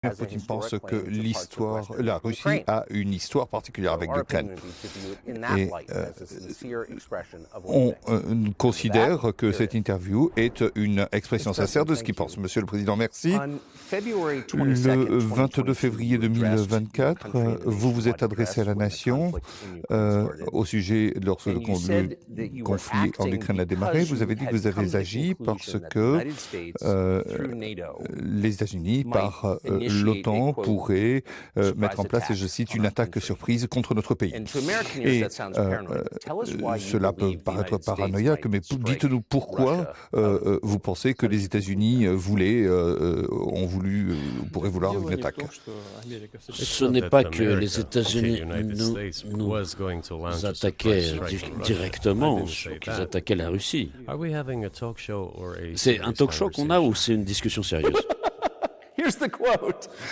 Poutine pense que la Russie a une histoire particulière avec l'Ukraine. Et on considère que cette interview est une expression sincère de ce qu'il pense. Monsieur le Président, merci. Le 22 février 2024, vous vous êtes adressé à la nation au sujet lorsque le conflit en Ukraine a démarré. Vous avez dit que vous avez agi parce que les États-Unis, par l'OTAN, pourraient mettre en place, et je cite, une attaque surprise contre notre pays. Et cela peut paraître paranoïaque, mais dites-nous pourquoi vous pensez que les États-Unis pourraient vouloir une attaque. Ce n'est pas que les États-Unis nous attaquaient directement, qu'ils attaquaient la Russie. C'est un talk show qu'on a ou c'est une discussion sérieuse?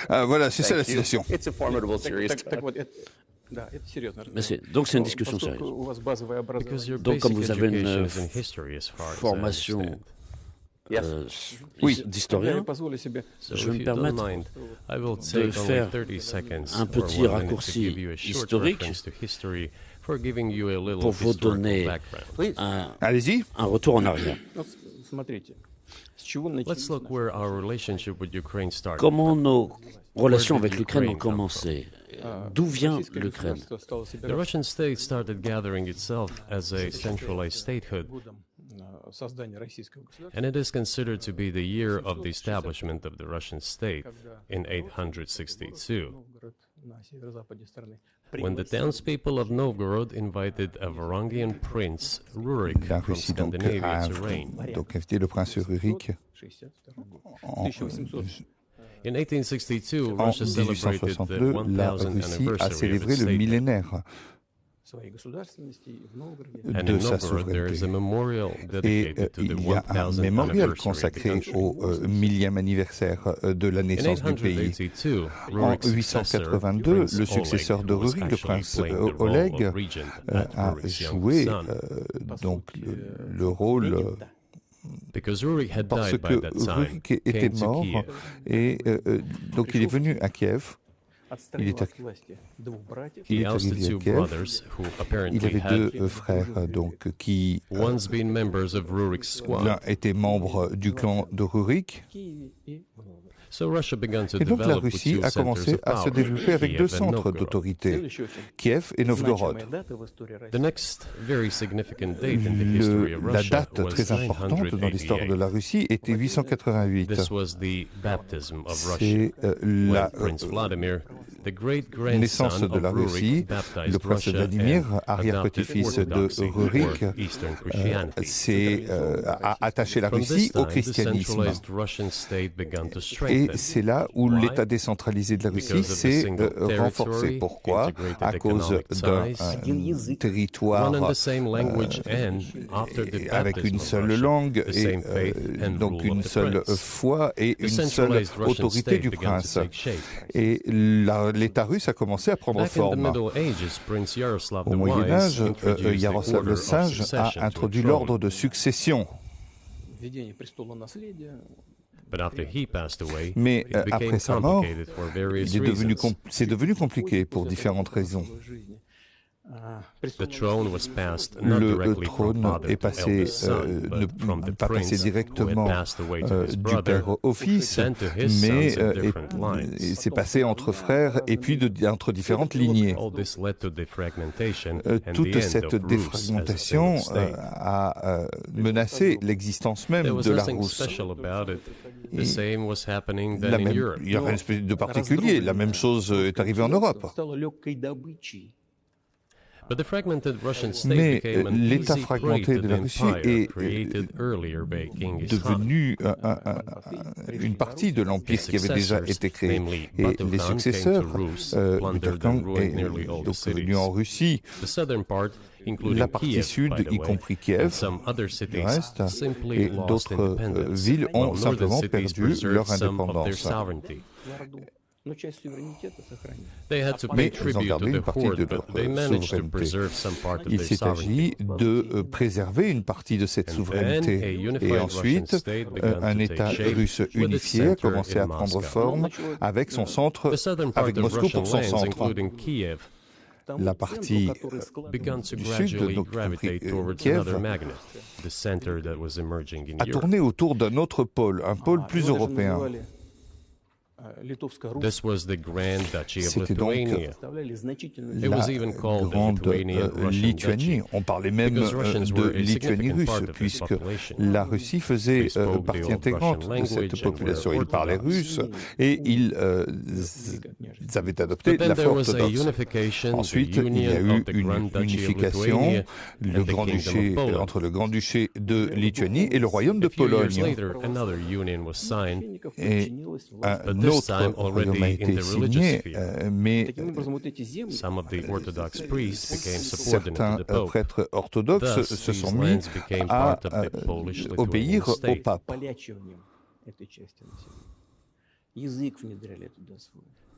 Voilà, c'est ça la citation. Donc c'est une discussion sérieuse. Donc comme vous avez une formation d'historien, je vais me permettre de faire un petit raccourci historique pour vous donner un retour en arrière. Comment nos relations avec l'Ukraine ont commencé? D'où vient l'Ukraine? The Russian state started gathering itself as a centralized statehood, and it is considered to be the year of the establishment of the Russian state in 862. When the townspeople of Novgorod invited a Varangian prince, Rurik, from Scandinavia to reign. Donc invité le prince Rurik In 1862, en Russia celebrated the 1862, la 1000th Russie a anniversary of célébré its le statehood. millénaire And de in sa Novgorod, there is a souveraineté. memorial Et dedicated to the il y a un 1000th mémorial anniversary of the consacré country. au millième anniversaire de la In naissance du pays. 882, En Rurik's successor, 882, Prince le successeur de Oleg, was Rurik, le actually prince playing the role Oleg, of regent at a Rurik's young joué son. donc le rôle Because Rurik had parce died by que that time, Rurik était came to mort Kiev. et donc il est venu à Kiev. Il est He arrivé ousted à two Kiev. brothers who Il apparently avait had deux frères donc qui once been members of Rurik's squad. l'un était membre du clan de Rurik. So Russia began to Et donc la develop with Russie two a centers commencé of à se power, développer avec Kiev deux and centres Novgorod. d'autorité, Kiev et Novgorod. The next very significant date in the history of La Russia date was très importante dans l'histoire de 988. la Russie était 888. This was the baptism of Russia. C'est la When Prince Vladimir, the naissance great-grandson de la of Russie. Rurik, baptized Le prince Russia Vladimir, and arrière-petit-fils adopted de orthodoxy Rurik, or Eastern Christianity. a attaché la From Russie this au time, the christianisme. centralized Russian state began to Et strengthen. c'est là où Why? l'État décentralisé de la Russie Because of the s'est single renforcé. territory, Pourquoi? integrated À cause d'un economic size, territoire One and the same language and, after the avec baptism une of seule Russia, langue the et same faith and donc rule une of the seule prince. foi et The une seule centralized Russian autorité state du began to prince. take shape. Et l'État russe a commencé à prendre Back in the forme. Middle Ages, Prince Yaroslav Au the Moyen Âge, Wise introduced the Yaroslav order le of Sage succession a to introduit a throne. l'ordre de succession. But after he passed away, Mais it became après sa mort, complicated for various reasons. c'est devenu compliqué pour différentes raisons. The throne was passed not Le directly from trône father est to passé, eldest son, but from the pas passé prince who directement had passed away to his du brother, père au fils, and to his mais sons of different lines. c'est passé entre frères et puis entre différentes lignées. All this led to the fragmentation and the Toute end cette of Rus as a défragmentation single state. a menacé l'existence même There was de la nothing Rousse. special about it. Et The same was happening then in Europe. Il n'y a rien de particulier. La même chose est arrivée en Europe. But the fragmented Russian state Mais became an l'État easy prey fragmenté to de the la Russie empire est created earlier by Genghis Khan. devenu une partie de l'empire qui avait déjà été créé. Et les successeurs, Tucker Carlson est donc venu en Russie. The southern part, including La partie Kiev, sud, by the y way, compris and Kiev, some other du cities reste, simply et lost d'autres independence, villes ont while northern simplement cities perdu preserved leur some of their indépendance. sovereignty. They had to pay Mais ils ont tribute to gardé the une partie de horde, leur but they managed to souveraineté. preserve some part of Il their s'est sovereignty. agi de préserver une partie de cette And souveraineté. then a unified Et Russian ensuite, state began un to État take shape russe with its unifié a center commencé in à prendre Moscow. forme avec son centre, The southern avec part of Moscou Russian pour son lands, centre. including Kiev, La partie began to du sud, gradually donc y compris gravitate towards Kiev, another magnet, the center that was emerging in a Europe. tourné autour d'un autre pôle, un pôle plus européen. This was the Grand Duchy of C'était donc Lithuania. It la was even called the grande Lithuanian Russian Lituanie. Duchy. On parlait même Because Russians de were a Lituanie significant russe, part of this puisque population. la Russie faisait They spoke the partie old intégrante Russian de cette language and population. were Ils parlaient Orthodox. russe et ils avaient adopté But then la there foi was a orthodoxe. unification, the Ensuite, il y a union eu of the une Grand Duchy of unification Lithuania and the Kingdom of Poland. entre le Grand-Duché de Lituanie et le Royaume de A few years Pologne. later, another union was signed, Et un but this time autre royaume already a in été the religious signé, sphere. mais Some of the Orthodox priests became subordinate certains to the Pope. prêtres orthodoxes Thus, se these sont mis lands became à part of the Polish-Lithuanian obéir au state. pape.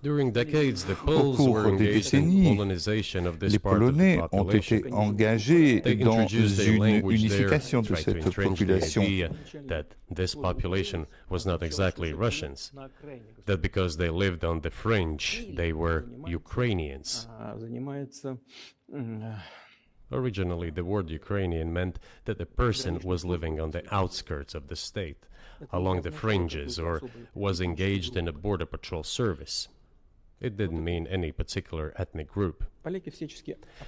During decades, the Au Poles were cours des engaged in décennies, colonization of this les part of the Polonais ont population. été engagés They dans introduced a une language there, unification de tried to cette entrench the population. idea that this population was not exactly Russians, that because they lived on the fringe, they were Ukrainians. Originally, the word Ukrainian meant that a person was living on the outskirts of the state, along the fringes, or was engaged in a border patrol service. It didn't mean any particular ethnic group.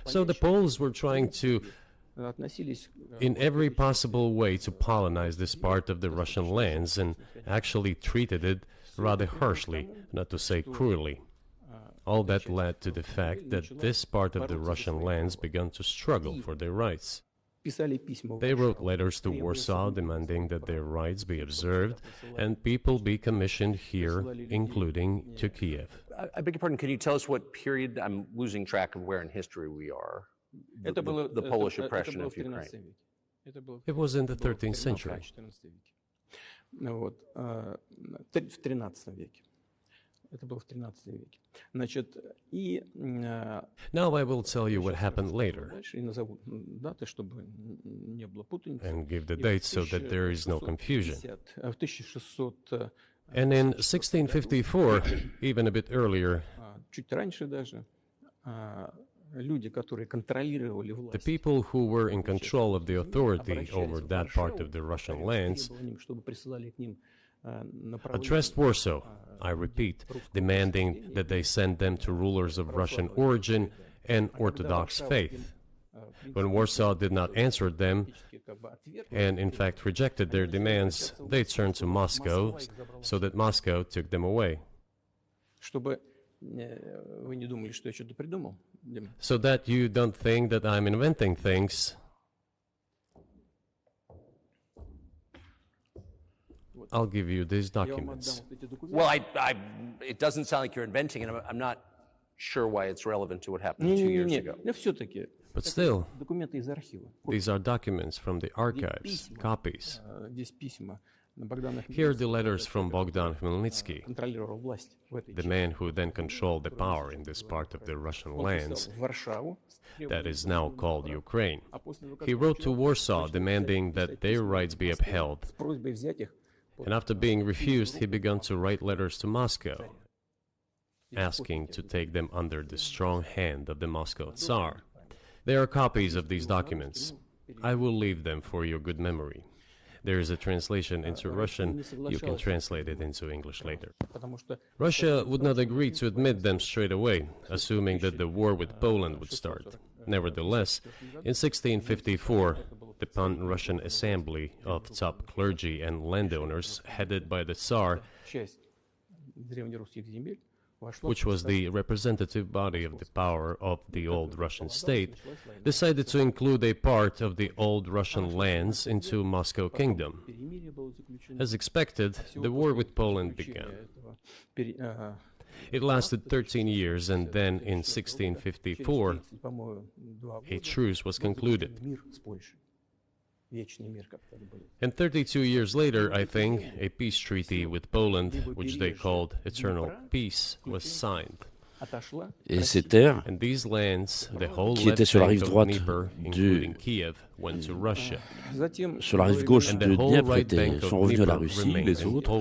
So the Poles were trying to, in every possible way, to colonize this part of the Russian lands and actually treated it rather harshly, not to say cruelly. All that led to the fact that this part of the Russian lands began to struggle for their rights. They wrote letters to Warsaw demanding that their rights be observed and people be commissioned here, including to Kiev. I beg your pardon, can you tell us what period? I'm losing track of where in history we are. The Polish oppression of Ukraine. It was in the 13th century. Now I will tell you what happened later and give the dates so that there is no confusion. And in 1654, even a bit earlier, the people who were in control of the authority over that part of the Russian lands addressed Warsaw, I repeat, demanding that they send them to rulers of Russian origin and Orthodox faith. When Warsaw did not answer them, and in fact rejected their demands, they turned to Moscow, so that Moscow took them away. So that you don't think that I'm inventing things, I'll give you these documents. Well, it doesn't sound like you're inventing it. I'm not sure why it's relevant to what happened 2 years ago. But still, these are documents from the archives, copies. Here are the letters from Bogdan Khmelnytsky, the man who then controlled the power in this part of the Russian lands that is now called Ukraine. He wrote to Warsaw demanding that their rights be upheld. And after being refused, he began to write letters to Moscow, asking to take them under the strong hand of the Moscow Tsar. There are copies of these documents. I will leave them for your good memory. There is a translation into Russian. You can translate it into English later. Russia would not agree to admit them straight away, assuming that the war with Poland would start. Nevertheless, in 1654, the Pan-Russian Assembly of top clergy and landowners, headed by the Tsar, which was the representative body of the power of the old Russian state, decided to include a part of the old Russian lands into Moscow Kingdom. As expected, the war with Poland began. It lasted 13 years, and then in 1654, a truce was concluded. And 32 years later, I think, a peace treaty with Poland, which they called Eternal Peace, was signed. Et ces terres, And these lands, the whole qui étaient sur la rive droite including Kiev, went to Russia. sur la rive gauche de Dniepr, sont revenus à la Russie, les autres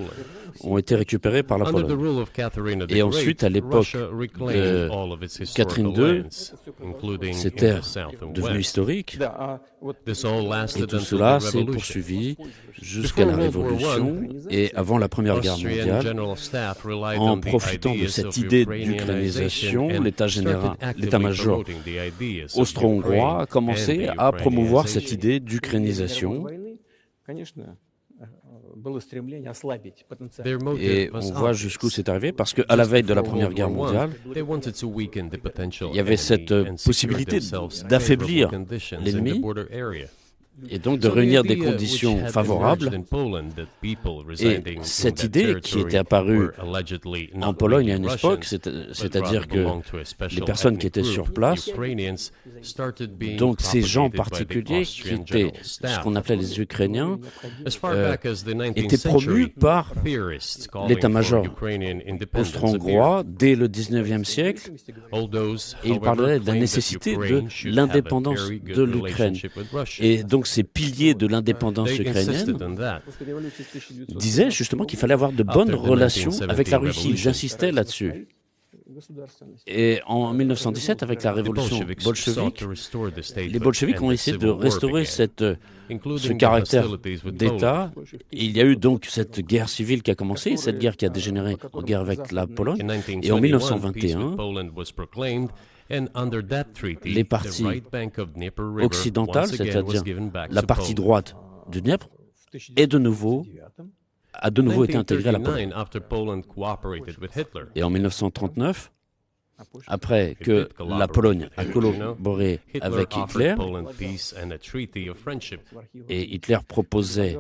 ont été récupérés par la Under the Pologne. rule of Catherine the Et ensuite, à Great, l'époque Russia reclaimed all of its Catherine historical II, lands, including ces in the terres south and devenues west. historiques, This all et lasted tout until cela the s'est revolution. poursuivi jusqu'à la Révolution et avant la Première Guerre Austrian mondiale. general staff relied En on the profitant de ideas cette of idée Ukrainianization d'ukrainisation, and l'état-major started actively promoting the ideas of austro-hongrois a Ukraine commencé and the à promouvoir cette Ukrainianization. idée d'ukrainisation. Their motive Et was on voit obvious. jusqu'où c'est arrivé, parce qu'à la veille de la Première Guerre mondiale, They wanted to weaken the potential il y avait cette enemy and secure possibilité themselves d'affaiblir favorable conditions in the l'ennemi border area. et donc de réunir des conditions favorables. Et cette idée qui était apparue en Pologne à une époque, c'est-à-dire que les personnes qui étaient sur place, donc ces gens particuliers qui étaient ce qu'on appelait les Ukrainiens, étaient promus par l'état-major austro-hongrois dès le 19e siècle, et ils parlaient de la nécessité de l'indépendance de l'Ukraine. Et donc ces piliers de l'indépendance ukrainienne disaient justement qu'il fallait avoir de bonnes relations avec la Russie. Ils insistaient là-dessus. Et en 1917, avec la révolution bolchevique, les bolcheviques ont essayé de restaurer ce caractère d'État. Il y a eu donc cette guerre civile qui a commencé, cette guerre qui a dégénéré en guerre avec la Pologne. Et en 1921, les parties occidentales, c'est-à-dire la partie droite du Dniepr, a de nouveau été intégrée à la Pologne. Et en 1939, après que la Pologne a collaboré avec Hitler, et Hitler proposait,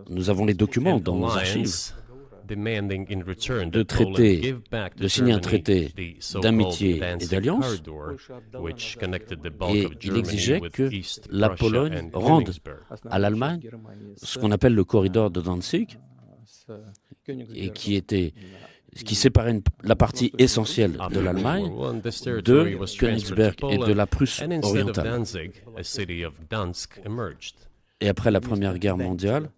nous avons les documents dans nos archives, de signer un traité d'amitié et d'alliance, et il exigeait que la Pologne rende à l'Allemagne ce qu'on appelle le corridor de Danzig, et qui séparait la partie essentielle de l'Allemagne de Königsberg et de la Prusse orientale. Et après la Première Guerre mondiale,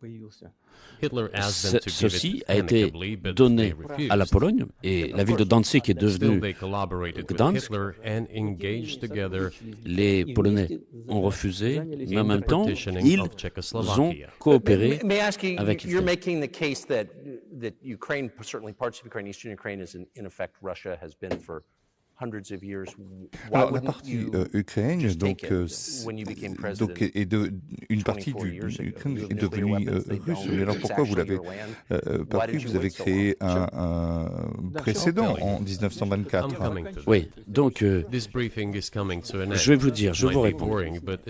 ceci a été donné à la Pologne, et la ville de Danzig est devenue Gdansk. Les Polonais ont refusé, mais en même temps, ils ont coopéré avec Hitler. Alors, la partie Ukraine, une partie de l'Ukraine est devenue russe. Mais alors pourquoi vous l'avez pas pris? Vous avez créé un précédent en 1924. Oui, donc je vais vous dire, je vous réponds.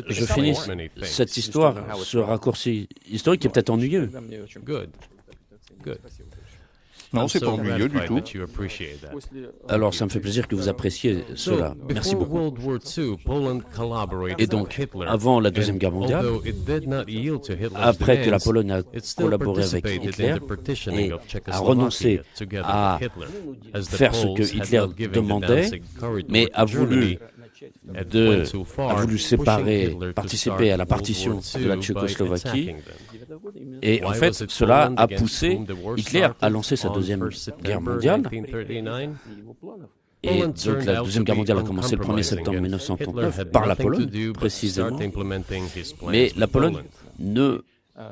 Je finis cette histoire, ce raccourci historique qui est peut-être ennuyeux. Non, c'est pas ennuyeux du tout. Alors, ça me fait plaisir que vous appréciez cela. Merci beaucoup. Et donc, avant la Deuxième Guerre mondiale, après que la Pologne a collaboré avec Hitler et a renoncé à faire ce que Hitler demandait, mais a voulu participer à la partition de la Tchécoslovaquie. Et en fait, cela a poussé Hitler à lancer sa Deuxième Guerre mondiale. Et donc la Deuxième Guerre mondiale a commencé le 1er septembre 1939 par la Pologne, précisément. Mais la Pologne ne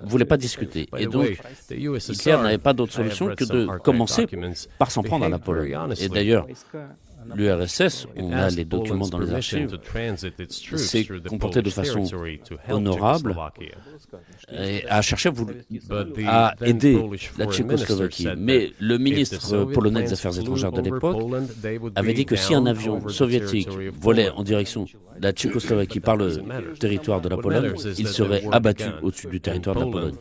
voulait pas discuter. Et donc, Hitler n'avait pas d'autre solution que de commencer par s'en prendre à la Pologne. Et d'ailleurs, l'URSS, on a les documents dans les archives, s'est comporté de façon honorable et a cherché à aider la Tchécoslovaquie. Mais le ministre polonais des Affaires étrangères de l'époque avait dit que si un avion soviétique volait en direction de la Tchécoslovaquie par le territoire de la Pologne, il serait abattu au-dessus du territoire de la Pologne.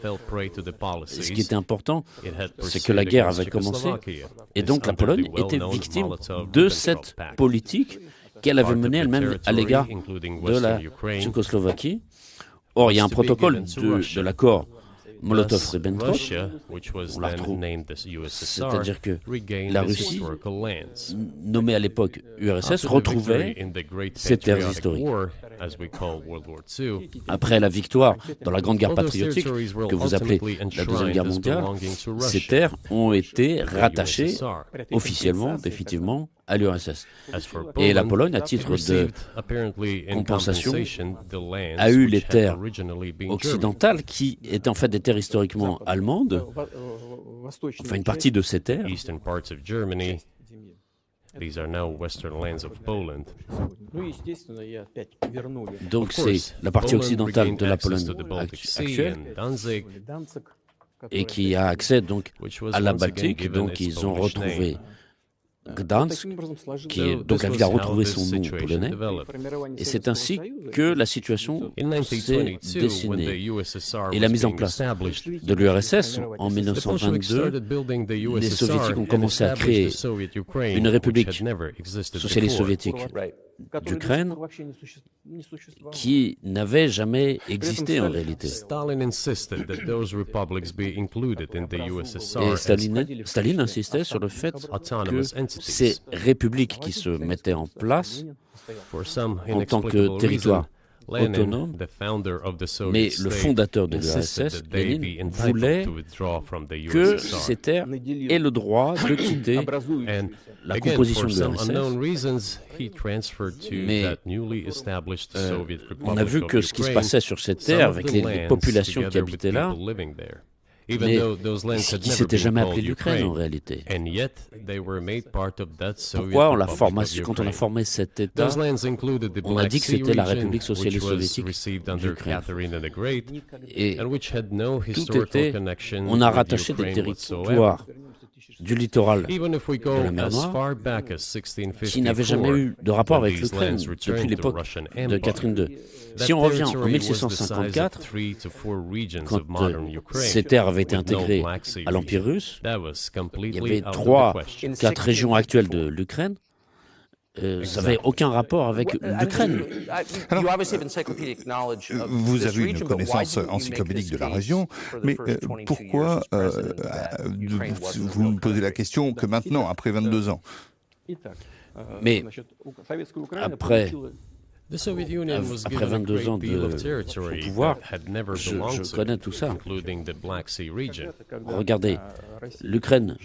Et ce qui était important, c'est que la guerre avait commencé, et donc la Pologne était victime de cette politique qu'elle avait menée elle-même à l'égard de la Tchécoslovaquie, Or, il y a un protocole de l'accord Molotov-Ribbentrop, on la retrouve. C'est-à-dire que la Russie, nommée à l'époque URSS, retrouvait ses terres historiques. Après la victoire dans la Grande Guerre patriotique, que vous appelez la Deuxième Guerre mondiale, ces terres ont été rattachées officiellement, définitivement, à l'URSS. Et la Pologne, à titre de compensation, a eu les terres occidentales qui étaient en fait des terres historiquement allemandes, enfin une partie de ces terres. Donc c'est la partie occidentale de la Pologne actuelle et qui a accès donc à la Baltique. Donc ils ont retrouvé Gdansk, qui est donc la ville a retrouvé son nom polonais, et c'est ainsi que la situation s'est dessinée. Et la mise en place de l'URSS en 1922, les soviétiques ont commencé à créer une république socialiste soviétique d'Ukraine qui n'avait jamais existé en réalité. Et Staline insistait sur le fait que ces républiques qui se mettaient en place en tant que territoire autonome, mais le fondateur de l'URSS, Lénine, voulait que ces terres aient le droit de quitter la composition de l'URSS. Mais on a vu que ce qui se passait sur ces terres, avec les populations qui habitaient là, mais qui ne s'était jamais appelé l'Ukraine en réalité. Pourquoi quand on a formé cet État, on a dit que c'était la République socialiste soviétique d'Ukraine. Et tout était, on a rattaché des territoires du littoral de la mer Noire qui n'avaient jamais eu de rapport avec l'Ukraine depuis l'époque de Catherine II. Si on revient en 1654, quand ces terres avaient été intégrées à l'Empire russe, il y avait 3-4 régions actuelles de l'Ukraine. Ça n'avait aucun rapport avec l'Ukraine. Vous avez une connaissance encyclopédique de la région, mais pourquoi vous me posez la question que maintenant, après 22 ans? Mais après 22 ans de pouvoir, je connais tout ça. Regardez, l'Ukraine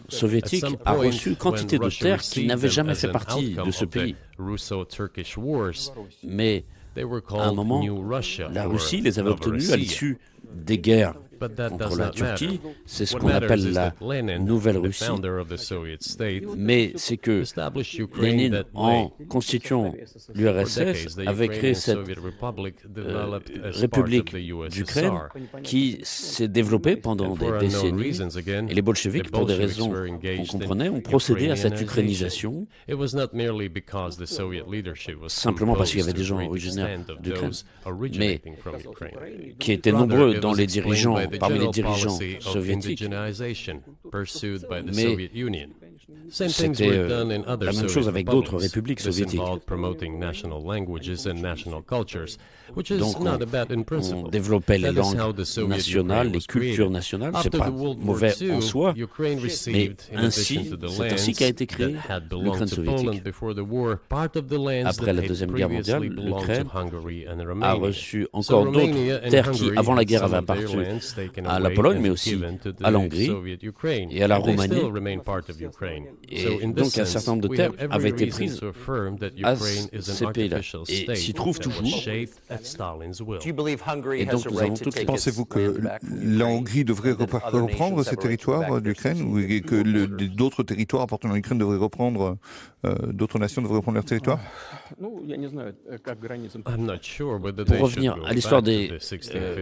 soviétique a reçu quantité de terres qui n'avaient jamais fait partie de ce pays. Mais à un moment, la Russie les avait obtenues à l'issue des guerres contre la Turquie. C'est ce qu'on appelle la Nouvelle Russie. Mais c'est que Lénine, en constituant l'URSS, avait créé cette République d'Ukraine qui s'est développée pendant des décennies. Et les bolcheviks, pour des raisons qu'on comprenait, ont procédé à cette ukrainisation, simplement parce qu'il y avait des gens originaires d'Ukraine, mais qui étaient nombreux dans les dirigeants, parmi les dirigeants soviétiques. Mais c'était la même chose avec d'autres républiques soviétiques. Donc on développait les langues nationales, les cultures nationales, c'est pas mauvais en soi, mais c'est ainsi qu'a été créée l'Ukraine soviétique. Après la Deuxième Guerre mondiale, l'Ukraine a reçu encore d'autres terres qui, avant la guerre, avaient appartenu à la Pologne, mais aussi à la Hongrie et à la Roumanie. Et donc un certain nombre de terres avaient été prises à ces pays-là. Et s'y trouvent toujours. Et donc nous avons toutes les... Pensez-vous que la Hongrie devrait reprendre ces territoires d'Ukraine ou que d'autres territoires appartenant à l'Ukraine devraient reprendre, d'autres nations devraient reprendre leurs territoires? Pour revenir à l'histoire des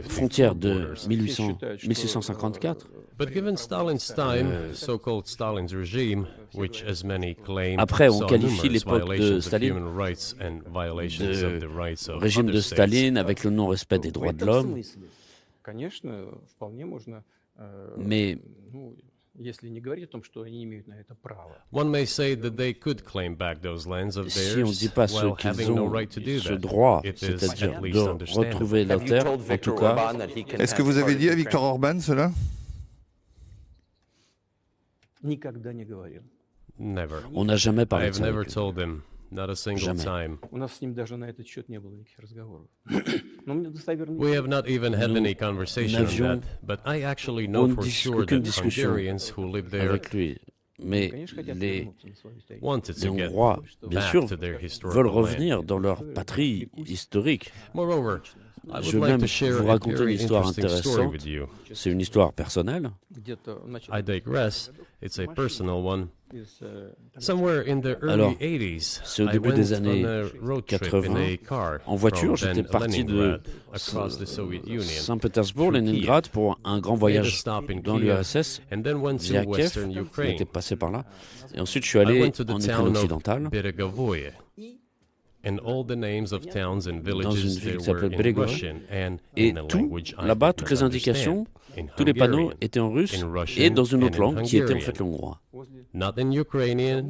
frontières de 1654, après on qualifie l'époque de Staline de régime de Staline avec le non-respect des droits de l'homme, mais One may say that they could claim back those lands of Si on ne theirs dit pas while qu'ils having no ont right to do ce that. droit, It is c'est-à-dire at least de understandable. retrouver leur terre, en tout cas, Est-ce que vous avez dit à Viktor Orban cela? Never. on n'a jamais parlé de I've ça. never avec eux. told him, not a single Jamais. time. У нас с ним даже на этот счет не было никаких разговоров. Но мне достоверно We have not even had Nous any conversation on n'avions that, but I actually know for sure aucune that discussion Hungarians who live there avec lui. Mais конечно, хотят les вернуться на свою историю. wanted les to get Hongrois, bien back sûr, to their veulent historical land. revenir dans leur patrie historique. Moreover, I Je would vais like même to share vous a raconter une very histoire interesting story intéressante. with you. C'est une histoire personnelle. Где-то в начале I digress. It's a personal one. из, Somewhere in the Alors, early 80s, c'est au I début went des années on a road trip in 80. a car En voiture, from j'étais then parti de Leningrad across the Soviet Union, Saint-Pétersbourg, through Leningrad, pour un grand made a voyage stop in dans Kiev, l'URSS and then went via to Kiev. Western On Ukraine. était passé par là. Et ensuite, je suis I allé went to the en Ukraine town of occidentale. Beregovoye, and all the names of towns and villages ville there qui s'appelle were in Beregovoye. Russian and Et in a tout, language I là-bas, did toutes not les indications, understand, in tous les panneaux Hungarian, étaient en russe in Russian et dans une autre and in langue qui était en Hungarian. fait l'hongrois. not in Ukrainian,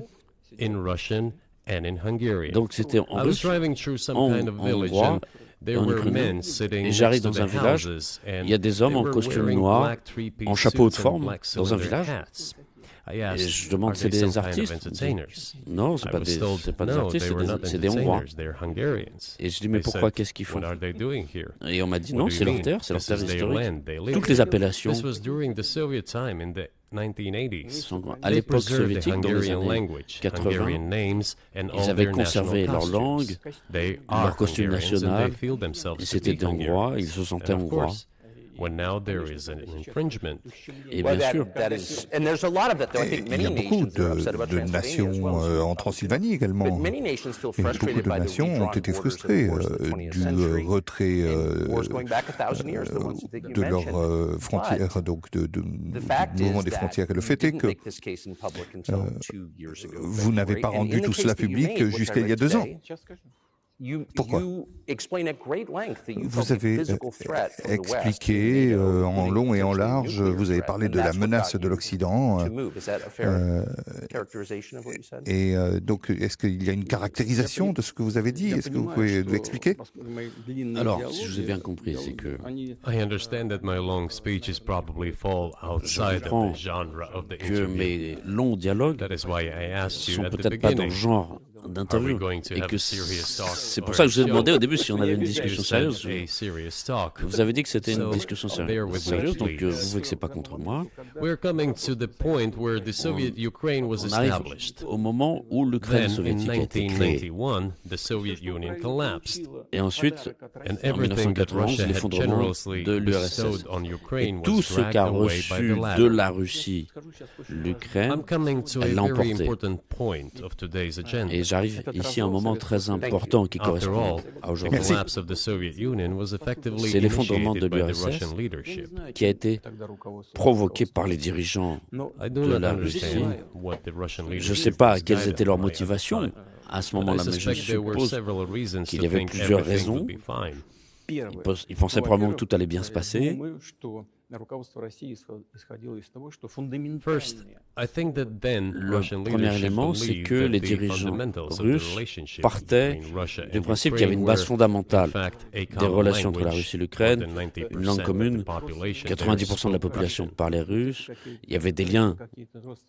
in Russian and in Hungarian. Donc c'était en I was russe, driving through some en kind of village hongrois and there et en were ukrainien. men sitting Et j'arrive next to dans un the village, houses and il y a des hommes they en were costume wearing noir, black three-piece en chapeau de suits and forme, black dans un cylinder village. hats. I Et asked, je demande, are c'est they des some kind of artistes? entertainers? Non, c'est I pas was des, told, c'est pas des no, artistes, they were not c'est des hongrois. entertainers, they're Hungarians. Et je dis, mais They pourquoi, said, qu'est-ce qu'ils font? what are they doing here? Et on m'a dit, What non, do you c'est leur mean? terre, c'est leur This terre is their historique. land, they live Toutes here. les appellations This was during the Soviet time in the 1980s. sont à They l'époque preserved the soviétique, dans les Hungarian années language, 80, Hungarian names, and ils all avaient their conservé national leur langue, costumes. They are leur costume Hungarians and national, they feel themselves et to c'était be des Hongrois, ils se Hungarians. sentaient And of hongrois. course, when now there is an infringement, Et bien sûr, That is, and there's a lot of it, though. I think Il y many a beaucoup nations are upset about de Transylvania as nations well. en Transylvanie également. But many nations feel Et beaucoup frustrated de by the nations ont redrawn été borders of frustrées wars of the 20th du century. retrait And wars going back 1,000 years, the ones that you de leurs mentioned. frontières, donc The du fact mouvement is des that frontières. Et le you fait est didn't que make this case in public until 2 years ago, vous n'avez pas February. And rendu in the tout case cela that you public made, which I jusqu'à il y a read 2 ans. today, You Pourquoi? explain at great length that you Vous felt a avez physical threat from the West, expliqué NATO, en long et en including large, nuclear vous avez threat, parlé and de la that's what menace got de you l'Occident. to move. Is that a fair characterization of what you said? Et donc, est-ce qu'il y a une caractérisation de ce que vous avez dit? Est-ce que vous pouvez nous expliquer? alors, si je vous ai bien compris, c'est que I understand that my long speeches probably fall outside of comprends the genre of the que interview. mes longs dialogues That is why I asked you sont at the peut-être pas dans le beginning. genre d'interview. Are we going to Et have que a serious talk c'est pour or ça que je vous ai a demandé show? au début si on avait une You discussion said sérieuse. a serious talk. Vous avez dit que c'était une So, discussion bear with me, sérieuse, donc please. vous voyez que c'est pas contre moi. We're coming to the point where the Soviet Ukraine was On arrive established. au moment où l'Ukraine Then, in soviétique a été créée. 1991, the Soviet Union collapsed, Et ensuite, and en everything that 1991, Russia had l'effondrement generously de bestowed l'URSS. on Et Ukraine tout was ce dragged qu'a away by reçu the de latter. la Russie, l'Ukraine, I'm coming to a elle l'a very emporté. important point of today's agenda. Et j'arrive ici à un moment très important qui After correspond all, à the aujourd'hui, collapse of the Soviet Union was effectively C'est l'effondrement de initiated by the l'URSS Russian leadership. qui a été provoqué par les dirigeants I do de not la Russie. understand what the Russian Je ne leadership sais pas was quelles guided étaient leurs by at the motivations time. à ce But I moment-là, mais je suspect there were suppose several reasons qu'il to y avait think plusieurs everything raisons. would be fine. Ils pensaient probablement que tout allait bien se passer. First, I think that then Le Russian premier leadership élément, c'est believed que that les the dirigeants fundamentals of the russes relationship partaient between Russia du and principe qu'il y avait une Ukraine base were, fondamentale in fact, a des common relations entre la language. Russie et l'Ukraine, More than 90% une langue of commune, the population there 90% de la spoke population Russian. parlait russe, il y avait des liens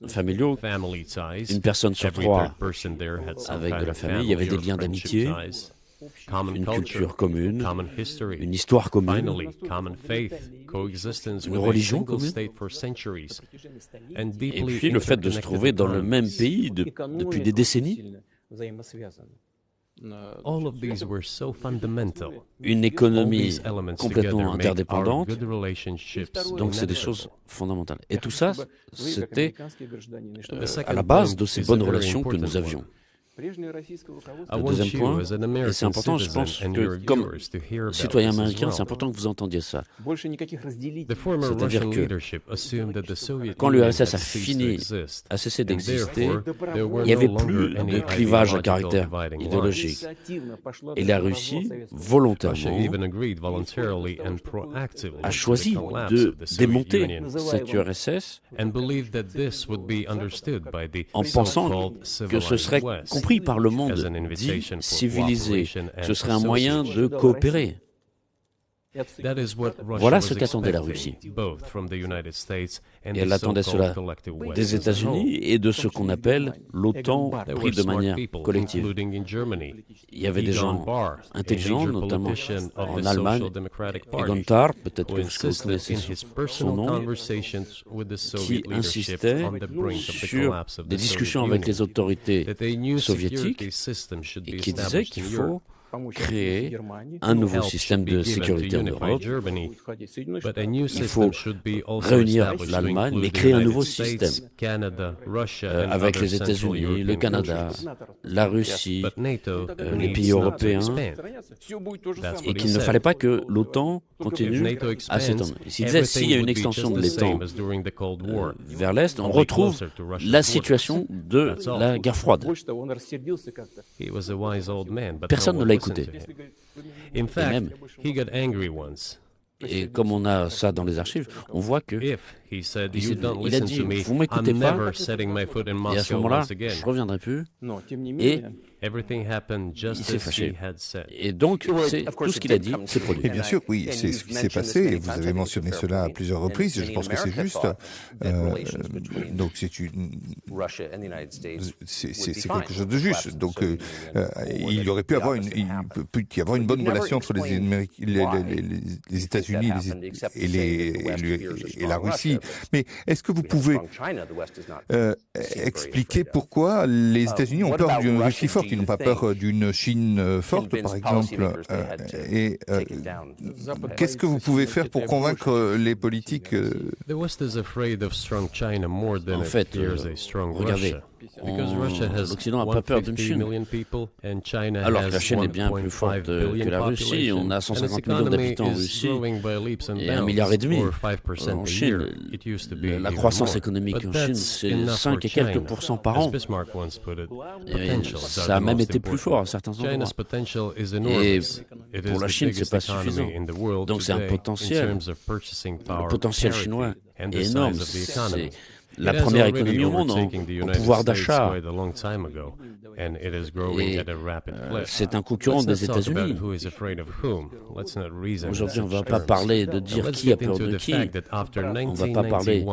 familiaux, Family ties. une personne sur Every trois third person there had some avec kind de la of famille, il y avait des family liens or friendship d'amitié, ties, common une culture, culture commune, common history, une histoire commune, finally, common faith, coexistence Une with a religion single commune. state for centuries, and et deeply puis le fait de se trouver dans le même pays depuis des décennies, all of these were so fundamental. une All économie these elements complètement together make our interdépendante, good relationships donc c'est des inevitable. choses fondamentales. Et tout ça, c'était The à second la base point de ces is a bonnes very relations que important nous avions. one. Le deuxième point, et c'est important, je pense que comme citoyen américain, c'est important que vous entendiez ça. C'est-à-dire que quand l'URSS a cessé d'exister, il n'y avait plus de clivage à caractère idéologique. Et la Russie, volontairement, a choisi de démonter cette URSS en pensant que ce serait compris par le monde dit civilisé, que ce serait un moyen de coopérer. Voilà ce qu'attendait la Russie. Et elle attendait cela des États-Unis et de ce qu'on appelle l'OTAN pris de manière collective. Il y avait des gens intelligents, notamment en Allemagne, Egon Tarr, peut-être que vous connaissez son nom, qui insistait sur des discussions avec les autorités soviétiques et qui disait qu'il faut créer un nouveau système de sécurité en Europe. Il faut réunir l'Allemagne, mais créer un nouveau système avec les États-Unis, le Canada, la Russie, les pays européens, et qu'il ne fallait pas que l'OTAN continue à s'étendre. S'il disait s'il y a une extension de l'OTAN vers l'Est, on retrouve la situation de la guerre froide. Personne ne l'a écouté. Et comme on a ça dans les archives, on voit que il a dit « Vous m'écoutez pas ?» et à ce moment-là, je ne reviendrai plus. Et il s'est fâché. Et donc, tout ce qu'il a dit, c'est produit. Et bien sûr, oui, c'est ce qui s'est passé, et vous avez mentionné cela à plusieurs reprises, et je pense que c'est juste. Donc, c'est quelque chose de juste. Donc, il aurait pu avoir une bonne relation entre les États-Unis et la Russie. Mais est-ce que vous pouvez expliquer pourquoi les États-Unis ont peur d'une Russie forte? Ils n'ont pas peur d'une Chine forte, par exemple. Et qu'est-ce que vous pouvez faire pour convaincre les politiques? En fait, regardez. L'Occident n'a pas peur d'une Chine, alors que la Chine est bien plus forte que la Russie. On a 150 millions d'habitants en Russie et 1,5 milliard en Chine. La croissance économique en Chine, c'est 5 et quelques % par an. Et ça a même été plus fort à certains endroits. Et pour la Chine, c'est pas suffisant. Donc c'est un potentiel. Le potentiel chinois est énorme. C'est la première économie au monde en pouvoir d'achat. C'est un concurrent des États-Unis. Aujourd'hui, on ne va pas parler de dire qui a peur de qui. On ne va pas parler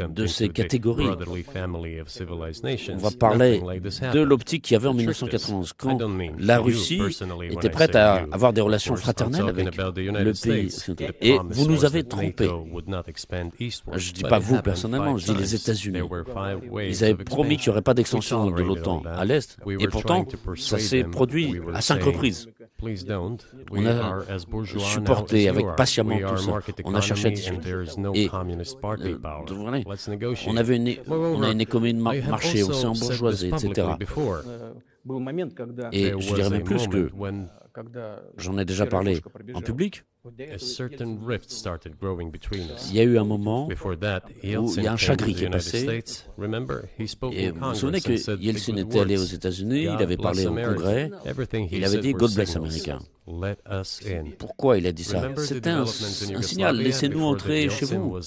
de ces catégories. On va parler de l'optique qu'il y avait en 1991, quand la Russie était prête à avoir des relations fraternelles avec le pays. Et vous nous avez trompés. Je ne dis pas vous personnellement, je dis les États-Unis. Ils avaient promis qu'il n'y aurait pas d'extension de l'OTAN à l'Est, et pourtant, ça s'est produit à 5 reprises. On a supporté avec patiemment tout ça. On a cherché à discuter. Et on a une économie de marché, aussi en bourgeoisie, etc. Et je dirais même plus que j'en ai déjà parlé en public. Il y a eu un moment où il y a un chagrin qui est passé. Et vous vous souvenez que Yeltsin était allé aux États-Unis, il avait parlé au Congrès, il avait dit « God bless America ». Pourquoi il a dit ça? C'était un signal, laissez-nous entrer chez vous.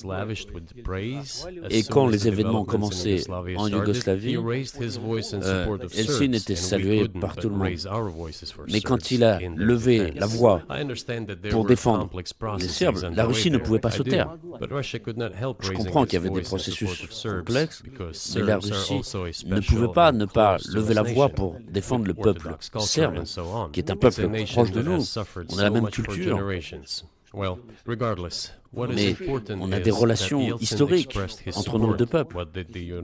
Et quand les événements ont commencé en Yougoslavie, Yeltsin était salué par tout le monde. Mais quand il a levé la voix pour défendre les Serbes, la Russie ne pouvait pas se taire. Je comprends qu'il y avait des processus complexes, mais la Russie ne pouvait pas ne pas lever la voix pour défendre le peuple serbe, qui est un peuple proche de nous. On a la même culture. Mais on a des relations historiques entre nos deux peuples.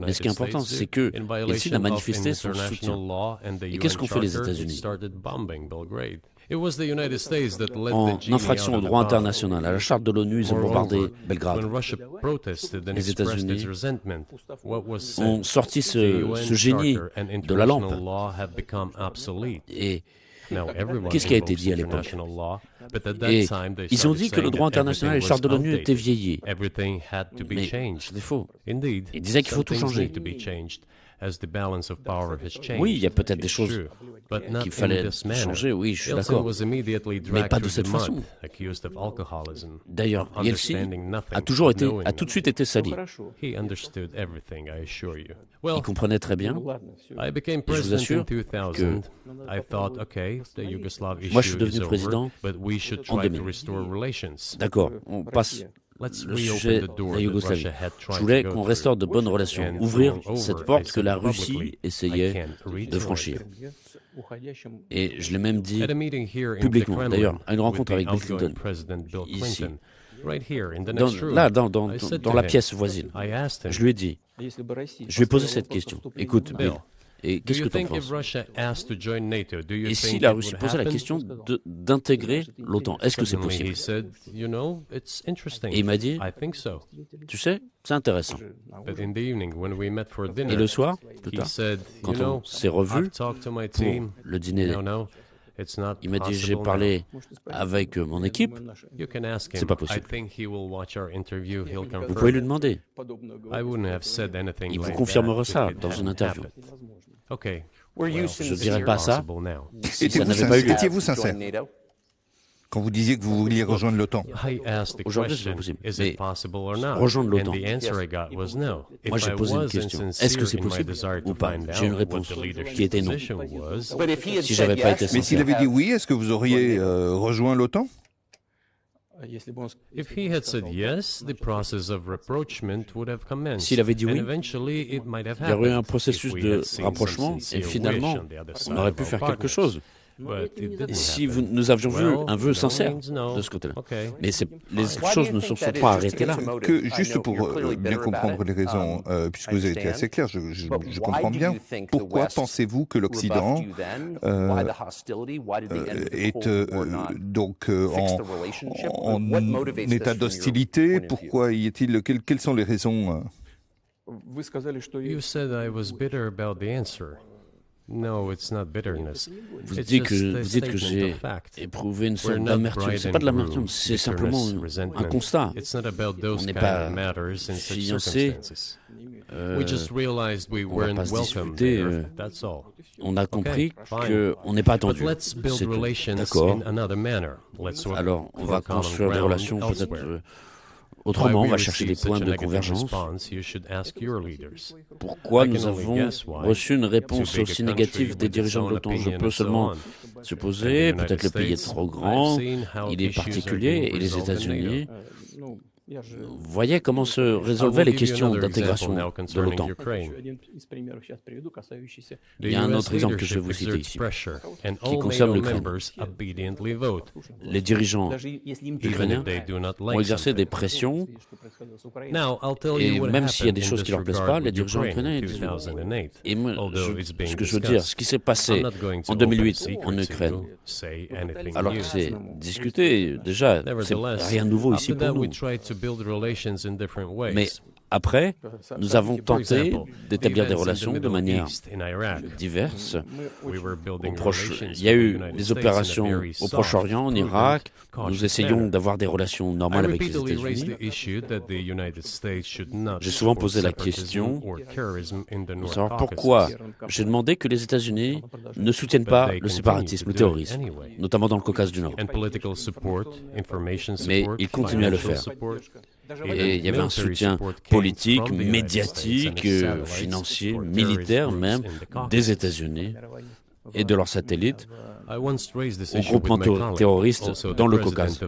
Mais ce qui est important, c'est que Yeltsin a manifesté son soutien. Et qu'est-ce qu'ont fait les États-Unis? En infraction au droit international, à la charte de l'ONU, ils ont bombardé Belgrade. Les États-Unis ont sorti ce génie de la lampe. Et qu'est-ce qui a été dit à l'époque? Et ils ont dit que le droit international et la charte de l'ONU étaient vieillis. Mais c'était faux. Ils disaient qu'il faut tout changer. Oui, il y a peut-être des choses qu'il fallait changer, oui, je suis d'accord. Mais pas de cette façon. D'ailleurs, Yeltsin a tout de suite été sali. Il comprenait très bien. Et je vous assure que moi, je suis devenu président en 2000. D'accord, on passe le sujet de la Yougoslavie. Je voulais qu'on restaure de bonnes relations, ouvrir cette porte que la Russie essayait de franchir. Et je l'ai même dit publiquement, d'ailleurs, à une rencontre avec Bill Clinton, ici, dans la pièce voisine. Je lui ai dit, je lui ai posé cette question. Écoute, Bill, et qu'est-ce que tu en penses? Et si la Russie posait la question d'intégrer l'OTAN, est-ce que c'est possible? Et il m'a dit, tu sais, c'est intéressant. Et le soir, plus tard, quand on s'est revus pour le dîner, il m'a dit, j'ai parlé avec mon équipe, c'est pas possible. Vous pouvez lui demander. Il vous confirmera ça dans une interview. Je ne dirais pas ça. Étiez-vous sincère quand vous disiez que vous vouliez rejoindre l'OTAN? Aujourd'hui, c'est possible. Mais rejoindre l'OTAN. Moi, j'ai posé une question. Est-ce que c'est possible ou pas? J'ai une réponse qui était non. Si j'avais pas été sincère. Mais s'il avait dit oui, est-ce que vous auriez rejoint l'OTAN? S'il avait dit oui, il y aurait eu un processus de rapprochement et finalement, on aurait pu faire quelque chose. Si nous avions vu un vœu sincère de ce côté-là. Mais les choses ne se sont pas arrêtées là. Juste pour bien comprendre les raisons, puisque vous avez été assez clair, je comprends bien. Pourquoi pensez-vous que l'Occident est donc en état d'hostilité? Pourquoi y est-il? Quelles sont les raisons? Vous dites que j'ai éprouvé une sorte d'amertume. C'est pas de l'amertume, c'est simplement un constat. On n'est pas fiancés. On va pas se disputer. On a compris qu'on n'est pas attendu. C'est tout. D'accord. Alors, on va construire des relations peut-être autrement, on va chercher des points de convergence. Pourquoi nous avons reçu une réponse aussi négative des dirigeants de l'OTAN? Je peux seulement supposer, peut-être le pays est trop grand, il est particulier, et les États-Unis voyaient comment se résolvaient les questions d'intégration de l'OTAN. Il y a un autre exemple que je vais vous citer ici, qui concerne l'Ukraine. Les dirigeants ukrainiens ont exercé des pressions, et même s'il y a des choses qui ne leur plaisent pas, les dirigeants ukrainiens disent oui. Et moi, ce que je veux dire, ce qui s'est passé en 2008 en Ukraine, alors que c'est discuté, déjà, c'est rien de nouveau ici pour nous. Mais après, nous avons tenté d'établir des relations de manière diverse. Il y a eu des opérations au Proche-Orient, en Irak. Nous essayons d'avoir des relations normales avec les États-Unis. J'ai souvent posé la question de savoir pourquoi j'ai demandé que les États-Unis ne soutiennent pas le séparatisme, le terrorisme, notamment dans le Caucase du Nord. Mais ils continuent à le faire. Et il y avait un soutien politique, médiatique, financier, militaire même, des États-Unis et de leurs satellites aux groupements terroristes dans le Caucase.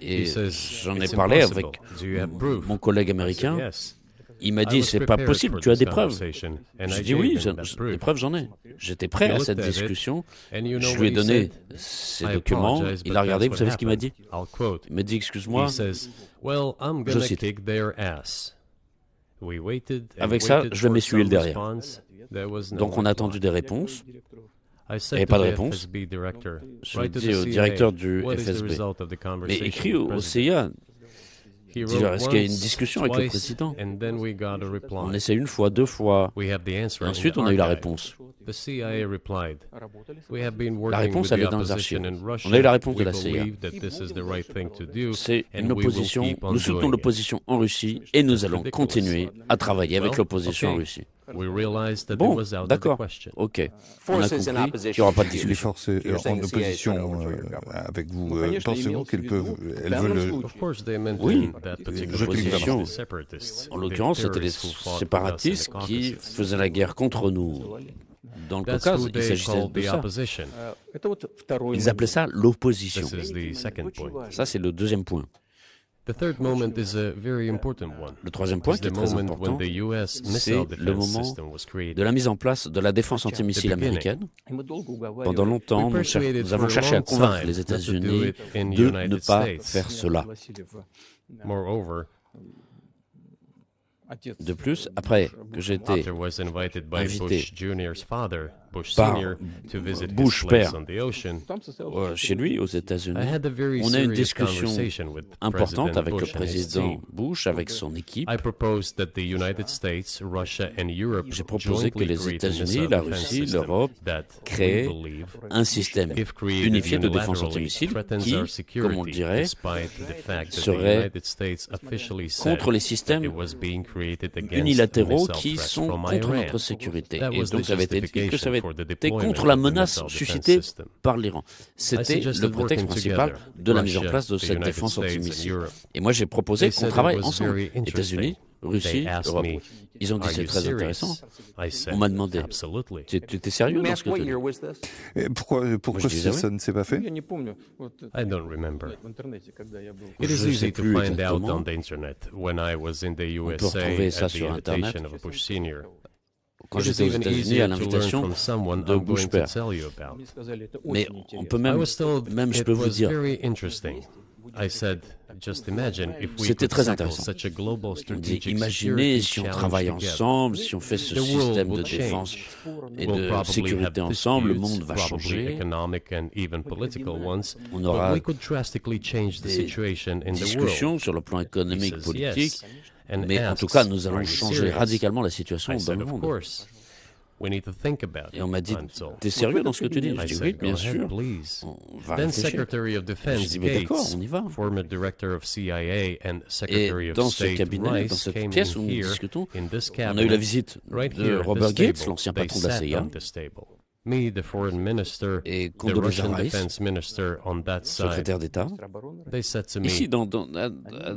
Et j'en ai parlé avec mon collègue américain. Il m'a dit, c'est pas possible, tu as des preuves. J'ai dit oui, des preuves j'en ai. J'étais prêt à cette discussion. Je lui ai donné ces documents. Il a regardé, vous savez ce qu'il m'a dit? Il m'a dit, excuse-moi, je cite. Avec ça, je vais m'essuyer le derrière. Donc on a attendu des réponses. Il n'y avait pas de réponse. Je lui ai dit au directeur du FSB, mais écrit au CIA. Est-ce qu'il y a une discussion avec le président? On essaie une fois, deux fois, et ensuite on a eu la réponse. La réponse, elle est dans les archives. On a eu la réponse de la CIA. C'est une opposition, nous soutenons l'opposition en Russie et nous allons continuer à travailler avec l'opposition en Russie. Bon, d'accord, ok. On a compris qu'il n'y aura pas de discussion. Les forces en opposition avec vous, pensez-vous qu'elles veulent... Oui, l'opposition. En l'occurrence, c'était les séparatistes qui faisaient la guerre contre nous. Dans le Caucase, il s'agissait de ça. Ils appelaient ça l'opposition. Ça, c'est le deuxième point. Le troisième point qui est très important, c'est le moment de la mise en place de la défense antimissile américaine. Pendant longtemps, nous avons cherché à convaincre les États-Unis de ne pas faire cela. De plus, après que j'ai été invité par Bush père chez lui aux États-Unis, on a eu une discussion importante avec le président Bush, avec son équipe. J'ai proposé que les États-Unis, la Russie, l'Europe créent un système unifié de défense antimissile qui, comme on le dirait, serait contre les systèmes unilatéraux qui sont contre notre sécurité. Et donc, ça avait été dit que ça avait été contre la menace suscitée par l'Iran. C'était le prétexte principal de la mise en place de cette défense antimissile. Et moi, j'ai proposé qu'on travaille ensemble, États-Unis, Russie, Europe. Ils ont dit c'est très intéressant. On m'a demandé, tu étais sérieux dans ce que tu dis? Pourquoi ça ne s'est pas fait? It is easy to find out on the internet when I was in the USA at the invitation of Bush Senior. Quand j'étais aux États-Unis à l'invitation de Bush père. Mais on peut même je peux vous dire, c'était très intéressant. On dit, imaginez si on travaille ensemble, si on fait ce système de défense et de sécurité ensemble, le monde va changer. On aura des discussions sur le plan économique, politique, mais en tout cas, nous allons changer radicalement la situation dans le monde. Et on m'a dit, t'es sérieux dans ce que tu dis? Je dis oui, bien sûr, on va réfléchir. Je dis, mais d'accord, on y va. Et dans ce cabinet, dans cette pièce où nous discutons, on a eu la visite de Robert Gates, l'ancien patron de la CIA, et Condoleezza Rice, secrétaire d'État, ici,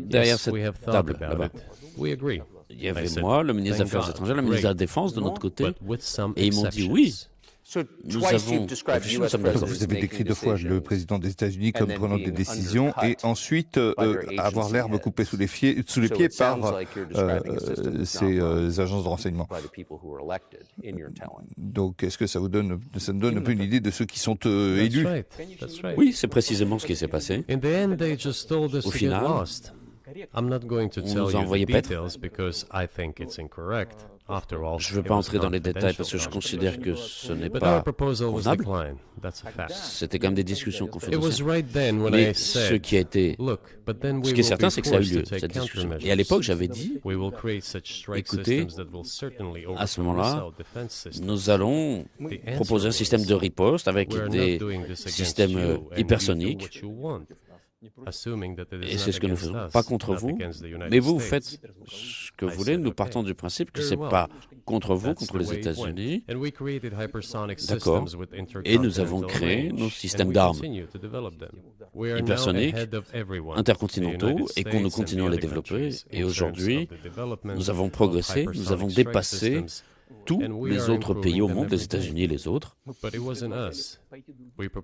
derrière cette table, là-bas. Il y avait moi, le ministre des Affaires étrangères, le ministre de la Défense de notre côté, et ils m'ont dit oui. Nous avons réfléchi, nous sommes d'accord. Vous avez décrit deux fois le président des États-Unis comme prenant des décisions et ensuite avoir l'herbe coupée sous les pieds par ces agences de renseignement. Donc, est-ce que ça nous donne un peu une idée de ceux qui sont élus? Oui, c'est précisément ce qui s'est passé. Au final, on nous a envoyé paître. Je ne veux pas entrer dans les détails parce que je considère que ce n'est pas convenable. C'était quand même des discussions qu'on fait. Mais ce qui est certain, c'est que ça a eu lieu, cette discussion. Et à l'époque, j'avais dit, écoutez, à ce moment-là, nous allons proposer un système de riposte avec des systèmes hypersoniques. Et c'est ce que nous faisons, pas contre vous, mais vous faites ce que vous voulez. Nous partons du principe que ce n'est pas contre vous, contre les États-Unis. D'accord. Et nous avons créé nos systèmes d'armes hypersoniques, intercontinentaux, et qu'on nous continuons à les développer. Et aujourd'hui, nous avons progressé, nous avons dépassé tous les autres pays au monde, les États-Unis et les autres.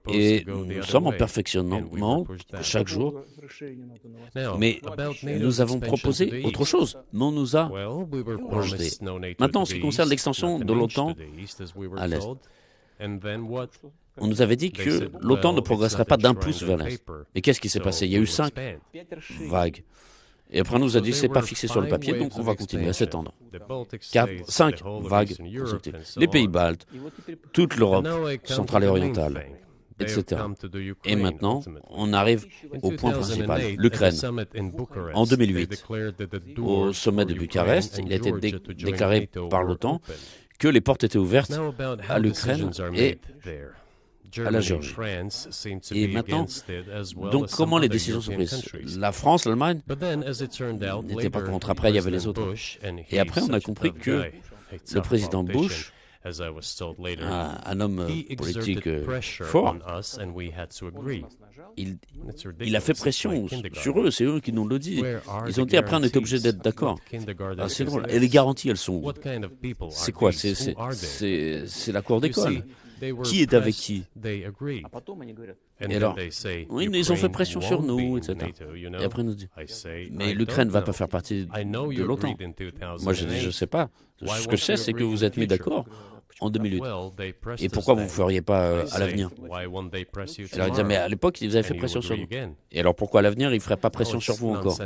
Et nous sommes en perfectionnement chaque jour. Mais nous avons proposé autre chose, mais on nous a rejeté. Maintenant, en ce qui concerne l'extension de l'OTAN à l'Est, on nous avait dit que l'OTAN ne progresserait pas d'un pouce vers l'Est. Et qu'est-ce qui s'est passé? Il y a eu 5 vagues. Et après, on nous a dit, c'est pas fixé sur le papier, donc on va continuer à s'étendre. 5 vagues consécutives. Les pays baltes, toute l'Europe centrale et orientale, etc. Et maintenant, on arrive au point principal, l'Ukraine. En 2008, au sommet de Bucarest, il a été déclaré par l'OTAN que les portes étaient ouvertes à l'Ukraine et à la Géorgie. Et maintenant, donc comment les décisions sont prises? La France, l'Allemagne n'étaient pas contre. Après, il y avait les autres. Et après, on a compris que le président Bush, un homme politique fort, il a fait pression sur eux, c'est eux qui nous l'ont dit. Ils ont dit, après, on était obligés d'être d'accord. Ah, c'est drôle. Et les garanties, elles sont où? C'est quoi? C'est la cour d'école. Qui est avec qui? Et alors, oui, mais ils ont fait pression sur nous, etc. Et après, on nous dit, mais l'Ukraine ne va pas faire partie de l'OTAN. Moi, je dis, je ne sais pas. Ce que je sais, c'est que vous êtes mis d'accord en 2008. Et pourquoi vous ne feriez pas à l'avenir? Alors, ils disaient, mais à l'époque, ils avaient fait pression sur nous. Et alors, pourquoi à l'avenir, ils ne feraient pas pression sur vous encore?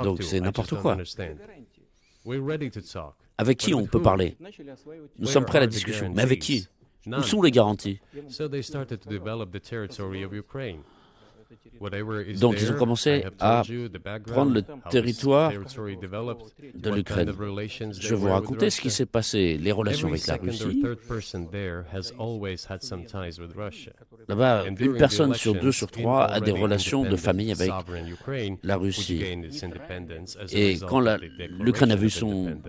Donc, c'est n'importe quoi. Avec qui on peut parler? Nous sommes prêts à la discussion. Mais avec qui? Où sont les garanties? Donc ils ont commencé à prendre le territoire de l'Ukraine. Je vais vous raconter ce qui s'est passé, les relations avec la Russie. Là-bas, une personne sur 2 sur 3 a des relations de famille avec la Russie. Et quand l'Ukraine a vu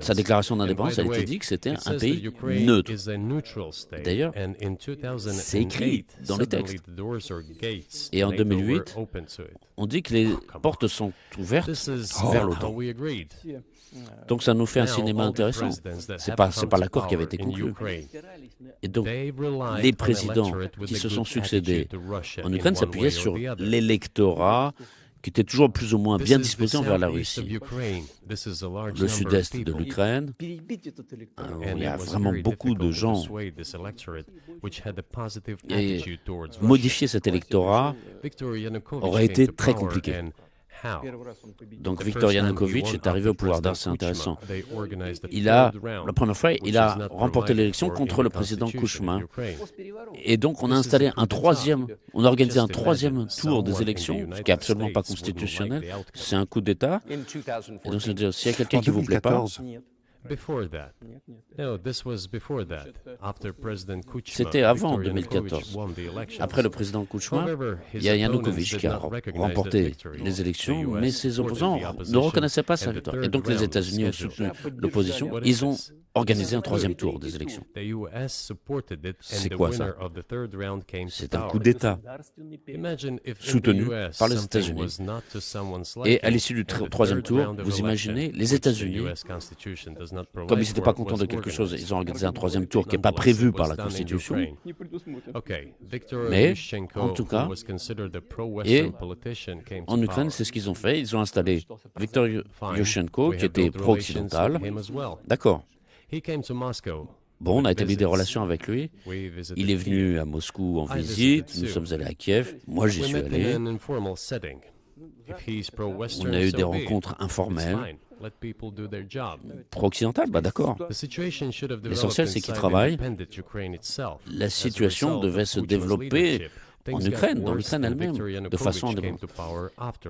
sa déclaration d'indépendance, elle a été dit que c'était un pays neutre. D'ailleurs, c'est écrit dans les textes. Et en 2008, on dit que les portes sont ouvertes vers l'OTAN. Donc ça nous fait un cinéma intéressant. C'est pas l'accord qui avait été conclu. Et donc les présidents qui se sont succédés en Ukraine s'appuyaient sur l'électorat qui était toujours plus ou moins bien disposé envers la Russie. Le sud-est de l'Ukraine, il y a vraiment beaucoup de gens. Et modifier cet électorat aurait été très compliqué. Donc Viktor Yanukovych est arrivé au pouvoir. C'est intéressant. La première fois, il a remporté l'élection contre le président Kouchma. Et donc on a installé on a organisé un 3e tour des élections, ce qui n'est absolument pas constitutionnel. C'est un coup d'État. Et donc c'est-à-dire, s'il y a quelqu'un qui ne vous plaît pas, c'était avant 2014. Après le président Kouchma, il y a Yanukovych qui a remporté les élections, mais ses opposants ne reconnaissaient pas sa victoire. Et donc les États-Unis ont soutenu l'opposition. Ils ont organisé un 3e tour des élections. C'est quoi ça? C'est un coup d'État soutenu par les États-Unis. Et à l'issue du 3e tour, vous imaginez, les États-Unis, comme ils n'étaient pas contents de quelque chose, ils ont organisé un 3e tour qui n'est pas prévu par la Constitution. Mais, en tout cas, et en Ukraine, c'est ce qu'ils ont fait. Ils ont installé Viktor Yushchenko, qui était pro-occidental. D'accord. Bon, on a établi des relations avec lui. Il est venu à Moscou en visite. Nous sommes allés à Kiev. Moi, j'y suis allé. On a eu des rencontres informelles. Pro-occidental, d'accord. L'essentiel, c'est qu'il travaille. La situation devait se développer en Ukraine, dans l'Ukraine elle-même, de façon indépendante.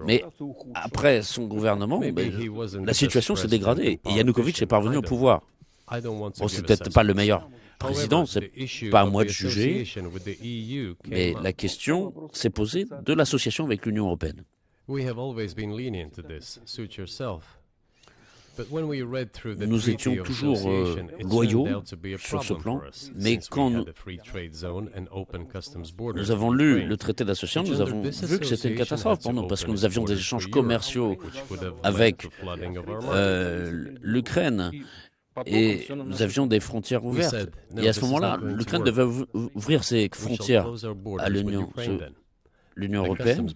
Mais après son gouvernement, la situation s'est dégradée. Et Yanukovych est parvenu au pouvoir. Bon, c'est peut-être pas le meilleur président, c'est pas à moi de juger, mais la question s'est posée de l'association avec l'Union européenne. Nous étions toujours loyaux sur ce plan, mais quand nous avons lu le traité d'association, nous avons vu que c'était une catastrophe pour nous, parce que nous avions des échanges commerciaux avec l'Ukraine. et nous avions des frontières ouvertes. Et à ce moment-là, l'Ukraine devait ouvrir ses frontières à l'Union européenne.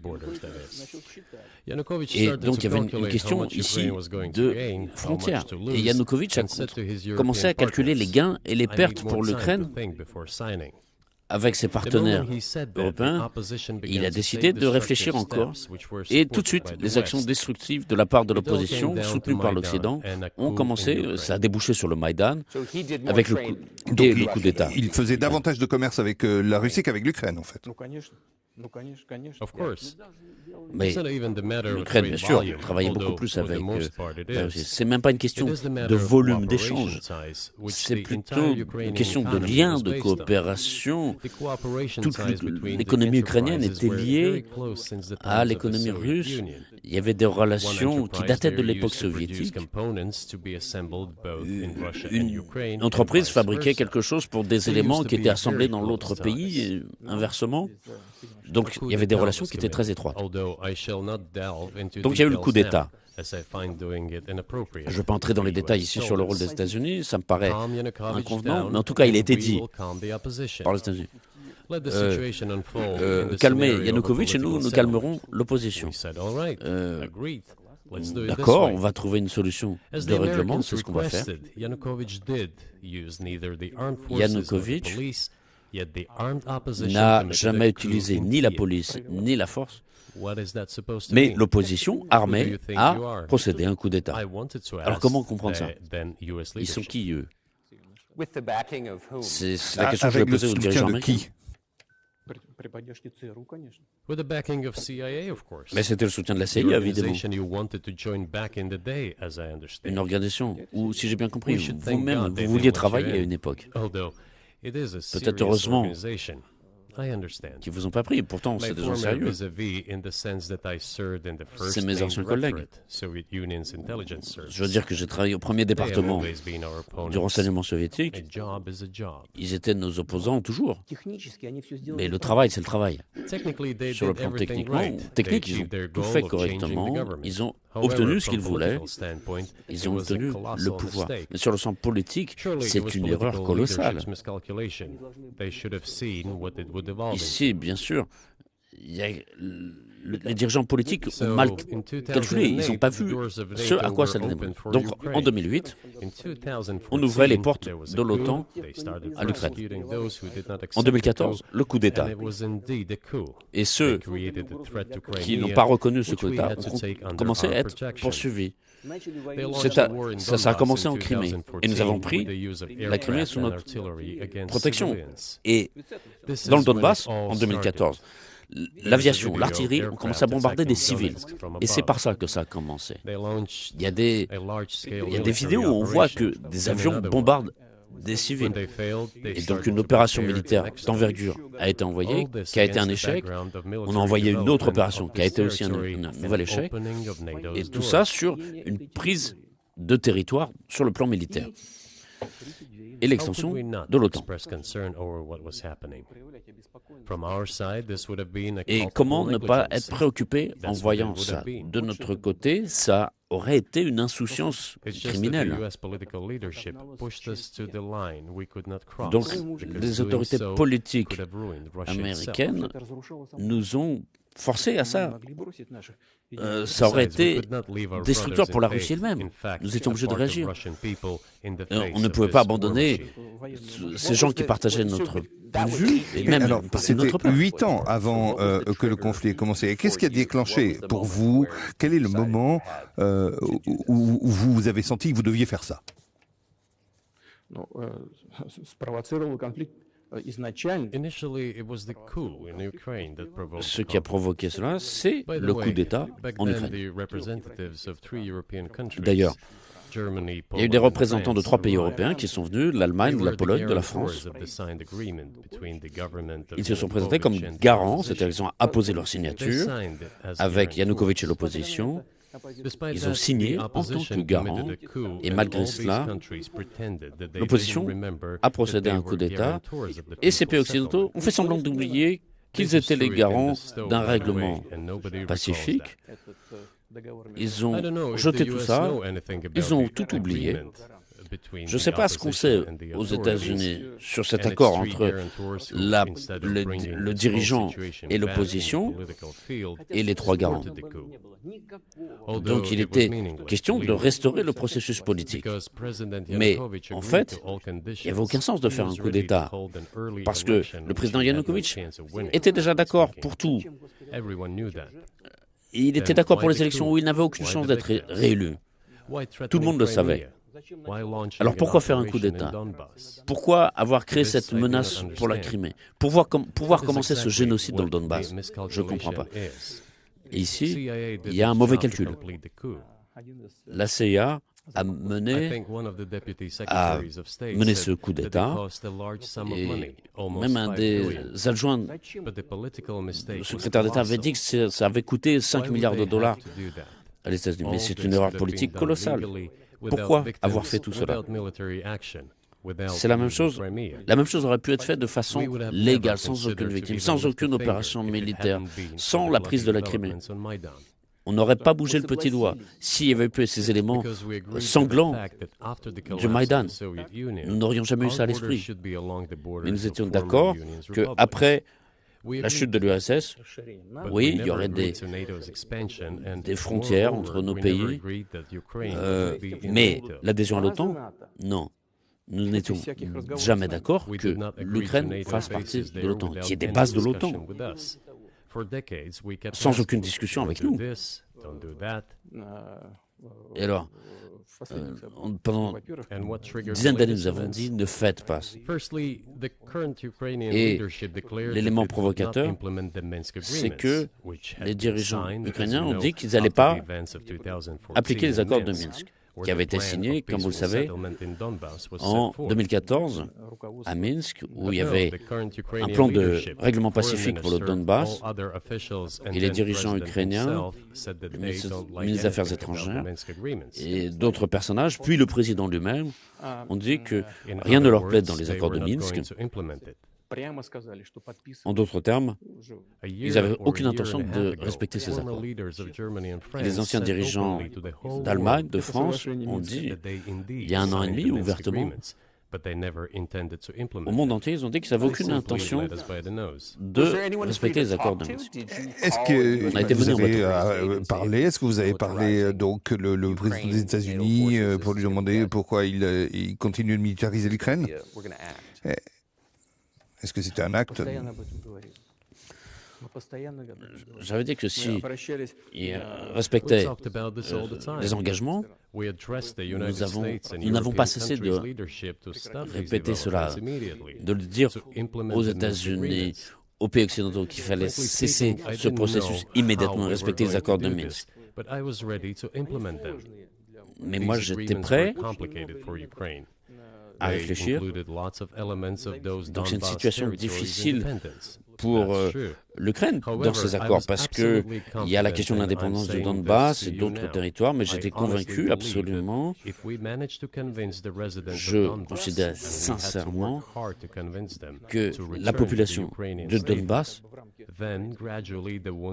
Et donc il y avait une question ici de frontières. Et Yanukovych a commencé à calculer les gains et les pertes pour l'Ukraine avec ses partenaires européens. Il a décidé de réfléchir encore. Et tout de suite, les actions destructives de la part de l'opposition, soutenues par l'Occident, ont commencé. Ça a débouché sur le Maïdan, avec le coup d'État. Il faisait davantage de commerce avec la Russie qu'avec l'Ukraine, en fait. Mais l'Ukraine, bien sûr, travaillait beaucoup plus avec la Russie. C'est même pas une question de volume d'échange. C'est plutôt une question de lien, de coopération. Toute l'économie ukrainienne était liée à l'économie russe. Il y avait des relations qui dataient de l'époque soviétique. Une entreprise fabriquait quelque chose pour des éléments qui étaient assemblés dans l'autre pays, et inversement. Donc il y avait des relations qui étaient très étroites. Donc il y a eu le coup d'État. Je ne vais pas entrer dans les détails ici sur le rôle des États-Unis, ça me paraît inconvenant, mais en tout cas il a été dit par les États-Unis. Calmer Yanukovych et nous calmerons l'opposition. D'accord, on va trouver une solution de règlement, c'est ce qu'on va faire. Yanukovych n'a jamais utilisé ni la police ni la force, mais l'opposition armée a procédé à un coup d'État. Alors comment comprendre ça? Ils sont qui, eux? C'est la question que je vais poser aux dirigeants américains. Mais c'était le soutien de la CIA, évidemment. Une organisation où, si j'ai bien compris, vous-même, vous vouliez travailler à une époque. Peut-être heureusement qui vous ont pas pris. Pourtant, c'est des gens sérieux. C'est mes anciens collègues. Je veux dire que j'ai travaillé au premier département du renseignement soviétique. Ils étaient nos opposants toujours. Mais le travail, c'est le travail. Sur le plan technique, ils ont tout fait correctement. Ils ont obtenu ce qu'ils voulaient. Ils ont obtenu le pouvoir. Mais sur le plan politique, c'est une erreur colossale. Ici, bien sûr, les dirigeants politiques ont mal calculé. Ils n'ont pas vu ce à quoi ça allait. Donc, en 2008, on ouvrait les portes de l'OTAN à l'Ukraine. En 2014, le coup d'État. Et ceux qui n'ont pas reconnu ce coup d'État ont commencé à être poursuivis. Ça a commencé en Crimée. Et nous avons pris la Crimée sous notre protection. Et dans le Donbass, en 2014, l'aviation, l'artillerie ont commencé à bombarder des civils. Et c'est par ça que ça a commencé. Il y a des vidéos où on voit que des avions bombardent des civils. Et donc une opération militaire d'envergure a été envoyée, qui a été un échec. On a envoyé une autre opération qui a été aussi un nouvel échec. Et tout ça sur une prise de territoire sur le plan militaire. Et l'extension de l'OTAN. Et comment ne pas être préoccupé en voyant ça? De notre côté, ça aurait été une insouciance criminelle. Donc, les autorités politiques américaines nous ont forcés à ça. Ça aurait été destructeur pour la Russie elle-même. Nous étions obligés de réagir. On ne pouvait pas abandonner ces gens qui partageaient notre point de vue, et même c'était 8 ans avant que le conflit ait commencé. Et qu'est-ce qui a déclenché pour vous? Quel est le moment où vous avez senti que vous deviez faire ça? Ce qui a provoqué cela, c'est le coup d'État en Ukraine. D'ailleurs, il y a eu des représentants de 3 pays européens qui sont venus, l'Allemagne, de la Pologne, de la France. Ils se sont présentés comme garants, c'est-à-dire qu'ils ont apposé leur signature avec Yanukovych et l'opposition. Ils ont signé en tant que garants, et malgré cela, l'opposition a procédé à un coup d'État, et ces pays occidentaux ont fait semblant d'oublier qu'ils étaient les garants d'un règlement pacifique. Ils ont jeté tout ça, ils ont tout oublié. Je ne sais pas ce qu'on sait aux États-Unis sur cet accord entre le dirigeant et l'opposition et les trois garants. Donc il était question de restaurer le processus politique. Mais en fait, il n'y avait aucun sens de faire un coup d'État parce que le président Yanukovych était déjà d'accord pour tout. Il était d'accord pour les élections où il n'avait aucune chance d'être réélu. Tout le monde le savait. Alors pourquoi faire un coup d'État? Pourquoi avoir créé cette menace pour la Crimée? Pouvoir commencer ce génocide dans le Donbass? Je ne comprends pas. Et ici, il y a un mauvais calcul. La CIA a mené ce coup d'État et même un des adjoints du secrétaire d'État avait dit que ça avait coûté 5 milliards de dollars à les États-Unis. Mais c'est une erreur politique colossale. Pourquoi avoir fait tout cela? C'est la même chose. La même chose aurait pu être faite de façon légale, sans aucune victime, sans aucune opération militaire, sans la prise de la Crimée. On n'aurait pas bougé le petit doigt. S'il y avait eu ces éléments sanglants du Maïdan, nous n'aurions jamais eu ça à l'esprit. Mais nous étions d'accord qu'après la chute de l'URSS, oui, il y aurait des frontières entre nos pays, mais l'adhésion à l'OTAN, non. Nous n'étions jamais d'accord que l'Ukraine fasse partie de l'OTAN, qu'il y ait des bases de l'OTAN, sans aucune discussion avec nous. Et alors, pendant une dizaine d'années, nous avons dit ne faites pas. Et l'élément provocateur, c'est que les dirigeants ukrainiens ont dit qu'ils n'allaient pas appliquer les accords de Minsk, qui avaient été signés, comme vous le savez, en 2014 à Minsk, où il y avait un plan de règlement pacifique pour le Donbass, et les dirigeants ukrainiens, le ministre des Affaires étrangères et d'autres personnages, puis le président lui-même, ont dit que rien ne leur plaît dans les accords de Minsk. En d'autres termes, ils n'avaient aucune intention de respecter ces accords. Et les anciens dirigeants d'Allemagne, de France, ont dit, il y a 1 an et demi, ouvertement, au monde entier, ils ont dit qu'ils n'avaient aucune intention de respecter les accords de Minsk. Est-ce que vous avez parlé, donc le président des États-Unis pour lui demander pourquoi il continue de militariser l'Ukraine? Est-ce que c'était un acte? J'avais dit que si il respectait les engagements, nous n'avons pas cessé de répéter cela, de le dire aux États-Unis, aux pays occidentaux qu'il fallait cesser ce processus immédiatement et respecter les accords de Minsk. Mais moi, j'étais prêt à réfléchir. Donc c'est une situation difficile pour l'Ukraine dans ces accords, parce qu'il y a la question de l'indépendance du Donbass et d'autres territoires, mais j'étais convaincu absolument, je considère sincèrement que la population du Donbass,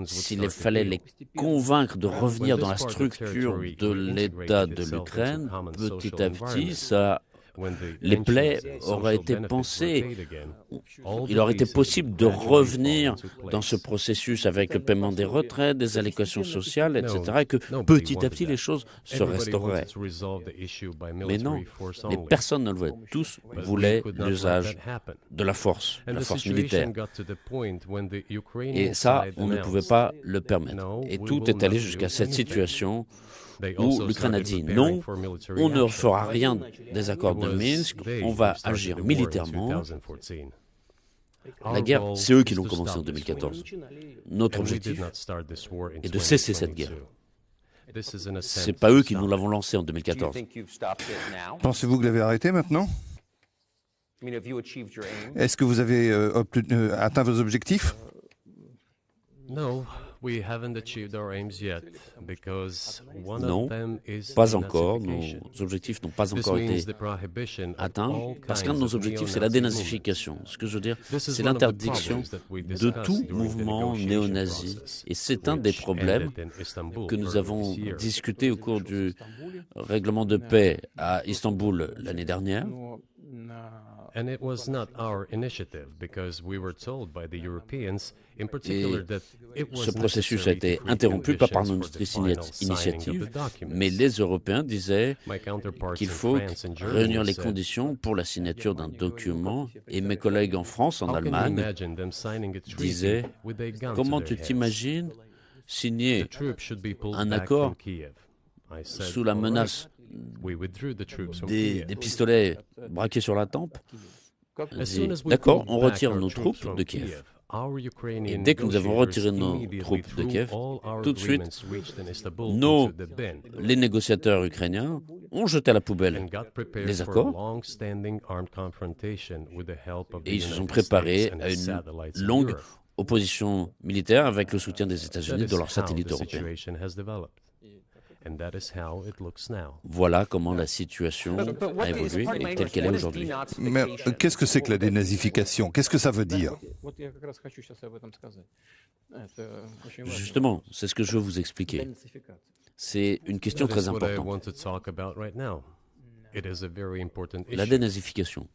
s'il fallait les convaincre de revenir dans la structure de l'État de l'Ukraine, petit à petit, les plaies auraient été pansées. Il aurait été possible de revenir dans ce processus avec le paiement des retraites, des allocations sociales, etc., et que petit à petit les choses se restaureraient. Mais non, mais personne ne le voulait. Tous voulaient l'usage de la force militaire. Et ça, on ne pouvait pas le permettre. Et tout est allé jusqu'à cette situation où l'Ukraine a dit non, on ne fera rien des accords de Minsk, on va agir militairement. La guerre, c'est eux qui l'ont commencée en 2014. Notre objectif est de cesser cette guerre. Ce n'est pas eux qui nous l'avons lancée en 2014. Pensez-vous que vous l'avez arrêté maintenant? Est-ce que vous avez atteint vos objectifs? Non, pas encore. Nos objectifs n'ont pas encore été atteints parce qu'un de nos objectifs, c'est la dénazification. Ce que je veux dire, c'est l'interdiction de tout mouvement néo-nazi. Et c'est un des problèmes que nous avons discuté au cours du règlement de paix à Istanbul l'année dernière. And it was not our initiative because we were told by the Europeans in particular that it was ce processus a été interrompu pas par notre initiative, mais les Européens disaient qu'il faut réunir les conditions pour la signature d'un document et mes collègues en France, en Allemagne, disaient « Comment tu t'imagines signer un accord sous la menace des pistolets braqués sur la tempe ?» D'accord, on retire nos troupes de Kiev. Et dès que nous avons retiré nos troupes de Kiev, tout de suite, les négociateurs ukrainiens ont jeté à la poubelle les accords et ils se sont préparés à une longue opposition militaire avec le soutien des États-Unis de leurs satellites européens. Voilà comment la situation a évolué et telle qu'elle est aujourd'hui. Mais qu'est-ce que c'est que la dénazification? Qu'est-ce que ça veut dire? Justement, c'est ce que je veux vous expliquer. C'est une question très importante. La dénazification.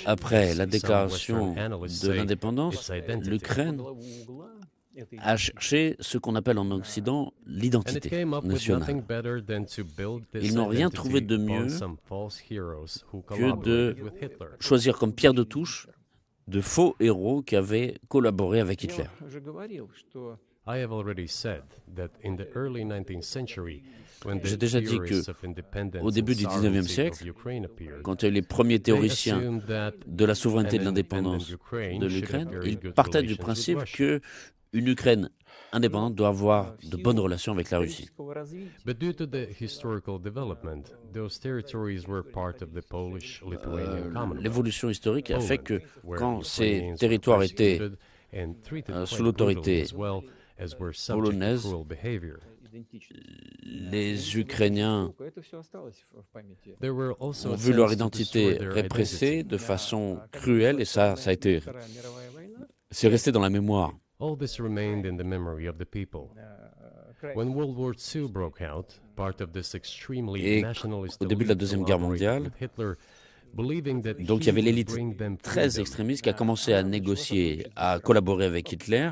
Après la déclaration de l'indépendance, l'Ukraine a cherché ce qu'on appelle en Occident l'identité nationale. Ils n'ont rien trouvé de mieux que de choisir comme pierre de touche de faux héros qui avaient collaboré avec Hitler. J'ai déjà dit qu'au début du XIXe siècle, quand il y a eu les premiers théoriciens de la souveraineté et de l'indépendance de l'Ukraine, ils partaient du principe qu'une Ukraine indépendante doit avoir de bonnes relations avec la Russie. L'évolution historique a fait que quand ces territoires étaient sous l'autorité polonaise, les Ukrainiens ont vu leur identité répressée de façon cruelle et c'est resté dans la mémoire. Et au début de la Deuxième Guerre mondiale, donc il y avait l'élite très extrémiste qui a commencé à négocier, à collaborer avec Hitler.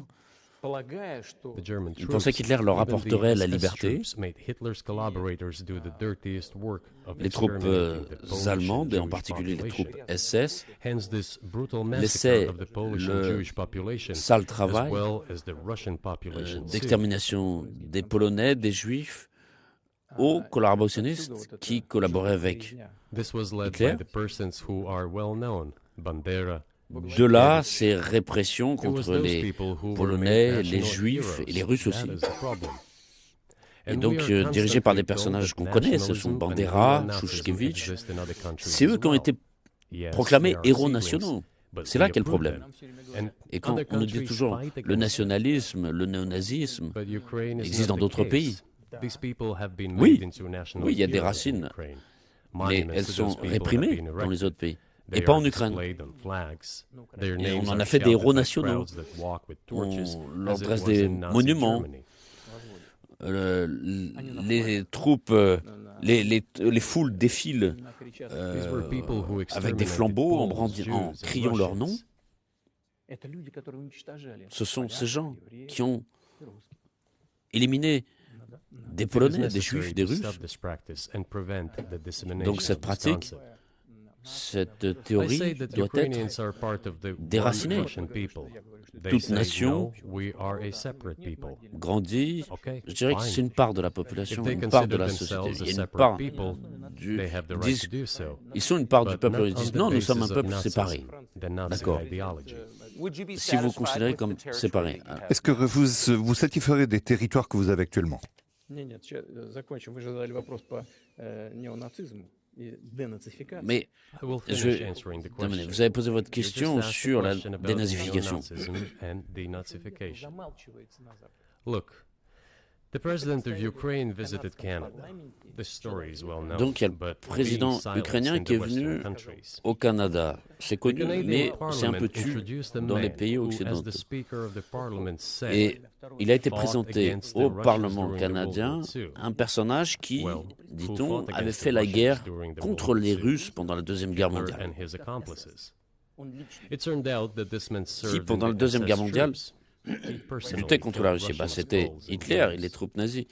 Ils pensaient qu'Hitler leur apporterait la liberté. Les troupes allemandes, et en particulier les troupes SS, laissaient le sale travail d'extermination des Polonais, des Juifs, aux collaborationnistes qui collaboraient avec Hitler. De là, ces répressions contre les Polonais, les Juifs et les Russes aussi. Et donc, dirigés par des personnages qu'on connaît, ce sont Bandera, Shushkevich, c'est eux qui ont été proclamés héros nationaux. C'est là qu'est le problème. Et quand on nous dit toujours le nationalisme, le néonazisme existe dans d'autres pays. Oui, il y a des racines, mais elles sont réprimées dans les autres pays. Et pas en Ukraine. Et on en a fait des héros nationaux. On leur dresse des monuments. Les troupes, les foules défilent avec des flambeaux en criant leur nom. Ce sont ces gens qui ont éliminé des Polonais, des Juifs, des Russes. Donc cette pratique, cette théorie doit être déracinée. Toute nation grandit, je dirais que c'est une part de la population, une part de la société. Il y a une part ils sont une part du peuple, ils disent non, nous sommes un peuple séparé. D'accord. Si vous considérez comme séparé. Est-ce que vous satisferez des territoires que vous avez actuellement? Mais je vais terminer. Vous avez posé votre question sur la dénazification. Donc il y a le président ukrainien qui est venu au Canada. C'est connu, mais c'est un peu tu dans les pays occidentaux. Et il a été présenté au Parlement canadien un personnage qui, dit-on, avait fait la guerre contre les Russes pendant la Deuxième Guerre mondiale. Qui, pendant la Deuxième Guerre mondiale, luttait contre la Russie. C'était Hitler et les troupes nazies.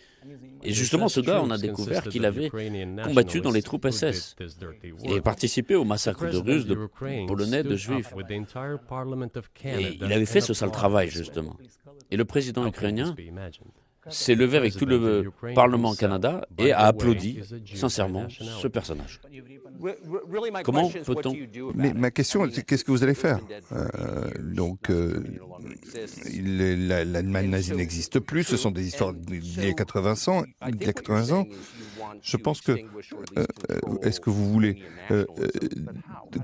Et justement, ce gars, on a découvert qu'il avait combattu dans les troupes SS. Il avait participé au massacre de Russes, de Polonais, de Juifs. Et il avait fait ce sale travail, justement. Et le président ukrainien s'est levé avec tout le Parlement Canada et a applaudi sincèrement ce personnage. Comment peut-on... Mais ma question, c'est qu'est-ce que vous allez faire? L'Allemagne nazie n'existe plus, ce sont des histoires d'il y a 80 ans. Je pense que... est-ce que vous voulez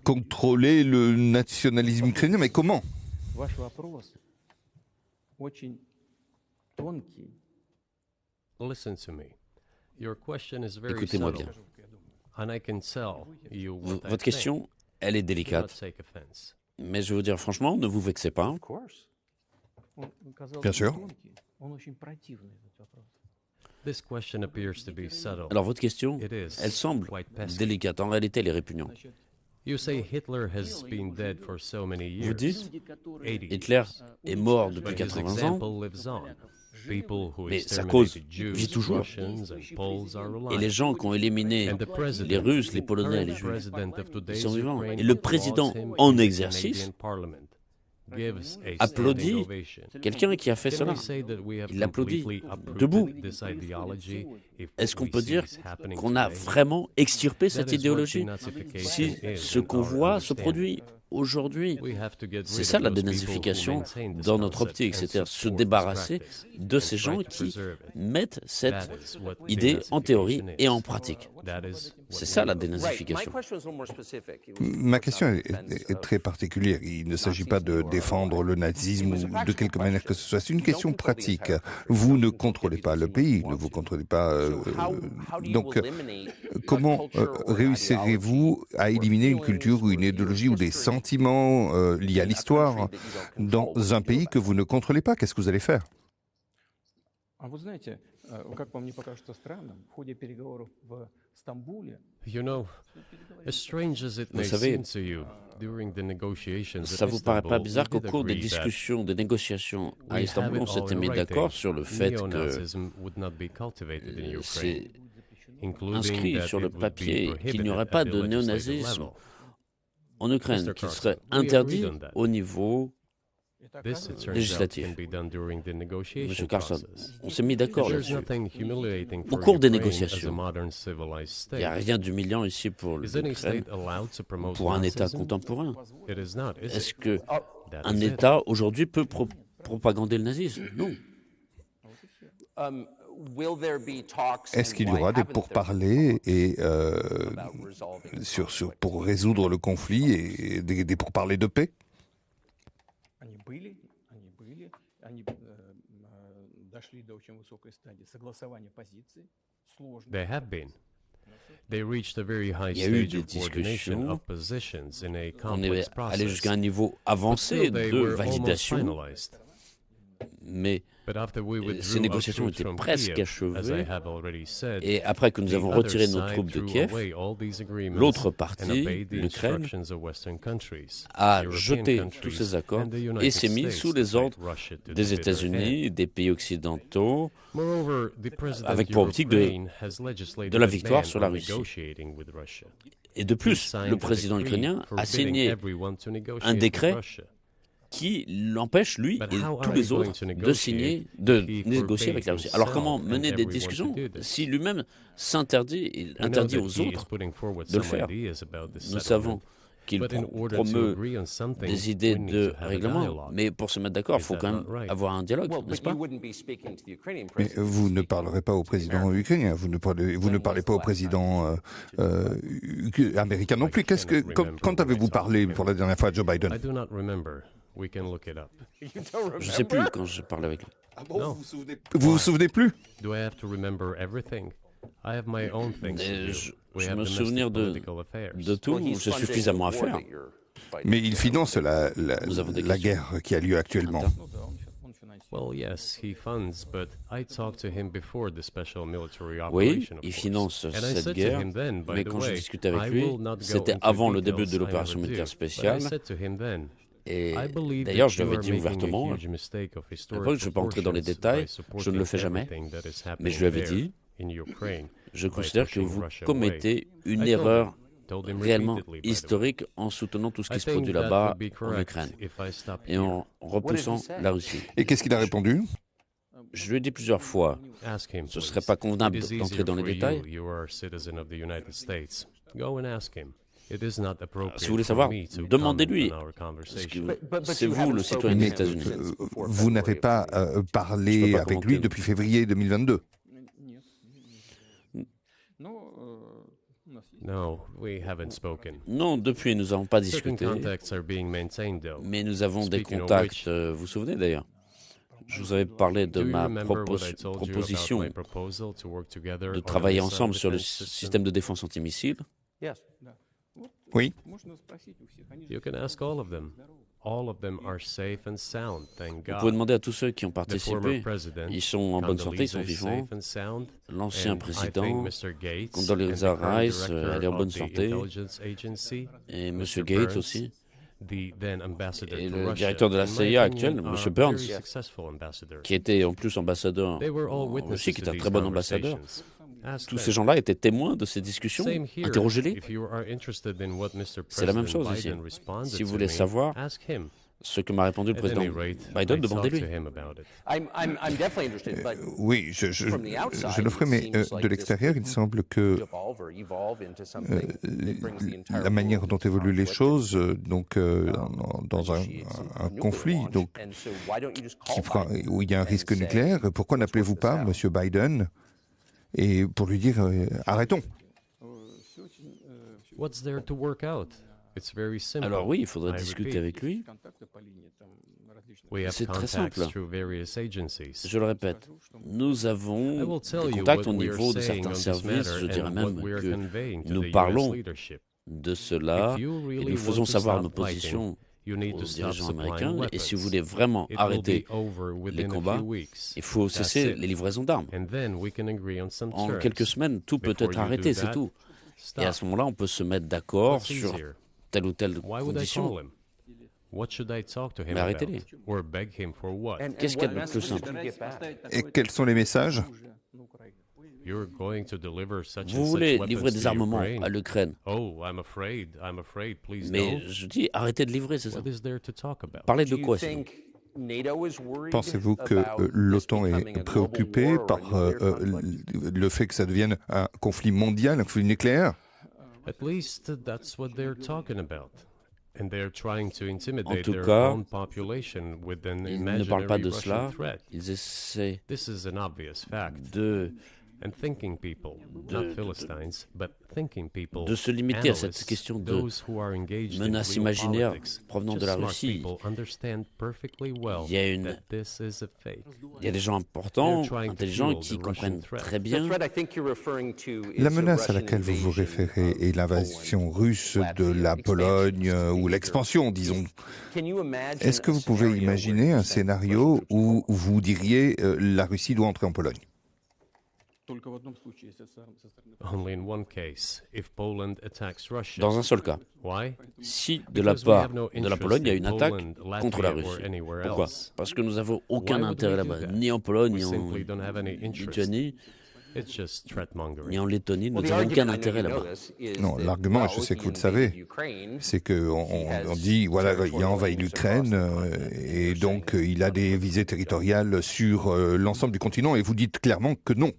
contrôler le nationalisme ukrainien? Mais comment? Écoutez-moi bien. Votre question, elle est délicate. Mais je veux dire franchement, ne vous vexez pas. Bien sûr. Alors votre question, elle semble délicate. En réalité, elle est répugnante. Vous dites, Hitler est mort depuis 80 ans, mais sa cause vit toujours. Et les gens qui ont éliminé les Russes, les Polonais, les Juifs, ils sont vivants. Et le président en exercice applaudit quelqu'un qui a fait cela. Il l'applaudit debout. Est-ce qu'on peut dire qu'on a vraiment extirpé cette idéologie si ce qu'on voit se produit aujourd'hui? C'est ça la dénazification dans notre optique, c'est-à-dire se débarrasser de ces gens qui mettent cette idée en théorie et en pratique. C'est ça la dénazification. Ma question est très particulière. Il ne s'agit pas de défendre le nazisme ou de quelque manière que ce soit. C'est une question pratique. Vous ne contrôlez pas le pays, ne vous contrôlez pas. Donc, comment réussirez-vous à éliminer une culture ou une idéologie ou des sentiments liés à l'histoire dans un pays que vous ne contrôlez pas? Qu'est-ce que vous allez faire? Vous savez, ça vous paraît pas bizarre qu'au cours des discussions, des négociations à Istanbul, on s'était mis d'accord sur le fait que c'est inscrit sur le papier qu'il n'y aurait pas de néonazisme en Ukraine, qu'il serait interdit au niveau législatif. Monsieur Carlson, on s'est mis d'accord là-dessus. Au cours des négociations, il n'y a rien d'humiliant ici pour l'Ukraine, pour un État contemporain. Est-ce qu'un État aujourd'hui peut propagander le nazisme? Non. Est-ce qu'il y aura des pourparlers et, pour résoudre le conflit et des pourparlers de paix? Il y a eu des discussions, on est allé jusqu'à un niveau avancé de validation, mais ces négociations étaient presque achevées, et après que nous avons retiré nos troupes de Kiev, l'autre partie, l'Ukraine, a jeté tous ces accords et s'est mis sous les ordres des États-Unis, des pays occidentaux, avec pour optique de la victoire sur la Russie. Et de plus, le président ukrainien a signé un décret qui l'empêche, lui et tous les autres, de négocier avec la Russie. Alors comment mener des discussions si lui-même s'interdit et interdit aux autres de le faire? Nous savons qu'il promeut des idées de règlement, mais pour se mettre d'accord, il faut quand même avoir un dialogue, n'est-ce pas? Mais vous ne parlerez pas au président ukrainien, vous ne parlez pas au président américain non plus. Quand avez-vous parlé pour la dernière fois à Joe Biden? Je ne sais plus quand je parle avec lui. Ah bon, vous vous souvenez plus? Je me souviens de tout, j'ai suffisamment à faire. Mais il finance la guerre qui a lieu actuellement. Oui, il finance cette guerre, mais quand je discutais avec lui, c'était avant le début de l'opération militaire spéciale. Et d'ailleurs, je lui avais dit ouvertement, après, je ne vais pas entrer dans les détails, je ne le fais jamais, mais je lui avais dit, je considère que vous commettez une erreur réellement historique en soutenant tout ce qui se produit là-bas en Ukraine et en repoussant la Russie. Et qu'est-ce qu'il a répondu? Je lui ai dit plusieurs fois, ce ne serait pas convenable d'entrer dans les détails. Si vous voulez savoir, demandez-lui. C'est vous, le citoyen des États-Unis. Vous n'avez pas parlé avec lui depuis février 2022? Non, depuis, nous n'avons pas discuté. Mais nous avons des contacts, vous vous souvenez d'ailleurs? Je vous avais parlé de ma proposition de travailler ensemble sur le système de défense antimissile. Oui. Vous pouvez demander à tous ceux qui ont participé. Ils sont en bonne santé, ils sont vivants. L'ancien président, Condoleezza Rice, elle est en bonne santé. Et M. Gates aussi. Et le directeur de la CIA actuel, M. Burns, qui était en plus ambassadeur en Russie, qui est un très bon ambassadeur. Tous ces gens-là étaient témoins de ces discussions. Interrogez-les. C'est la même chose ici. Si vous voulez savoir ce que m'a répondu le président Biden, demandez-lui. Oui, je le ferai, mais de l'extérieur, il semble que la manière dont évoluent les choses, donc dans un conflit, donc où il y a un risque nucléaire, pourquoi n'appelez-vous pas M. Biden et pour lui dire arrêtons? Alors oui, il faudrait discuter avec lui. C'est très simple. Je le répète, nous avons des contacts au niveau de certains services, je dirais même que nous parlons de cela et nous faisons savoir nos positions aux dirigeants américains. Et si vous voulez vraiment arrêter les combats, il faut cesser les livraisons d'armes. En quelques semaines, tout peut être arrêté, c'est tout. Et à ce moment-là, on peut se mettre d'accord sur telle ou telle condition. Mais arrêtez-les. Qu'est-ce qu'il y a de plus simple? Et quels sont les messages? Vous voulez livrer des armements à l'Ukraine. Mais je dis, arrêtez de livrer, c'est ça. Parlez de quoi, sinon? Pensez-vous que l'OTAN est préoccupée par le fait que ça devienne un conflit mondial, un conflit nucléaire? En tout cas, ils ne parlent pas de cela. Ils essaient de se limiter à cette question de menace imaginaire provenant de la Russie. Il y a des gens importants, intelligents, qui comprennent très bien. La menace à laquelle vous vous référez est l'invasion russe de la Pologne ou l'expansion, disons. Est-ce que vous pouvez imaginer un scénario où vous diriez la Russie doit entrer en Pologne? Dans un seul cas. Si de la part de la Pologne, il y a une attaque contre la Russie. Pourquoi? Parce que nous n'avons aucun intérêt là-bas, ni en Pologne, ni en Lituanie, ni en Lettonie, nous n'avons aucun intérêt là-bas. Non, l'argument, je sais que vous le savez, c'est qu'on dit, voilà, il a envahi l'Ukraine et donc il a des visées territoriales sur l'ensemble du continent et vous dites clairement que non.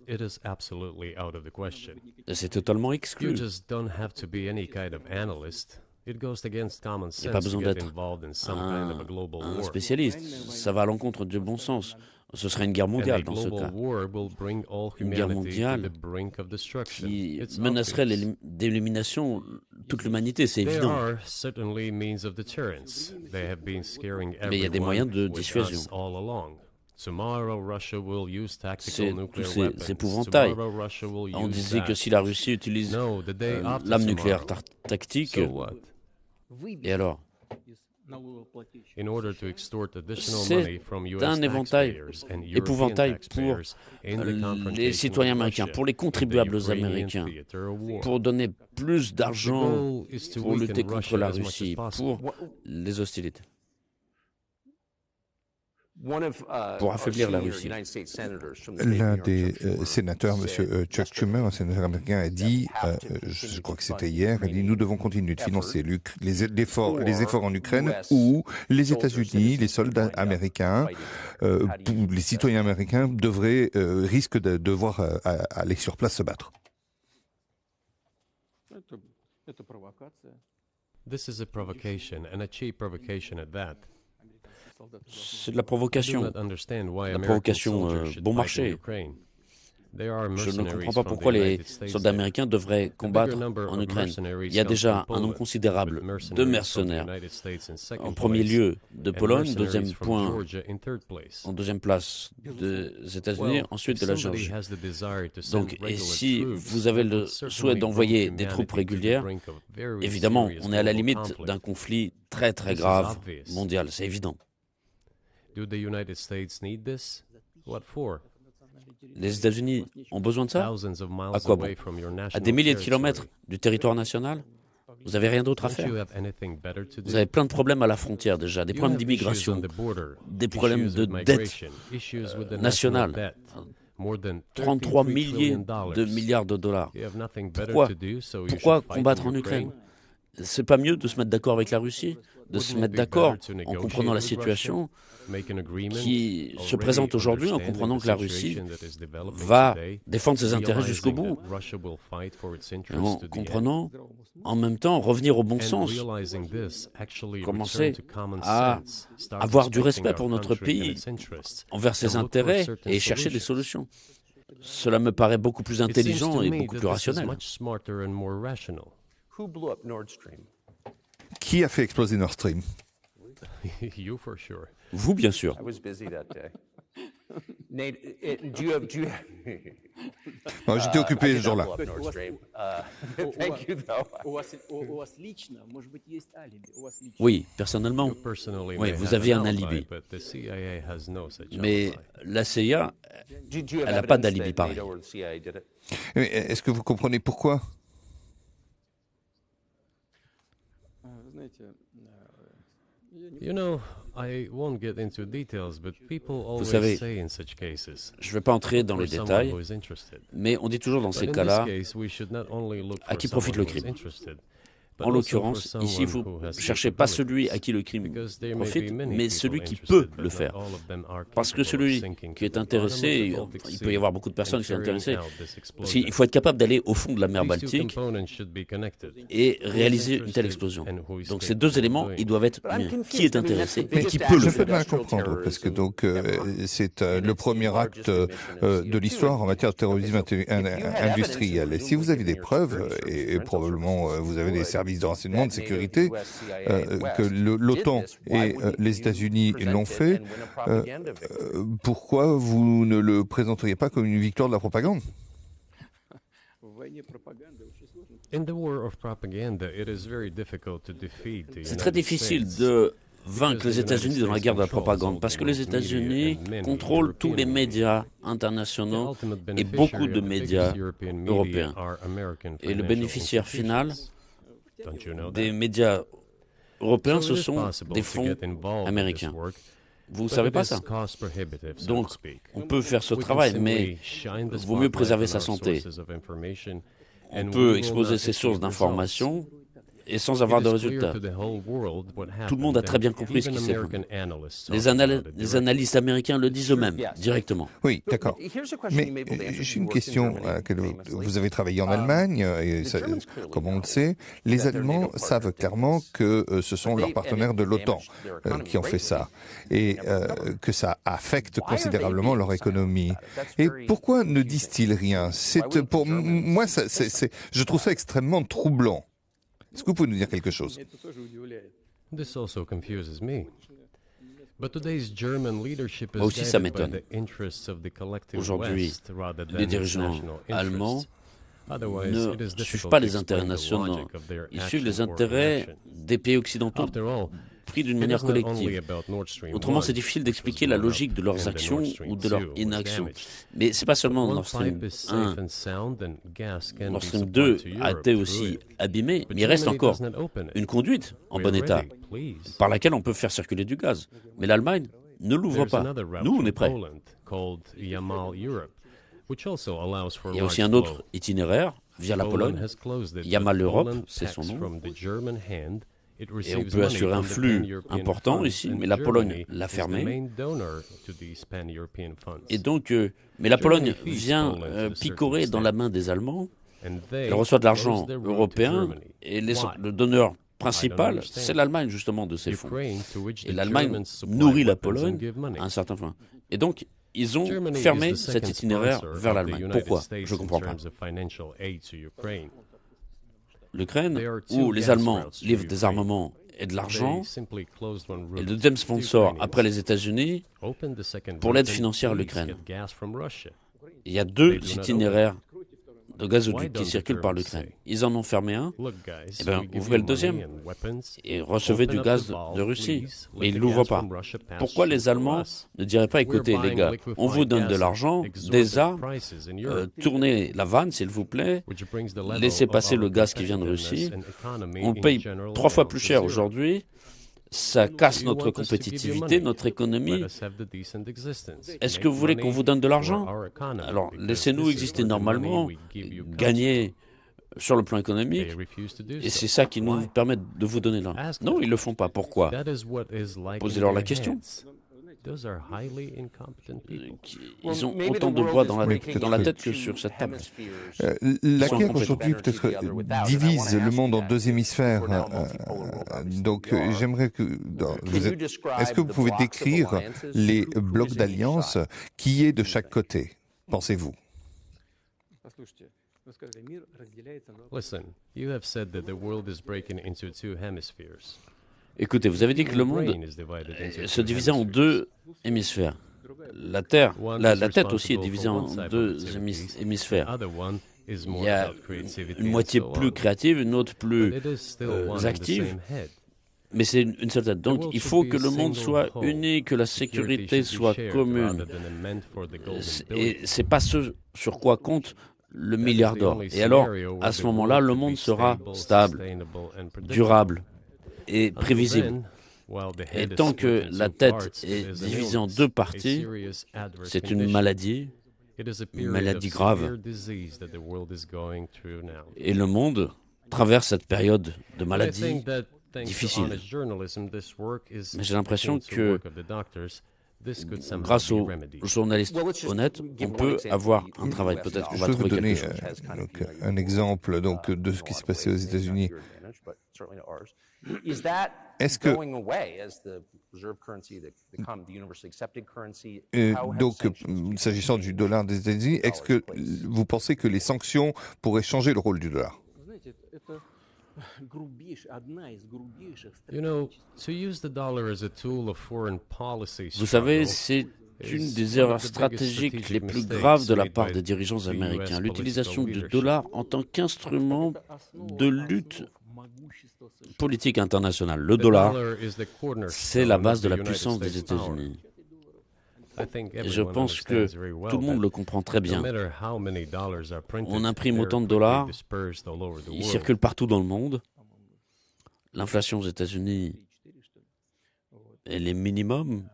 It is absolutely out of the question. C'est totalement exclu. You just don't have to be any kind of analyst. It goes against common Il n'y a pas sense to besoin get d'être involved in some kind of a global un war. spécialiste. Ça va à l'encontre du bon sens. Ce serait une guerre And a mondiale dans ce global cas, war will bring all Une guerre humanity to mondiale the brink of destruction. qui It's menacerait obvious. d'élimination toute l'humanité, c'est There évident. are certainly means of deterrence. They have been scaring Mais il y a des moyens de everyone with dissuasion. us all along. Tomorrow, Russia will use tactical C'est nuclear tous ces weapons. épouvantails. Tomorrow, Russia will On use disait that. que si la Russie utilise No, the day after l'arme nucléaire tomorrow. tactique, So what? et alors? In order to extort additional C'est money from US un éventail taxpayers and European épouvantail pour taxpayers in the les confrontation citoyens with américains, Russia pour les in the contribuables Ukrainian américains, theater of war. pour donner plus The d'argent goal is to pour weaken lutter contre Russia la as much as Russie, possible. pour les hostilités, One of, pour our affaiblir la senior Russie. United States senators from the state of L'un New York, des Chuck Schumer, sénateurs, said M. Chuck Schumer, un sénateur américain, a dit, je crois que c'était hier, il a dit nous devons continuer de financer les efforts en Ukraine où les États-Unis, les soldats américains, les citoyens américains risquent de devoir aller sur place se battre. This is a provocation, and a cheap provocation at that. C'est de la I do provocation. not understand why La American provocation soldiers should bon fight in marché. Ukraine. There are Je ne mercenaries comprends pas from pourquoi the les United States soldats there. américains devraient combattre en Ukraine. Il y a déjà un nombre considérable de mercenaires. En premier lieu de Pologne, deuxième point, en deuxième place des États-Unis, ensuite de la Géorgie. Donc, et si vous avez le souhait d'envoyer des troupes régulières, évidemment, on est à la limite d'un conflit très très grave mondial, c'est évident. Do the United States need this? What for? Les États-Unis ont besoin de ça? Thousands of miles À quoi bon? away from your À national des milliers de territory. kilomètres du territoire national? Vous n'avez rien d'autre à Don't you faire. have anything better to do? Vous avez plein de problèmes à la frontière déjà, des You problèmes have issues d'immigration, on the border, des problèmes issues de with dette migration, issues with the nationale. national debt. More than 33 $33 milliers trillion. de milliards de dollars. You have nothing better Pourquoi, to do, so you pourquoi should fight combattre in en Ukraine? Ukraine? C'est pas mieux de se mettre d'accord avec la Russie, de se Wouldn't mettre it be d'accord better to en negotiate comprenant la with situation Russia? Make an agreement, qui se already présente aujourd'hui, en understanding comprenant the que la Russie situation that is developing va today, défendre ses intérêts jusqu'au realizing bout, that Russia will fight for its et interests en to the end. comprenant en même temps revenir au bon And sens, realizing this, actually commencer return to common à sense, start avoir du respecting respect our pour notre country and pays its interests, envers ses and look for intérêts certain et chercher des solutions. solutions. Cela me paraît beaucoup plus It seems intelligent to et me beaucoup that plus this is rationnel. much smarter and more rational. Who blew up Nord Stream? Qui a fait exploser Nord Stream? You for sure. Vous, bien sûr. I was busy that day. Nate, do you have Non, j'étais occupé ce jour-là. blow up Nord Stream? Thank you, though. У вас лично, может быть, есть алиби. У вас лично. Oui, personnellement, You personally Oui, may vous have aviez an un alibi, alibi. but the CIA has no such mais alibi. la CIA, Do you have Elle n'a pas evidence d'alibi that pareil. NATO or the CIA did it? Mais est-ce que vous comprenez pourquoi? Знаете, You know, I won't get into details, but people always savez, say in such cases, je ne vais pas entrer dans for les someone détails, who is interested. mais on dit toujours dans But ces in cas-là, this case, we should not only look à for qui profite someone le who is crime. interested, but En also l'occurrence, for ici, someone vous who has ne cherchez pas capabilities. celui à qui le crime Because there may profite, be many mais people celui qui interested, peut but le not faire. all of them are Parce que capable of celui sinking qui to est the bottom intéressé, of the Baltic il peut y avoir beaucoup de personnes and qui sont carrying intéressées, out this parce explosion. qu'il faut être capable d'aller au fond de la mer These two Baltique components should be connected. et Who is réaliser une telle interested explosion. and who is Donc ces capable deux of éléments, doing ils it? doivent être But I'm liés. confused. Qui est I mean, that's intéressé the et biggest qui peut act le Je of peux faire. bien comprendre, parce que donc c'est le premier acte de l'histoire en matière de terrorisme industriel. Et si vous avez des preuves, et probablement vous avez des services de renseignement, de sécurité, que l'OTAN et les États-Unis l'ont fait, pourquoi vous ne le présenteriez pas comme une victoire de la propagande? в войне пропаганды очень сложно. In the war of propaganda, it is very difficult to defeat the C'est très United difficile States. de vaincre les États-Unis dans la guerre de la propagande, parce que les États-Unis contrôlent tous les médias internationaux et beaucoup de médias européens. Et le bénéficiaire final des médias européens, ce sont des fonds américains. Vous ne savez pas ça? Donc, on peut faire ce travail, mais il vaut mieux préserver sa santé. On peut exposer ses sources d'information et sans avoir de résultats. Tout le monde a très bien compris ce qui s'est passé. Les analystes américains le disent eux-mêmes, directement. Oui, d'accord. Mais j'ai une question à laquelle vous avez travaillé en Allemagne, et ça, comme on le sait, les Allemands savent clairement que ce sont leurs partenaires de l'OTAN qui ont fait ça, et que ça affecte considérablement leur économie. Et pourquoi ne disent-ils rien? Pour moi, je trouve ça extrêmement troublant. Est-ce que vous pouvez nous dire quelque chose? This also confuses me. But today's German leadership Moi is aussi, ça guided by m'étonne. the interests of the collective Aujourd'hui, West rather than les its dirigeants national allemands interests. Otherwise, it is ne suivent difficult pas to les intérêts explain the nationaux, logic of their ils suivent les action or intérêts inaction. des pays occidentaux After all, pris d'une it manière is not only collective. about Nord Stream Autrement, 1, c'est difficile which d'expliquer was la blown logique up, de leurs and the actions Nord Stream ou de leur 2 was inaction. damaged. Mais c'est pas seulement One Nord Stream pipe is 1. safe and sound and gas can Nord be Stream supplied 2 to a Europe été through aussi it. abîmé, But mais il reste Germany encore does not open it. une conduite en We're bon état, ready, please. par laquelle on peut faire circuler du gaz. Mais l'Allemagne ne l'ouvre There's pas. another route Nous, on from est prêts. Poland called Yamal Europe, which also allows for Il y a aussi large un autre flow. itinéraire via la Poland Pologne. has closed it, Yamal but Europe, Poland c'est son taxes nom. from the German hand. It Et on receives peut money assurer un from the flux pan-European important funds, ici, and mais la Pologne Germany l'a is the fermé. main donor to these pan-European funds. Et donc, mais la Germany Pologne feeds vient Poland to a certain picorer dans la main des Allemands. And they Elle reçoit de l'argent close their route to européen Germany. et Why? le donneur principal, understand. c'est l'Allemagne justement de ces fonds. Ukraine, to which Et the l'Allemagne Germans supply nourrit la weapons and Pologne give money. à un certain point. Et donc, ils ont Germany is fermé the cet second itinéraire sponsor vers of the l'Allemagne. United Pourquoi? States Je ne comprends in pas. terms of financial aid to Ukraine. L'Ukraine, There are two où les gas Allemands routes to livrent des Ukraine. armements et de l'argent, They simply closed one et route. le deuxième The sponsor Ukrainians après les États-Unis, opened the second pour route l'aide and financière à please l'Ukraine. get gas from Russia. il y a deux They do not itinéraires de gazoduc Why qui don't the circulent par Germans l'Ukraine. say, Ils en ont fermé un Look, guys, Eh ben, we give ouvrez you le deuxième money and weapons. et recevez du Open up gaz the valve, de Russie. please. Mais Let ils the ne l'ouvrent gas pas. from Russia pass Pourquoi les through for Allemands us? ne diraient pas, We're écoutez les buying gars, liquefied on vous donne de gas l'argent, at exorbitant déjà, prices in Europe, tournez la vanne s'il vous plaît, which brings the level laissez of passer our le gaz qui vient de competitiveness Russie, and economy on le in paye general 3 fois down plus to cher zero. aujourd'hui, ça casse You notre want us to give you compétitivité, money. notre Let économie. us have the decent existence. Est-ce Make que vous voulez money qu'on vous donne de for l'argent? our economy, Alors because laissez-nous this is exister where the money normalement, we give you comes gagner sur le plan from. économique, They refuse to do et so. c'est ça qui nous Why? permet de vous donner l'argent. Ask Non, them. ils le font pas. Pourquoi? That is what is like in Posez-leur la their question. heads. Those are highly incompetent people. Ils ont autant de bois dans la tête que sur cette table. La sont guerre compétents. aujourd'hui peut-être divise le monde en deux hémisphères. Donc j'aimerais que est-ce que vous pouvez décrire les blocs d'alliance qui est de chaque côté, pensez-vous? Listen, you have said that the world is breaking into two hemispheres. Écoutez, vous avez dit que le monde se divisait en deux hémisphères. La Terre, la tête aussi est divisée en deux hémisphères. Il y a une moitié plus créative, une autre plus active, mais c'est une seule tête. Donc il faut que le monde soit uni, que la sécurité soit commune. Et c'est pas ce sur quoi compte le milliard d'or. Et alors, à ce moment-là, le monde sera stable, durable et prévisible. Et tant que la tête est divisée en deux parties, c'est une maladie grave. Et le monde traverse cette période de maladie difficile. Mais j'ai l'impression que grâce aux journalistes honnêtes, on peut avoir un travail. Peut-être qu'on va trouver quelque chose. Donc, un exemple donc, de ce qui s'est passé aux États-Unis. Est-ce que donc, s'agissant du dollar des États-Unis, est-ce que vous pensez que les sanctions pourraient changer le rôle du dollar? Vous savez, c'est une des erreurs stratégiques les plus graves de la part des dirigeants américains, l'utilisation du dollar en tant qu'instrument de lutte politique internationale. Le dollar, c'est la base de la puissance des États-Unis. Et je pense que tout le monde le comprend très bien. On imprime autant de dollars, ils circulent partout dans le monde. L'inflation aux États-Unis, elle est minimum,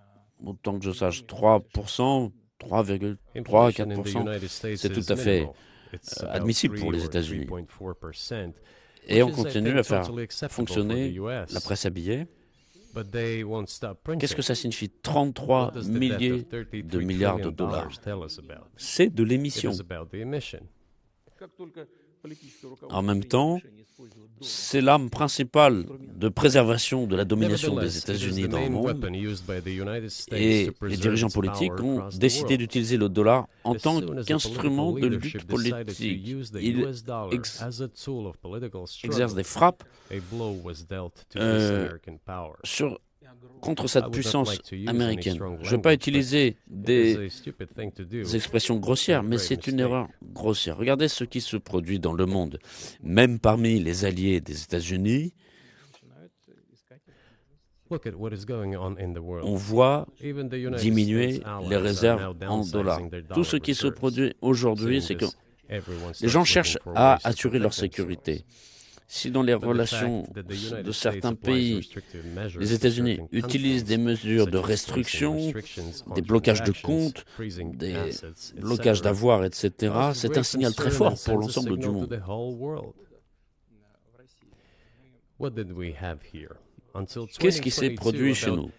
autant que je sache, 3%, 3,3 à 4%. C'est tout à fait admissible pour les États-Unis. Et on continue à faire fonctionner la presse à billets. Qu'est-ce que ça signifie? 33 milliers de milliards de dollars. C'est de l'émission. En même temps, c'est l'arme principale de préservation de la domination des États-Unis dans le monde. Et les dirigeants politiques ont décidé d'utiliser le dollar en tant qu'instrument de lutte politique. Ils exercent des frappes contre cette puissance américaine. Je ne vais pas utiliser des expressions grossières, mais c'est une erreur grossière. Regardez ce qui se produit dans le monde. Même parmi les alliés des États-Unis, on voit diminuer les réserves en dollars. Tout ce qui se produit aujourd'hui, c'est que les gens cherchent à assurer leur sécurité. Si dans les relations de certains pays, les États-Unis utilisent des mesures de restriction, des blocages de comptes, des blocages d'avoirs, etc., c'est un signal très fort pour l'ensemble du monde. Qu'est-ce qui s'est produit chez nous?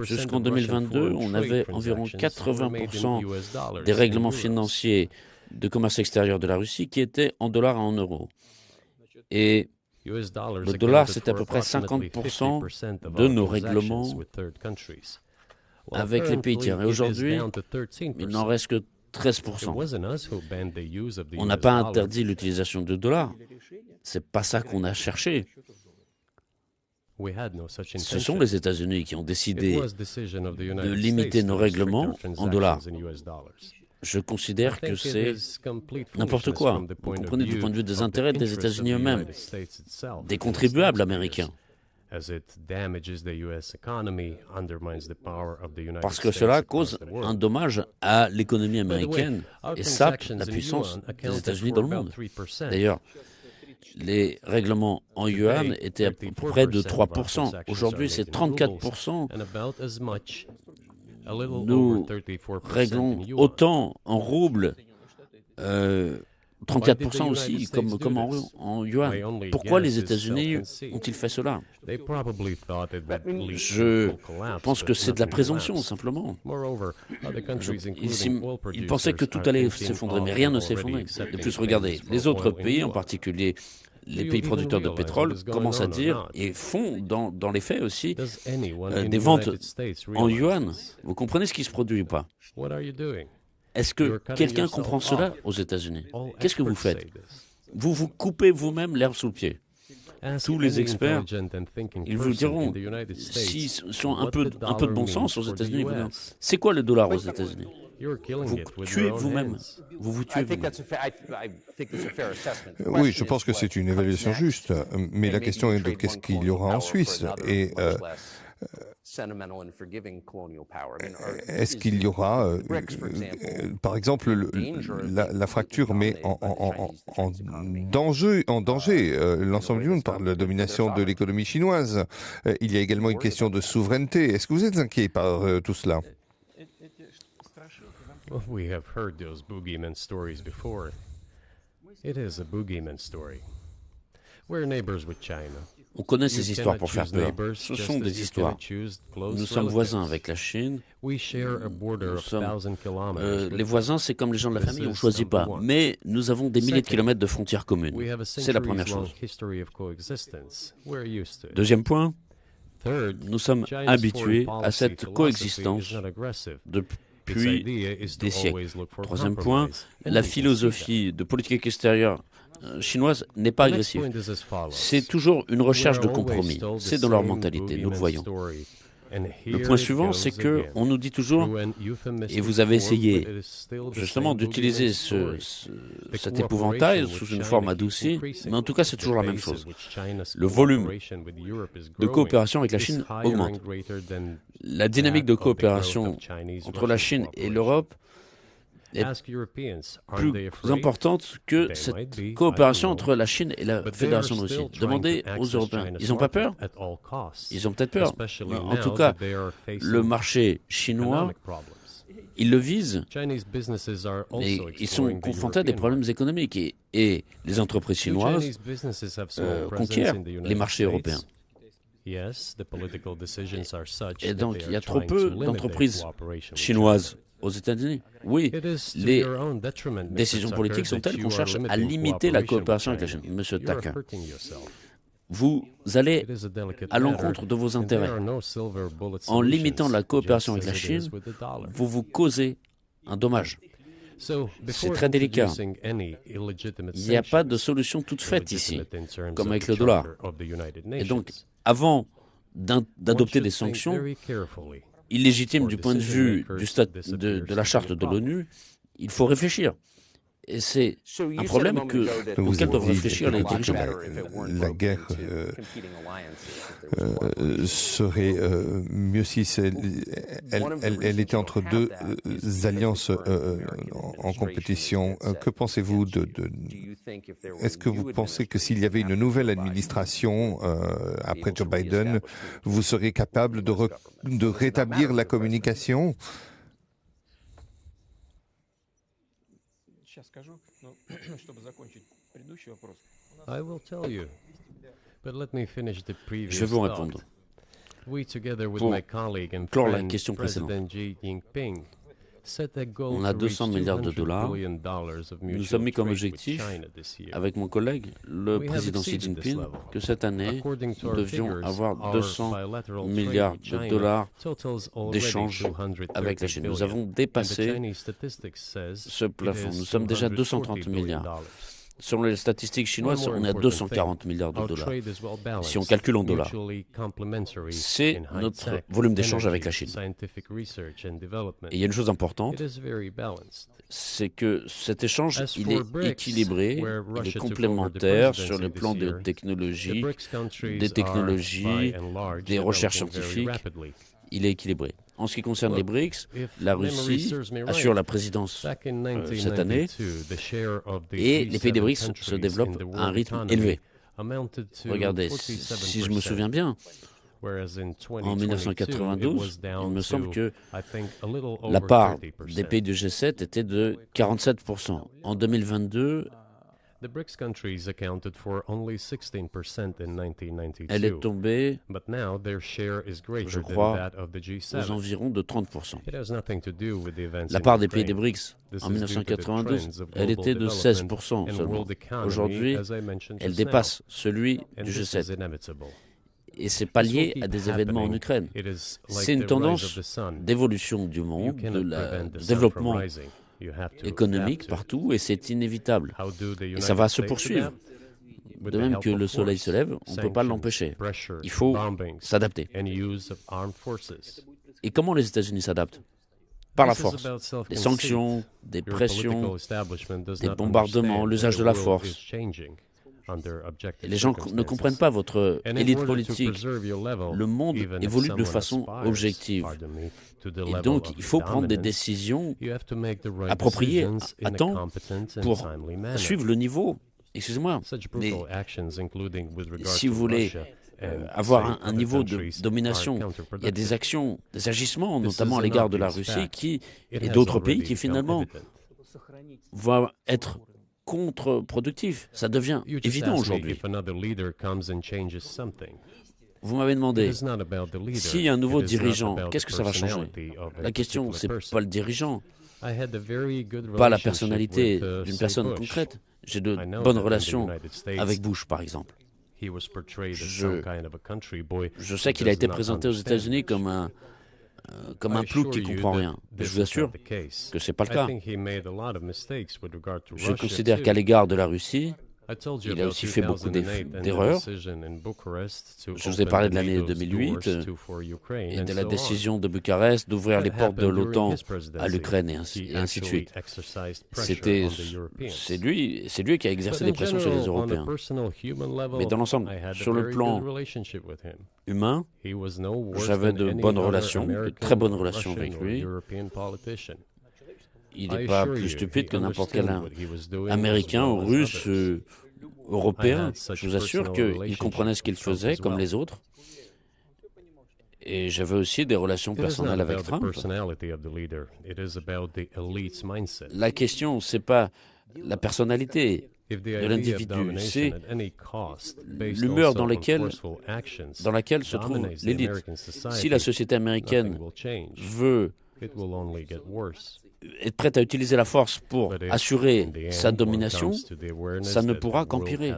Jusqu'en 2022, on avait environ 80% des règlements financiers de commerce extérieur de la Russie qui étaient en dollars et en euros. Et le dollar, c'est à peu près 50% de nos règlements avec les pays tiers. Et aujourd'hui, il n'en reste que 13%. On n'a pas interdit l'utilisation du dollar. C'est pas ça qu'on a cherché. Ce sont les États-Unis qui ont décidé de limiter nos règlements en dollars. Je considère que c'est n'importe quoi. Vous comprenez du point de vue des intérêts des États-Unis eux-mêmes, des contribuables américains. Parce que cela cause un dommage à l'économie américaine et sape la puissance des États-Unis dans le monde. D'ailleurs, les règlements en yuan étaient à peu près de 3%. Aujourd'hui, c'est 34%. Nous réglons autant en roubles, 34% aussi, comme en yuan. Pourquoi les États-Unis ont-ils fait cela? Je pense que c'est de la présomption, simplement. Ils pensaient que tout allait s'effondrer, mais rien ne s'est effondré. De plus, regardez, les autres pays, en particulier les pays producteurs de pétrole, commencent à dire, et font dans les faits aussi, des ventes en yuan. Vous comprenez ce qui se produit ou pas? Est-ce que quelqu'un comprend cela aux États-Unis? Qu'est-ce que vous faites? Vous vous coupez vous-même l'herbe sous le pied. Tous les experts, ils vous diront, s'ils sont un peu de bon sens aux États-Unis, c'est quoi le dollar aux États-Unis? Vous tuez vous-même. Vous tuez vous-même. Oui, je pense que c'est une évaluation juste. Mais la question est de qu'est-ce qu'il y aura en Suisse? Et est-ce qu'il y aura, par exemple, la fracture met en danger l'ensemble du monde par la domination de l'économie chinoise? Il y a également une question de souveraineté. Est-ce que vous êtes inquiet par tout cela? Well, we have heard those boogeyman stories before. It is a boogeyman story. We're neighbors with China. On connaît ces histoires pour faire peur. Ce sont des histoires. Nous sommes voisins avec la Chine. Les voisins, c'est comme les gens de la famille, on ne choisit pas. Mais nous avons des milliers de kilomètres de frontières communes. C'est la première chose. Deuxième point, nous sommes habitués à cette coexistence depuis des siècles. Troisième point, la philosophie de politique extérieure chinoise n'est pas agressive. C'est toujours une recherche de compromis. C'est dans leur mentalité, nous le voyons. Le point suivant, c'est qu'on nous dit toujours, et vous avez essayé justement d'utiliser cet épouvantail sous une forme adoucie, mais en tout cas c'est toujours la même chose. Le volume de coopération avec la Chine augmente. La dynamique de coopération entre la Chine et l'Europe est plus importante que cette coopération entre la Chine et la Fédération de Russie. Demandez aux Européens. Ils n'ont pas peur? Ils ont peut-être peur. En tout cas, le marché chinois Ils le visent, mais ils sont confrontés à des problèmes économiques et les entreprises chinoises conquièrent les marchés européens. Et donc, il y a trop peu d'entreprises chinoises aux États-Unis. Oui, les décisions politiques sont telles qu'on cherche à limiter la coopération avec la Chine. Monsieur Tucker, vous allez à l'encontre de vos intérêts. En limitant la coopération avec la Chine, vous vous causez un dommage. C'est très délicat. Il n'y a pas de solution toute faite ici, comme avec le dollar. Et donc, avant d'adopter des sanctions illégitimes du point de vue de la charte de l'ONU, il faut réfléchir. Et c'est un problème auquel doivent réfléchir les dirigeants. La guerre serait mieux si elle était entre deux alliances en compétition. Que pensez-vous Est-ce que vous pensez que s'il y avait une nouvelle administration après Joe Biden, vous seriez capable de rétablir la communication? Je vais vous répondre. Pour clore la question précédente, on a 200 milliards de dollars. Nous sommes mis comme objectif, avec mon collègue, le président Xi Jinping, que cette année, nous devions avoir 200 milliards de dollars d'échanges avec la Chine. Nous avons dépassé ce plafond. Nous sommes déjà à 230 milliards. Selon les statistiques chinoises, on est à 240 milliards de dollars. Si on calcule en dollars, c'est notre volume d'échange avec la Chine. Et il y a une chose importante, c'est que cet échange, il est équilibré, il est complémentaire sur le plan des technologies, des recherches scientifiques. Il est équilibré. En ce qui concerne les BRICS, la Russie assure la présidence cette année et les pays des BRICS se développent à un rythme élevé. Regardez, si je me souviens bien, en 1992, il me semble que la part des pays du G7 était de 47%. En 2022, elle est tombée, je crois, aux environs de 30%. La part des pays des BRICS en 1992, elle était de 16% seulement. Aujourd'hui, elle dépasse celui du G7. Et ce n'est pas lié à des événements en Ukraine. C'est une tendance d'évolution du monde, de développement économique partout, et c'est inévitable. Et ça va se poursuivre. De même que le soleil se lève, on ne peut pas l'empêcher. Il faut s'adapter. Et comment les États-Unis s'adaptent? Par la force. Des sanctions, des pressions, des bombardements, l'usage de la force. Et les gens ne comprennent pas votre élite politique. Le monde évolue de façon objective. Et donc, il faut prendre des décisions appropriées à temps pour suivre le niveau. Excusez-moi, mais si vous voulez avoir un niveau de domination, il y a des actions, des agissements, notamment à l'égard de la Russie et d'autres pays qui finalement vont être contre-productif. Ça devient évident aujourd'hui. Vous m'avez demandé, s'il y a un nouveau dirigeant, qu'est-ce que ça va changer? La question, ce n'est pas le dirigeant, pas la personnalité d'une personne concrète. J'ai de bonnes relations avec Bush, par exemple. Je sais qu'il a été présenté aux États-Unis comme un plouc qui ne comprend rien. Je vous assure que ce n'est pas le cas. Je considère qu'à l'égard de la Russie, il a aussi fait beaucoup d'erreurs. Je vous ai parlé de l'année 2008 et de la décision de Bucarest d'ouvrir les portes de l'OTAN à l'Ukraine et ainsi de suite. C'est lui qui a exercé des pressions sur les Européens. Mais dans l'ensemble, sur le plan humain, j'avais de bonnes relations, de très bonnes relations avec lui. Il n'est pas plus stupide que n'importe quel Américain ou Russe, Européen. Je vous assure qu'il comprenait ce qu'il faisait, comme les autres. Et j'avais aussi des relations personnelles avec Trump. La question, c'est pas la personnalité de l'individu, c'est l'humeur dans laquelle se trouve l'élite. Si la société américaine veut être prête à utiliser la force pour assurer sa domination, ça ne pourra qu'empirer.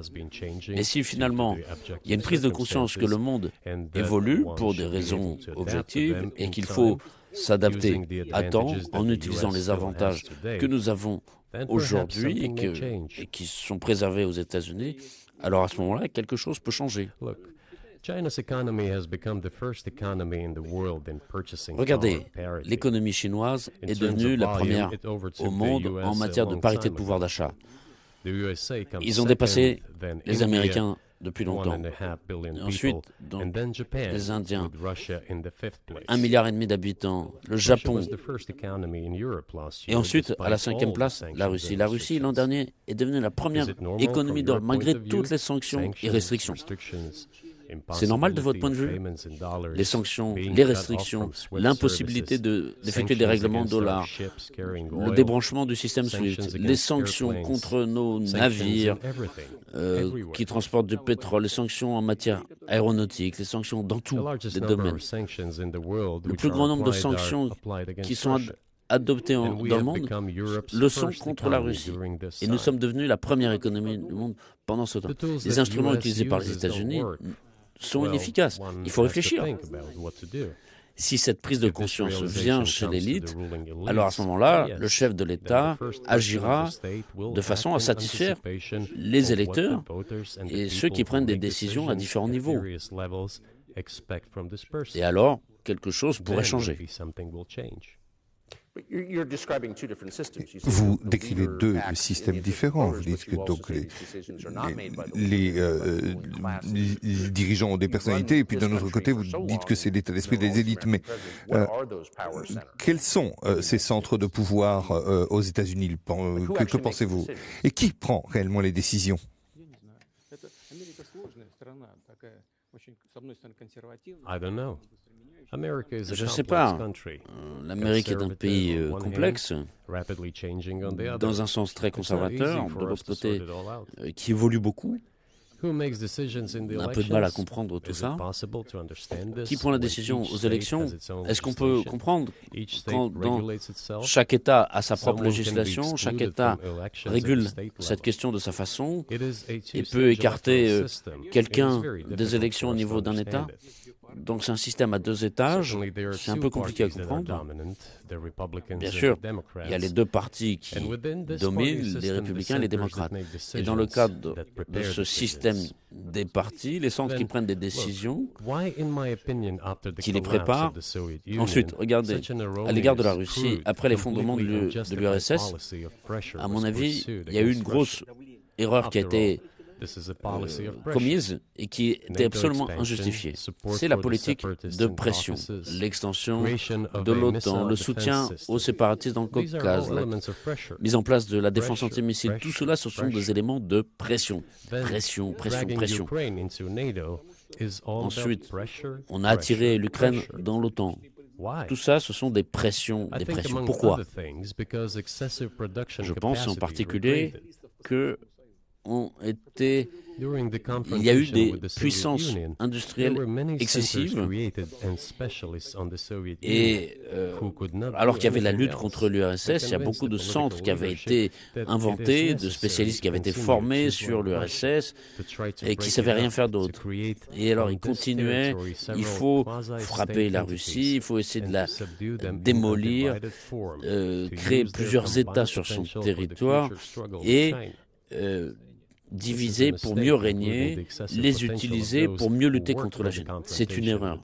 Et si finalement il y a une prise de conscience que le monde évolue pour des raisons objectives et qu'il faut s'adapter à temps en utilisant les avantages que nous avons aujourd'hui et qui sont préservés aux États-Unis, alors à ce moment-là, quelque chose peut changer. Regardez, l'économie chinoise est devenue la première au monde en matière de parité de pouvoir d'achat. Ils ont dépassé les Américains depuis longtemps. Ensuite, donc, les Indiens, 1,5 milliard d'habitants, le Japon, et ensuite, à la 5e place, la Russie. La Russie, l'an dernier, est devenue la première économie d'Europe, malgré toutes les sanctions et restrictions. C'est normal de votre point de vue? Les sanctions, les restrictions, l'impossibilité d'effectuer des règlements de dollars, le débranchement du système SWIFT, les sanctions contre nos navires qui transportent du pétrole, les sanctions en matière aéronautique, les sanctions dans tous les domaines. Le plus grand nombre de sanctions qui sont adoptées dans le monde le sont contre la Russie. Et nous sommes devenus la première économie du monde pendant ce temps. Les instruments utilisés par les États-Unis sont inefficaces. Il faut réfléchir. Si cette prise de conscience vient chez l'élite, alors à ce moment-là, le chef de l'État agira de façon à satisfaire les électeurs et ceux qui prennent des décisions à différents niveaux. Et alors, quelque chose pourrait changer. Vous décrivez deux systèmes différents. Vous dites que donc les dirigeants ont des personnalités, et puis d'un autre côté, vous dites que c'est l'état d'esprit des élites. Mais quels sont ces centres de pouvoir aux États-Unis? Que pensez-vous? Et qui prend réellement les décisions? Je ne sais pas. L'Amérique est un pays complexe, dans un sens très conservateur, de l'autre côté, qui évolue beaucoup. On a un peu de mal à comprendre tout ça. Qui prend la décision aux élections? Est-ce qu'on peut comprendre quand chaque État a sa propre législation, chaque État régule cette question de sa façon et peut écarter quelqu'un des élections au niveau d'un État? Donc c'est un système à deux étages, c'est un peu compliqué à comprendre. Bien sûr, il y a les deux partis qui dominent, les républicains et les démocrates. Et dans le cadre de ce système des partis, les centres qui prennent des décisions, qui les préparent. Ensuite, regardez, à l'égard de la Russie, après l'effondrement de l'URSS, à mon avis, il y a eu une grosse erreur qui a été commise et qui était absolument injustifiée. C'est la politique de pression, l'extension de l'OTAN, le soutien aux séparatistes dans le Caucase, la mise en place de la défense antimissile. Tout cela, ce sont des éléments de pression. Pression, pression, pression. Ensuite, on a attiré l'Ukraine dans l'OTAN. Tout ça, ce sont des pressions, des pressions. Pourquoi? Je pense en particulier que il y a eu des puissances industrielles excessives et alors qu'il y avait la lutte contre l'URSS, il y a beaucoup de centres qui avaient été inventés, de spécialistes qui avaient été formés sur l'URSS et qui ne savaient rien faire d'autre. Et alors ils continuaient, il faut frapper la Russie, il faut essayer de la démolir, créer plusieurs États sur son territoire et diviser pour mieux régner, les utiliser pour mieux lutter contre la Chine. C'est une erreur.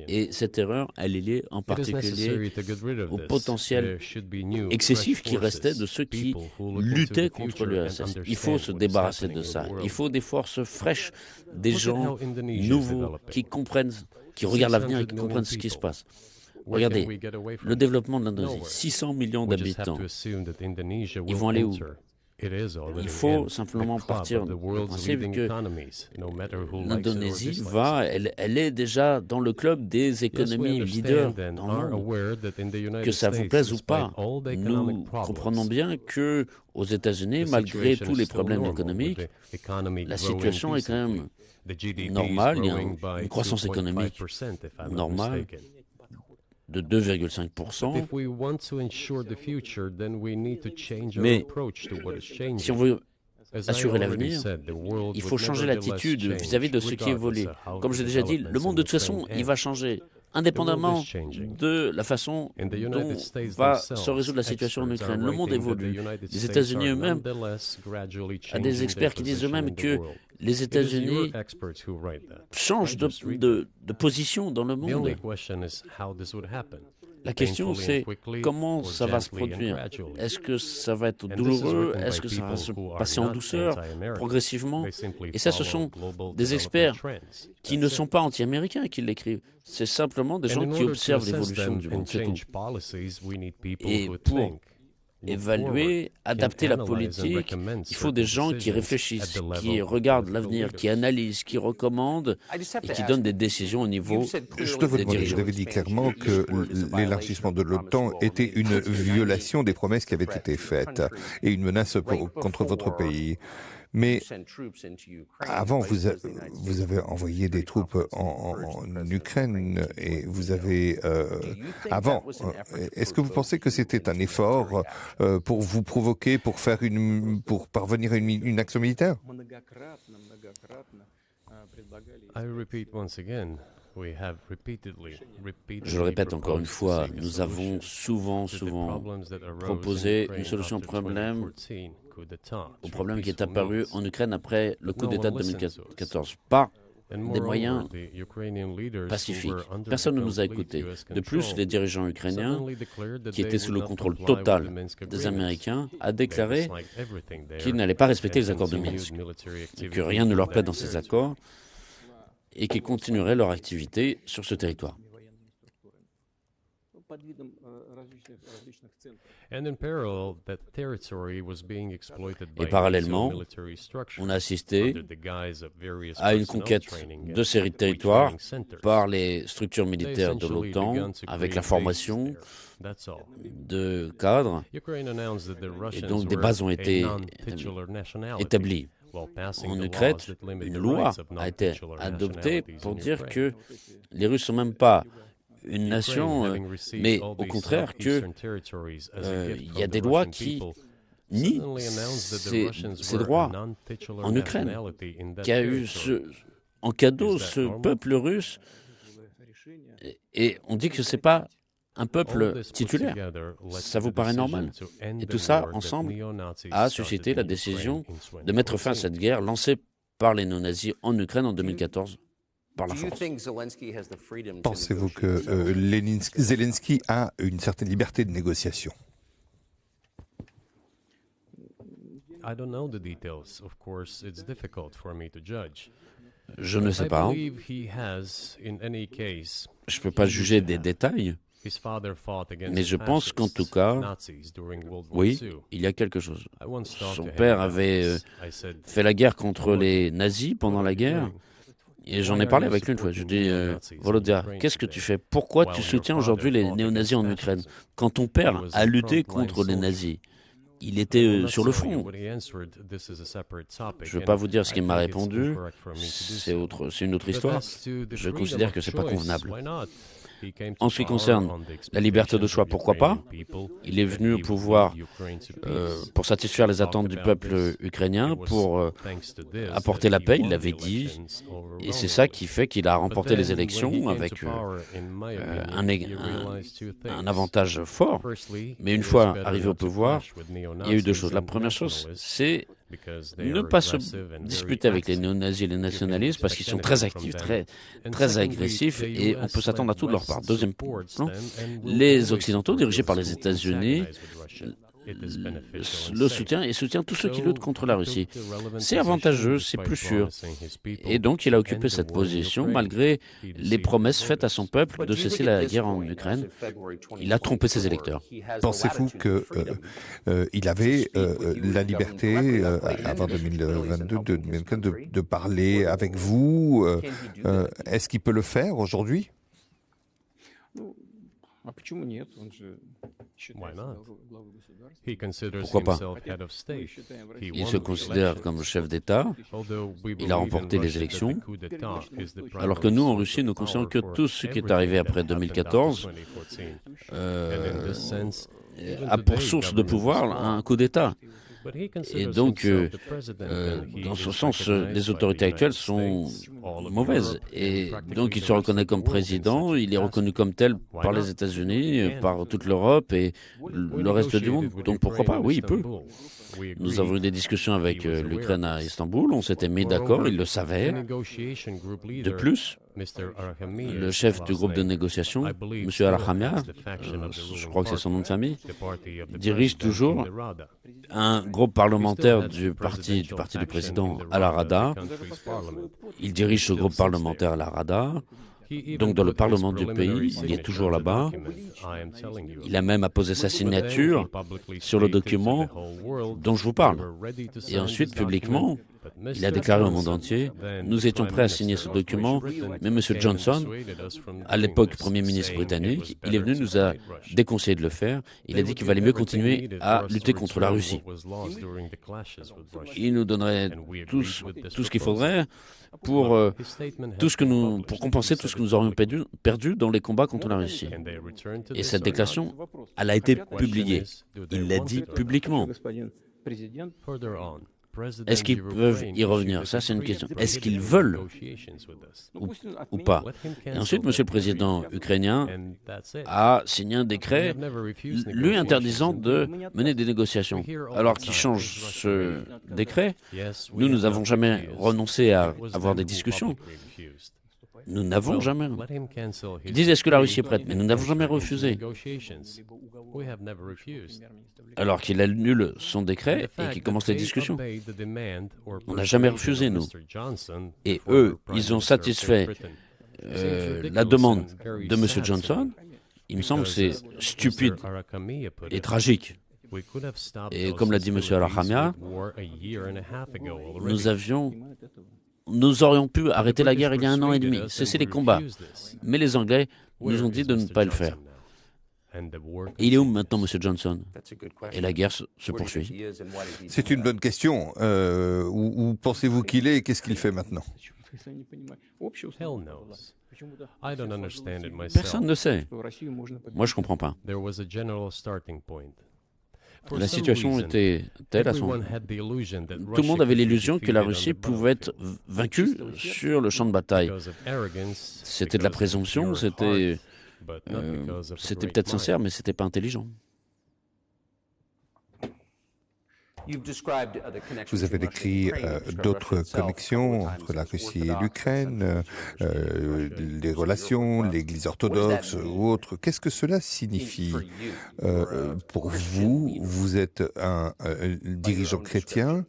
Et cette erreur, elle est liée en particulier au potentiel excessif qui restait de ceux qui luttaient contre l'URSS. Il faut se débarrasser de ça. Il faut des forces fraîches, des gens nouveaux qui comprennent, qui regardent l'avenir et qui comprennent ce qui se passe. Regardez, le développement de l'Indonésie, 600 millions d'habitants. Ils vont aller où? Il faut simplement partir du principe que l'Indonésie elle est déjà dans le club des économies leaders dans le monde. Que ça vous plaise ou pas, nous comprenons bien que aux États-Unis, malgré tous les problèmes économiques, la situation est quand même normale. Il y a une croissance économique normale de 2,5%. Mais si on veut assurer l'avenir, il faut changer l'attitude vis-à-vis de ce qui évolue. Comme j'ai déjà dit, le monde de toute façon, il va changer, indépendamment de la façon dont va se résoudre la situation en Ukraine. Le monde évolue. Les États-Unis eux-mêmes, il y a des experts qui disent eux-mêmes que les États-Unis changent de position dans le monde. La question, c'est comment ça va se produire. Est-ce que ça va être douloureux? Est-ce que ça va se passer en douceur, progressivement? Et ça, ce sont des experts qui ne sont pas anti-américains qui l'écrivent. C'est simplement des gens qui observent l'évolution du monde, c'est tout. Et pour évaluer, adapter la politique, il faut des gens qui réfléchissent, qui regardent l'avenir, qui analysent, qui recommandent et qui donnent des décisions au niveau Je dois vous demander, vous avez dit clairement que l'élargissement de l'OTAN était une violation des promesses qui avaient été faites et une menace contre votre pays. Mais avant, vous avez envoyé des troupes en Ukraine et vous avez... avant, est-ce que vous pensez que c'était un effort pour vous provoquer, pour parvenir à une action militaire? Je le répète encore une fois, nous avons souvent proposé une solution au problème qui est apparu en Ukraine après le coup d'État de 2014, par des moyens pacifiques. Personne ne nous a écoutés. De plus, les dirigeants ukrainiens, qui étaient sous le contrôle total des Américains, a déclaré qu'ils n'allaient pas respecter les accords de Minsk, et que rien ne leur plaît dans ces accords, et qu'ils continueraient leur activité sur ce territoire. Et parallèlement, on a assisté à une conquête de ces territoires par les structures militaires de l'OTAN, avec la formation de cadres, et donc des bases ont été établies. En Ukraine, une loi a été adoptée pour dire que les Russes ne sont même pas une nation, mais au contraire qu'il y a des lois qui nient ces droits en Ukraine, qui a eu en cadeau ce peuple russe, et on dit que ce n'est pas un peuple titulaire. Ça vous paraît normal? Et tout ça, ensemble, a suscité la décision de mettre fin à cette guerre lancée par les néo-nazis en Ukraine en 2014 par la force. Pensez-vous que Zelensky a une certaine liberté de négociation? Je ne sais pas. Je ne peux pas juger des détails. Mais je pense qu'en tout cas, oui, il y a quelque chose. Son père avait fait la guerre contre les nazis pendant la guerre, et j'en ai parlé avec lui une fois. Je lui ai dit, Volodya, qu'est-ce que tu fais? Pourquoi tu soutiens aujourd'hui les néo-nazis en Ukraine? Quand ton père a lutté contre les nazis, il était sur le front. Je ne vais pas vous dire ce qu'il m'a répondu, c'est une autre histoire. Je considère que ce n'est pas convenable. En ce qui concerne la liberté de choix, pourquoi pas? Il est venu au pouvoir pour satisfaire les attentes du peuple ukrainien, pour apporter la paix, il l'avait dit, et c'est ça qui fait qu'il a remporté les élections avec un avantage fort. Mais une fois arrivé au pouvoir, il y a eu deux choses. La première chose, c'est ne pas se disputer avec les néo-nazis et les nationalistes parce qu'ils sont très actifs, très agressifs et on peut s'attendre à tout de leur part. Deuxième plan, les Occidentaux, dirigés par les États-Unis, le soutient et soutient tous ceux qui luttent contre la Russie. C'est avantageux, c'est plus sûr. Et donc, il a occupé cette position malgré les promesses faites à son peuple de cesser la guerre en Ukraine. Il a trompé ses électeurs. Pensez-vous qu'il avait la liberté, avant 2022, de parler avec vous? Est-ce qu'il peut le faire aujourd'hui? Pourquoi pas? Il se considère comme chef d'État. Il a remporté les élections. Alors que nous, en Russie, nous considérons que tout ce qui est arrivé après 2014 a pour source de pouvoir un coup d'État. Et donc, dans ce sens, les autorités actuelles sont mauvaises. Et donc, il se reconnaît comme président, il est reconnu comme tel par les États-Unis, par toute l'Europe et le reste du monde. Donc, pourquoi pas? Oui, il peut. Nous avons eu des discussions avec l'Ukraine à Istanbul, on s'était mis d'accord, il le savait. De plus, le chef du groupe de négociation, M. Arachamia, je crois que c'est son nom de famille, dirige toujours un groupe parlementaire du parti du président à la Rada. Il dirige ce groupe parlementaire à la Rada. Donc dans le Parlement du pays, il est toujours là-bas. Il a même apposé sa signature sur le document dont je vous parle. Et ensuite, publiquement, il a déclaré au monde entier, nous étions prêts à signer ce document, mais M. Johnson, à l'époque Premier ministre britannique, il est venu, nous a déconseillé de le faire. Il a dit qu'il valait mieux continuer à lutter contre la Russie. Il nous donnerait tout ce qu'il faudrait pour compenser tout ce que nous aurions perdu dans les combats contre la Russie. Et cette déclaration, elle a été publiée. Il l'a dit publiquement. Est-ce qu'ils peuvent y revenir? Ça, c'est une question. Est-ce qu'ils veulent ou pas? Et ensuite, M. le président ukrainien a signé un décret lui interdisant de mener des négociations. Alors qu'il change ce décret, nous n'avons jamais renoncé à avoir des discussions. Nous n'avons jamais. Ils disent est-ce que la Russie est prête? Mais nous n'avons jamais refusé. Alors qu'il annule son décret et qu'il commence les discussions. On n'a jamais refusé, nous. Et eux, ils ont satisfait la demande de M. Johnson. Il me semble que c'est stupide et tragique. Et comme l'a dit M. Arachamia, nous aurions pu arrêter la guerre il y a 1 an et demi, cesser les combats. Mais les Anglais nous ont dit de ne pas le faire. Et il est où maintenant, M. Johnson? Et la guerre se poursuit. C'est une bonne question. Où pensez-vous qu'il est et qu'est-ce qu'il fait maintenant? Personne ne sait. Moi, je ne comprends pas. La situation était telle à son moment. Tout le monde avait l'illusion que la Russie pouvait être vaincue sur le champ de bataille. C'était de la présomption, c'était peut-être sincère, mais c'était pas intelligent. Vous avez décrit d'autres connexions entre la Russie et l'Ukraine, les relations, l'Église orthodoxe ou autres. Qu'est-ce que cela signifie pour vous? Vous êtes un dirigeant chrétien.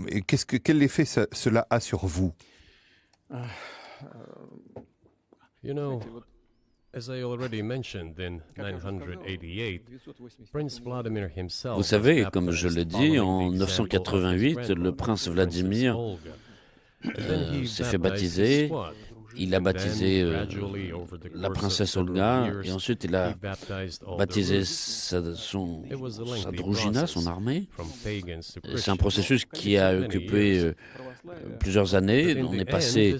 Et quel effet cela a sur vous? Vous savez, comme je l'ai dit, en 988, le prince Vladimir s'est fait baptiser. Il a baptisé la princesse Olga et ensuite il a baptisé sa droujina, son armée. C'est un processus qui a occupé plusieurs années. On est passé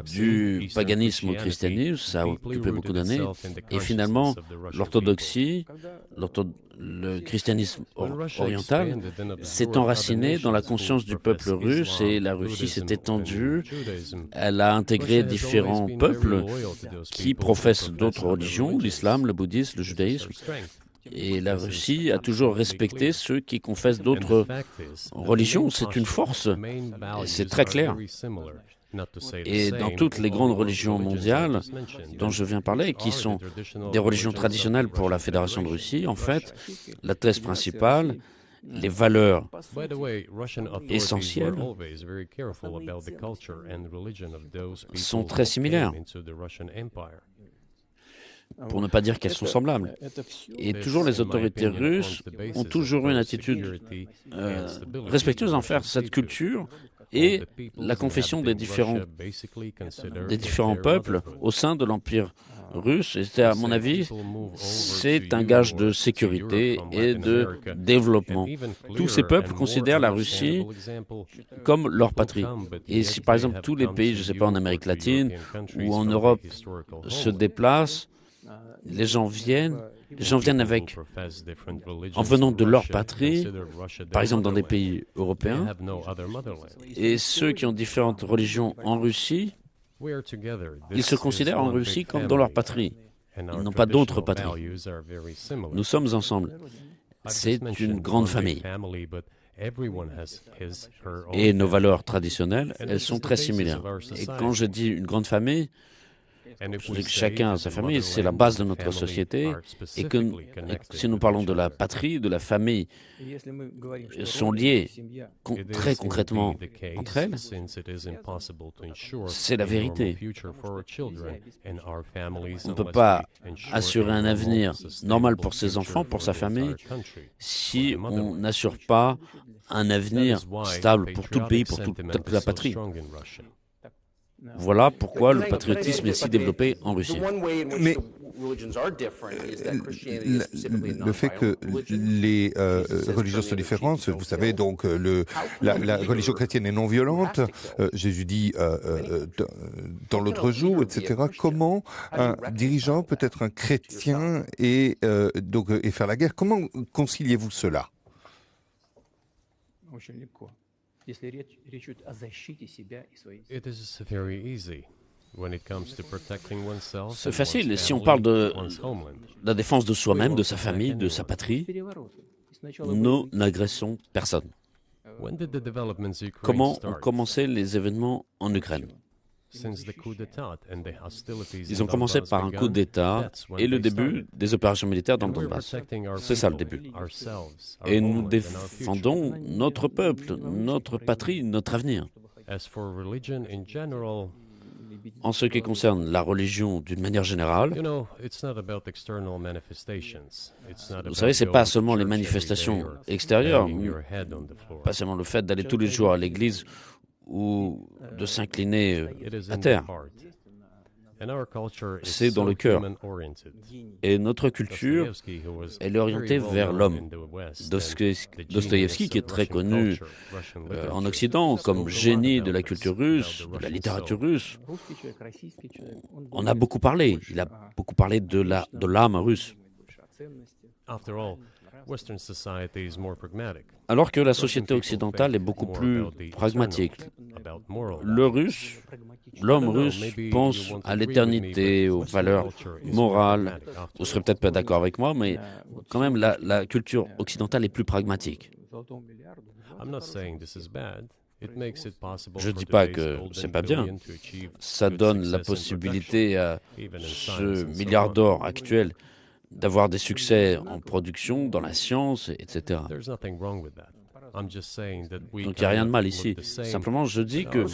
du paganisme au christianisme, ça a occupé beaucoup d'années. Et finalement, l'orthodoxie, le christianisme oriental s'est enraciné dans la conscience du peuple russe et la Russie s'est étendue. Elle a intégré différents peuples qui professent d'autres religions, l'islam, le bouddhisme, le judaïsme. Et la Russie a toujours respecté ceux qui confessent d'autres religions. C'est une force. C'est très clair. Et dans toutes les grandes religions mondiales dont je viens parler, qui sont des religions traditionnelles pour la Fédération de Russie, en fait, la thèse principale, les valeurs essentielles sont très similaires, pour ne pas dire qu'elles sont semblables. Et toujours les autorités russes ont toujours eu une attitude respectueuse envers cette culture et la confession des différents peuples au sein de l'Empire russe. Et à mon avis, c'est un gage de sécurité et de développement. Tous ces peuples considèrent la Russie comme leur patrie. Et si par exemple tous les pays, je ne sais pas, en Amérique latine ou en Europe se déplacent, les gens viennent en venant de leur patrie, par exemple dans des pays européens, et ceux qui ont différentes religions en Russie, ils se considèrent en Russie comme dans leur patrie. Ils n'ont pas d'autre patrie. Nous sommes ensemble. C'est une grande famille. Et nos valeurs traditionnelles, elles sont très similaires. Et quand je dis une grande famille, je dis que chacun a sa famille, c'est la base de notre société, et que si nous parlons de la patrie, de la famille, sont liées très concrètement entre elles, c'est la vérité. On ne peut pas assurer un avenir normal pour ses enfants, pour sa famille, si on n'assure pas un avenir stable pour tout le pays, pour toute la patrie. Voilà pourquoi le patriotisme est si développé en Russie. Mais le fait que les religions sont différentes, vous savez, donc la religion chrétienne est non violente, Jésus dit dans l'autre jour, etc. Comment un dirigeant peut être un chrétien et faire la guerre? Comment conciliez-vous cela? C'est facile. Si on parle de la défense de soi-même, de sa famille, de sa patrie, nous n'agressons personne. Comment ont commencé les événements en Ukraine? Ils ont commencé par un coup d'État et le début des opérations militaires dans le Donbass. C'est ça le début. Et nous défendons notre peuple, notre patrie, notre avenir. En ce qui concerne la religion d'une manière générale, vous savez, ce n'est pas seulement les manifestations extérieures, pas seulement le fait d'aller tous les jours à l'église ou de s'incliner à terre. C'est dans le cœur. Et notre culture, elle est orientée vers l'homme. Dostoïevski, qui est très connu en Occident comme génie de la culture russe, de la littérature russe, on a beaucoup parlé. Il a beaucoup parlé de l'âme russe. Alors que la société occidentale est beaucoup plus pragmatique. L'homme russe pense à l'éternité, aux valeurs morales. Vous serez peut-être pas d'accord avec moi, mais quand même la culture occidentale est plus pragmatique. Je ne dis pas que c'est pas bien. Ça donne la possibilité à ce milliard d'or actuel d'avoir des succès en production, dans la science, etc. Donc il n'y a rien de mal ici. Simplement, je dis que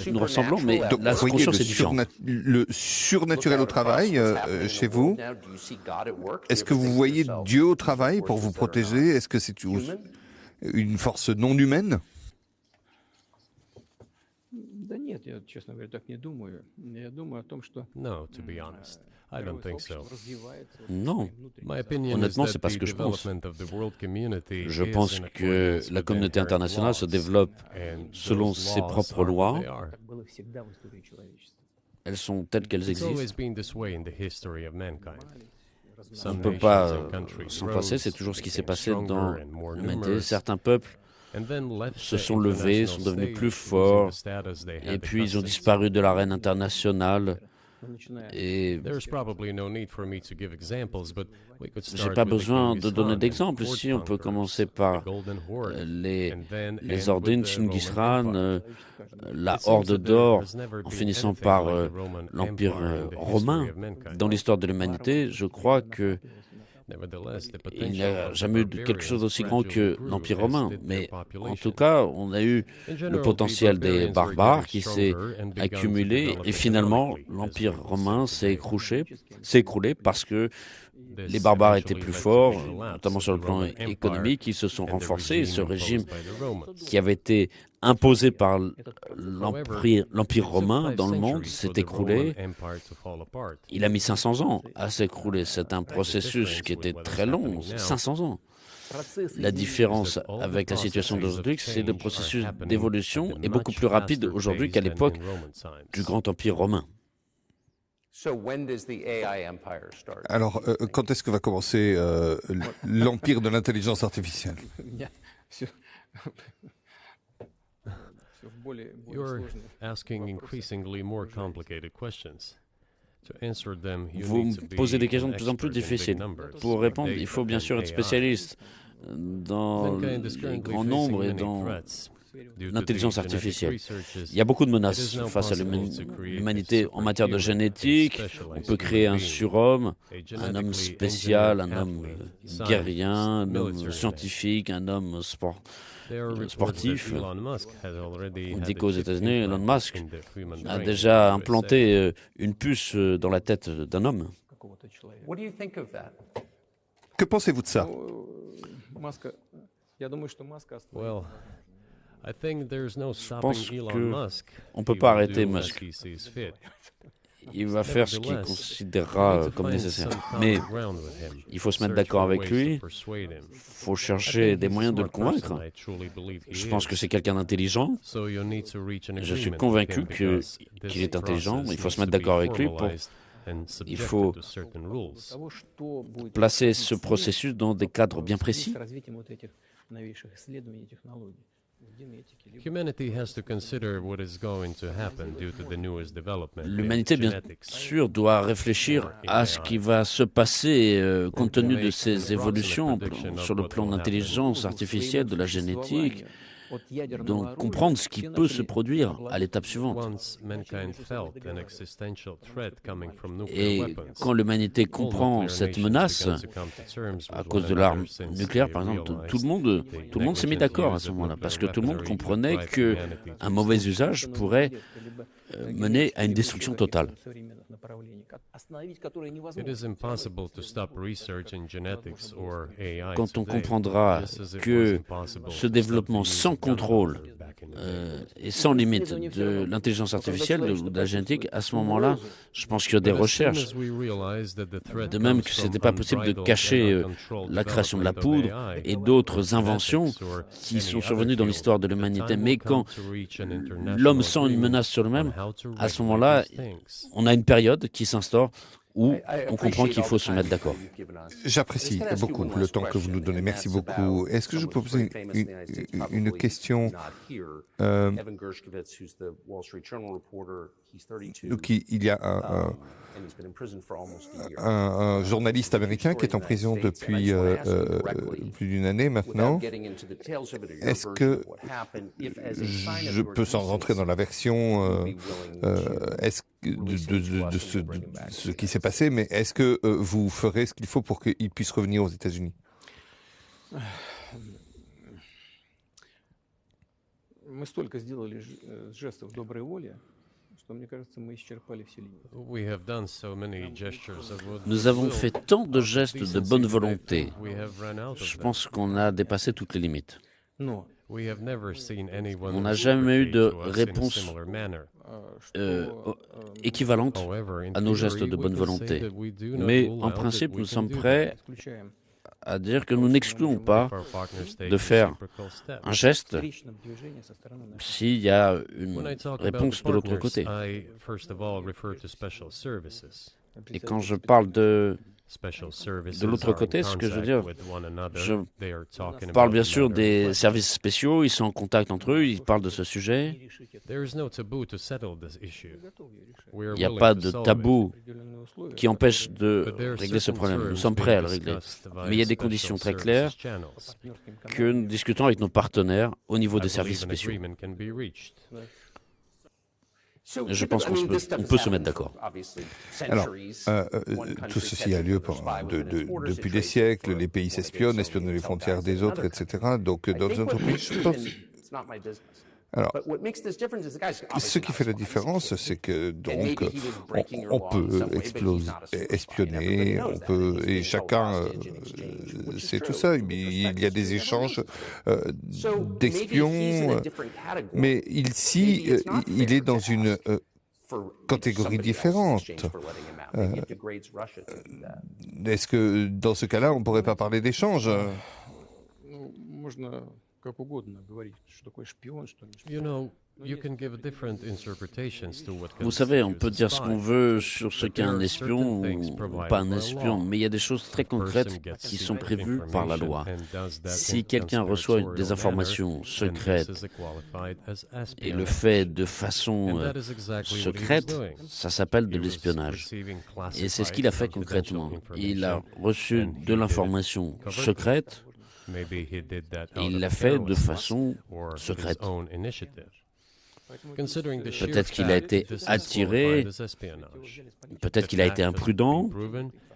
nous ressemblons, mais la conscience est différente. Le surnaturel au travail, chez vous, est-ce que vous voyez Dieu au travail pour vous protéger? Est-ce que c'est une force non humaine? Non, honnêtement, c'est pas ce que je pense. Je pense que la communauté internationale se développe selon ses propres lois. Elles sont telles qu'elles existent. On ne peut pas s'en passer, c'est toujours ce qui s'est passé dans l'humanité. Certains peuples se sont levés, sont devenus plus forts, et puis ils ont disparu de l'arène internationale Et There's probably no need for me to give examples, but we could j'ai start pas with the besoin Genghis de donner Khan d'exemples. and horde Ici, on peut conquerors, commencer the par Golden Horde, les and then end Ordines, with the Genghis Roman Khan, Empire. la It seems Horde that there d'or, has never en been finissant anything par like the Roman l'Empire Empire in the history romain. of mankind. Dans l'histoire de l'humanité, je crois que Nevertheless, the il n'y potential a of the jamais eu quelque chose barbarians d'aussi grand gradually que grew, l'Empire as romain. did their Mais en population. tout cas, on a eu In le general, the potentiel des barbarians were barbares getting qui s'est stronger and began to accumulé develop et finalement economically, as l'Empire we will romain say s'est today. écroulé parce que This les barbares étaient eventually plus led to forts, the collapse notamment of sur le the plan Roman Empire économique, ils se sont and the renforcés et ce régime imposed by the Romans. qui avait été imposé par However, l'Empire it took romain 5 dans le monde centuries s'est for the écroulé. Roman Empire to fall apart. Il a mis 500 ans à s'écrouler. C'est un processus qui était très long, 500 ans. La différence avec la situation d'aujourd'hui, c'est le processus d'évolution est beaucoup plus rapide aujourd'hui qu'à l'époque du Grand Empire romain. Alors, quand est-ce que va commencer l'empire de l'intelligence artificielle? You're asking increasingly more complicated questions. To answer them, you Vous need to me be posez des questions an de plus en plus expert in big difficiles. numbers, Pour répondre, data il faut bien sûr and être AI. spécialiste dans Mankind is les currently grands facing nombres et many dans threats due to l'intelligence the genetic artificielle. researches. Il y a beaucoup de It menaces is now face à possible to create l'humanité a en matière de superhuman, génétique. a On specialized peut créer human un being, surhomme, a un homme genetically spécial, engineered un homme athlete, guerrien, un scientist, homme military scientifique, un homme There are reports sportif. that Elon Musk has already On had dit a qu'aux chip États-Unis, Elon implanted Musk in the human a brain déjà in the implanté USA. une puce dans la tête d'un homme. What do you think of that? Que pensez-vous de ça? Well, I think there's no Je pense stopping Elon que Musk. on peut He pas will arrêter do as Musk. he sees fit. Il va faire ce qu'il considérera comme nécessaire. Mais il faut se mettre d'accord avec lui. Il faut chercher des moyens de le convaincre. Je pense que c'est quelqu'un d'intelligent. Je suis convaincu qu'il est intelligent. Il faut se mettre d'accord avec lui. Il faut placer ce processus dans des cadres bien précis. L'humanité, bien sûr, doit réfléchir à ce qui va se passer compte tenu de ces évolutions sur le plan de l'intelligence artificielle, de la génétique. Donc, comprendre ce qui peut se produire à l'étape suivante. Et quand l'humanité comprend cette menace, à cause de l'arme nucléaire, par exemple, tout le monde s'est mis d'accord à ce moment-là, parce que tout le monde comprenait qu'un mauvais usage pourrait mener à une destruction totale. Quand on comprendra que ce développement sans contrôle et sans limite de l'intelligence artificielle ou de la génétique, à ce moment-là, je pense qu'il y a des recherches. De même que ce n'était pas possible de cacher la création de la poudre et d'autres inventions qui sont survenues dans l'histoire de l'humanité. Mais quand l'homme sent une menace sur lui-même, à ce moment-là, on a une période qui s'instaure où on comprend qu'il faut se mettre d'accord. J'apprécie beaucoup le temps que vous nous donnez. Merci beaucoup. Est-ce que je peux poser une question Donc, il y a un journaliste américain qui est en prison depuis plus d'une année maintenant. Est-ce que je peux, sans rentrer dans la version de ce qui s'est passé, mais est-ce que vous ferez ce qu'il faut pour qu'il puisse revenir aux États-Unis? Мы столько сделали жестов доброй воли, что, мне кажется, мы исчерпали все лимиты. Nous avons fait tant de gestes de bonne volonté. Je pense qu'on a dépassé toutes les limites. On n'a jamais eu de réponse équivalente à nos gestes de bonne volonté. Mais en principe, nous sommes prêts à dire que nous n'excluons pas de faire un geste s'il y a une réponse de l'autre côté. Et quand je parle de De l'autre côté, ce que je veux dire, je parle bien sûr des services spéciaux, ils sont en contact entre eux, ils parlent de ce sujet. Il n'y a pas de tabou qui empêche de régler ce problème. Nous sommes prêts à le régler. Mais il y a des conditions très claires que nous discutons avec nos partenaires au niveau des services spéciaux. Je pense qu'on peut se mettre d'accord. Alors, tout ceci a lieu depuis des siècles. Les pays s'espionnent les frontières des autres, etc. Donc, dans une entreprise, je pense... Alors, ce qui fait la différence, c'est que donc on peut espionner, et chacun sait tout ça. Il y a des échanges d'espions, mais ici, il est dans une catégorie différente. Est-ce que dans ce cas-là, on ne pourrait pas parler d'échange? Vous savez, on peut dire ce qu'on veut sur ce qu'est un espion ou pas un espion, mais il y a des choses très concrètes qui sont prévues par la loi. Si quelqu'un reçoit des informations secrètes et le fait de façon secrète, ça s'appelle de l'espionnage. Et c'est ce qu'il a fait concrètement. Il a reçu de l'information secrète. Il l'a fait de façon secrète. Peut-être qu'il a été attiré, peut-être qu'il a été imprudent,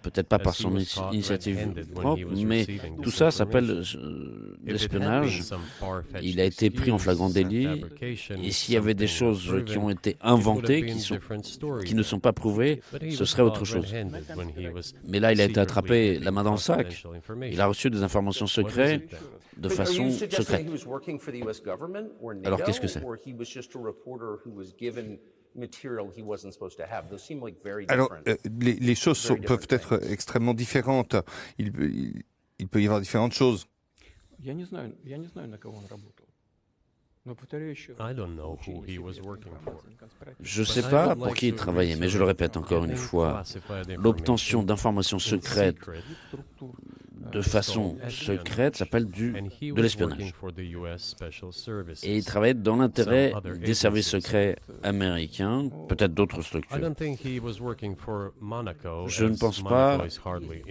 peut-être pas par son initiative propre, mais tout ça s'appelle l'espionnage. Il a été pris en flagrant délit, et s'il y avait des choses qui ont été inventées, qui ne sont pas prouvées, ce serait autre chose. Mais là, il a été attrapé la main dans le sac. Il a reçu des informations secrètes de façon secrète. Alors, qu'est-ce que c'est? Alors, les choses peuvent être extrêmement différentes. Il peut y avoir différentes choses. Je ne sais pas pour qui il travaillait, mais je le répète encore une fois, l'obtention d'informations secrètes de façon secrète s'appelle de l'espionnage. Et il travaillait dans l'intérêt des services secrets américains, peut-être d'autres structures. Je ne pense pas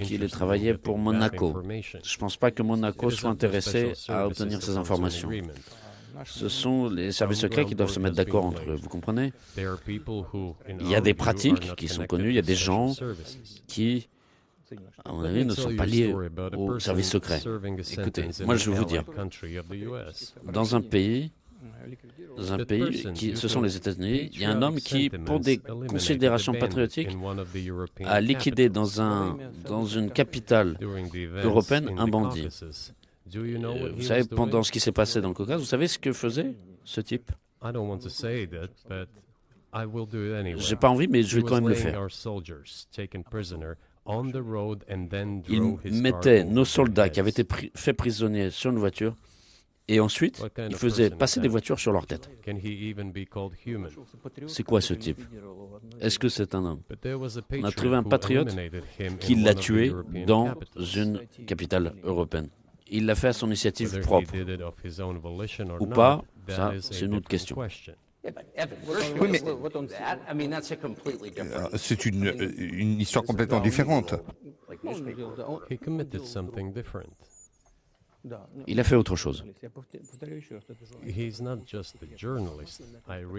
qu'il ait travaillé pour Monaco. Je ne pense pas que Monaco soit intéressé à obtenir ces informations. Ce sont les services secrets qui doivent se mettre d'accord entre eux, vous comprenez? Il y a des pratiques qui sont connues, il y a des gens qui, à mon avis, ne sont pas liés aux services secrets. Écoutez, moi je vais vous dire, dans un pays ce sont les États-Unis, il y a un homme qui, pour des considérations patriotiques, a liquidé dans une capitale européenne un bandit. Vous savez, pendant ce qui s'est passé dans le Caucase, vous savez ce que faisait ce type? J'ai pas envie, mais je vais quand même le faire. Il mettait nos soldats qui avaient été faits prisonniers sur une voiture et ensuite, il faisait passer des voitures sur leur tête. C'est quoi ce type? Est-ce que c'est un homme? On a trouvé un patriote qui l'a tué dans une capitale européenne. Il l'a fait à son initiative propre. Ou pas, ça, c'est une autre question. Oui, mais c'est une histoire complètement différente. Il a fait autre chose.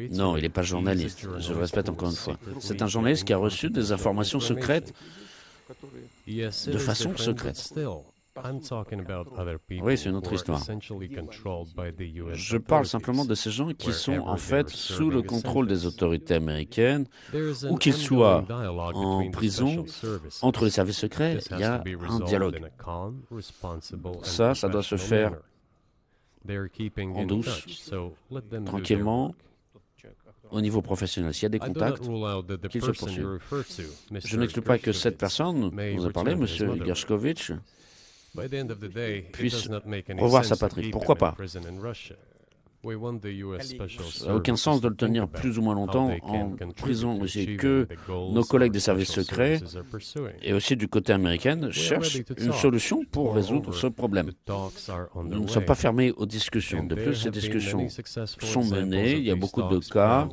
Non, il n'est pas journaliste. Je le répète encore une fois. C'est un journaliste qui a reçu des informations secrètes de façon secrète. Oui, c'est une autre histoire. Je parle simplement de ces gens qui sont en fait sous le contrôle des autorités américaines, ou qu'ils soient en prison, entre les services secrets, il y a un dialogue. Ça doit se faire en douce, tranquillement, au niveau professionnel. S'il y a des contacts, qu'ils se poursuivent. Je n'exclus pas que cette personne, vous a parlé, M. Gershkovitch, puisse revoir sa patrie. Pourquoi pas? Ça n'a aucun sens de le tenir plus ou moins longtemps en prison aussi, que nos collègues des services secrets et aussi du côté américain cherchent une solution pour résoudre ce problème. Nous ne sommes pas fermés aux discussions. De plus, ces discussions sont menées. Il y a beaucoup de cas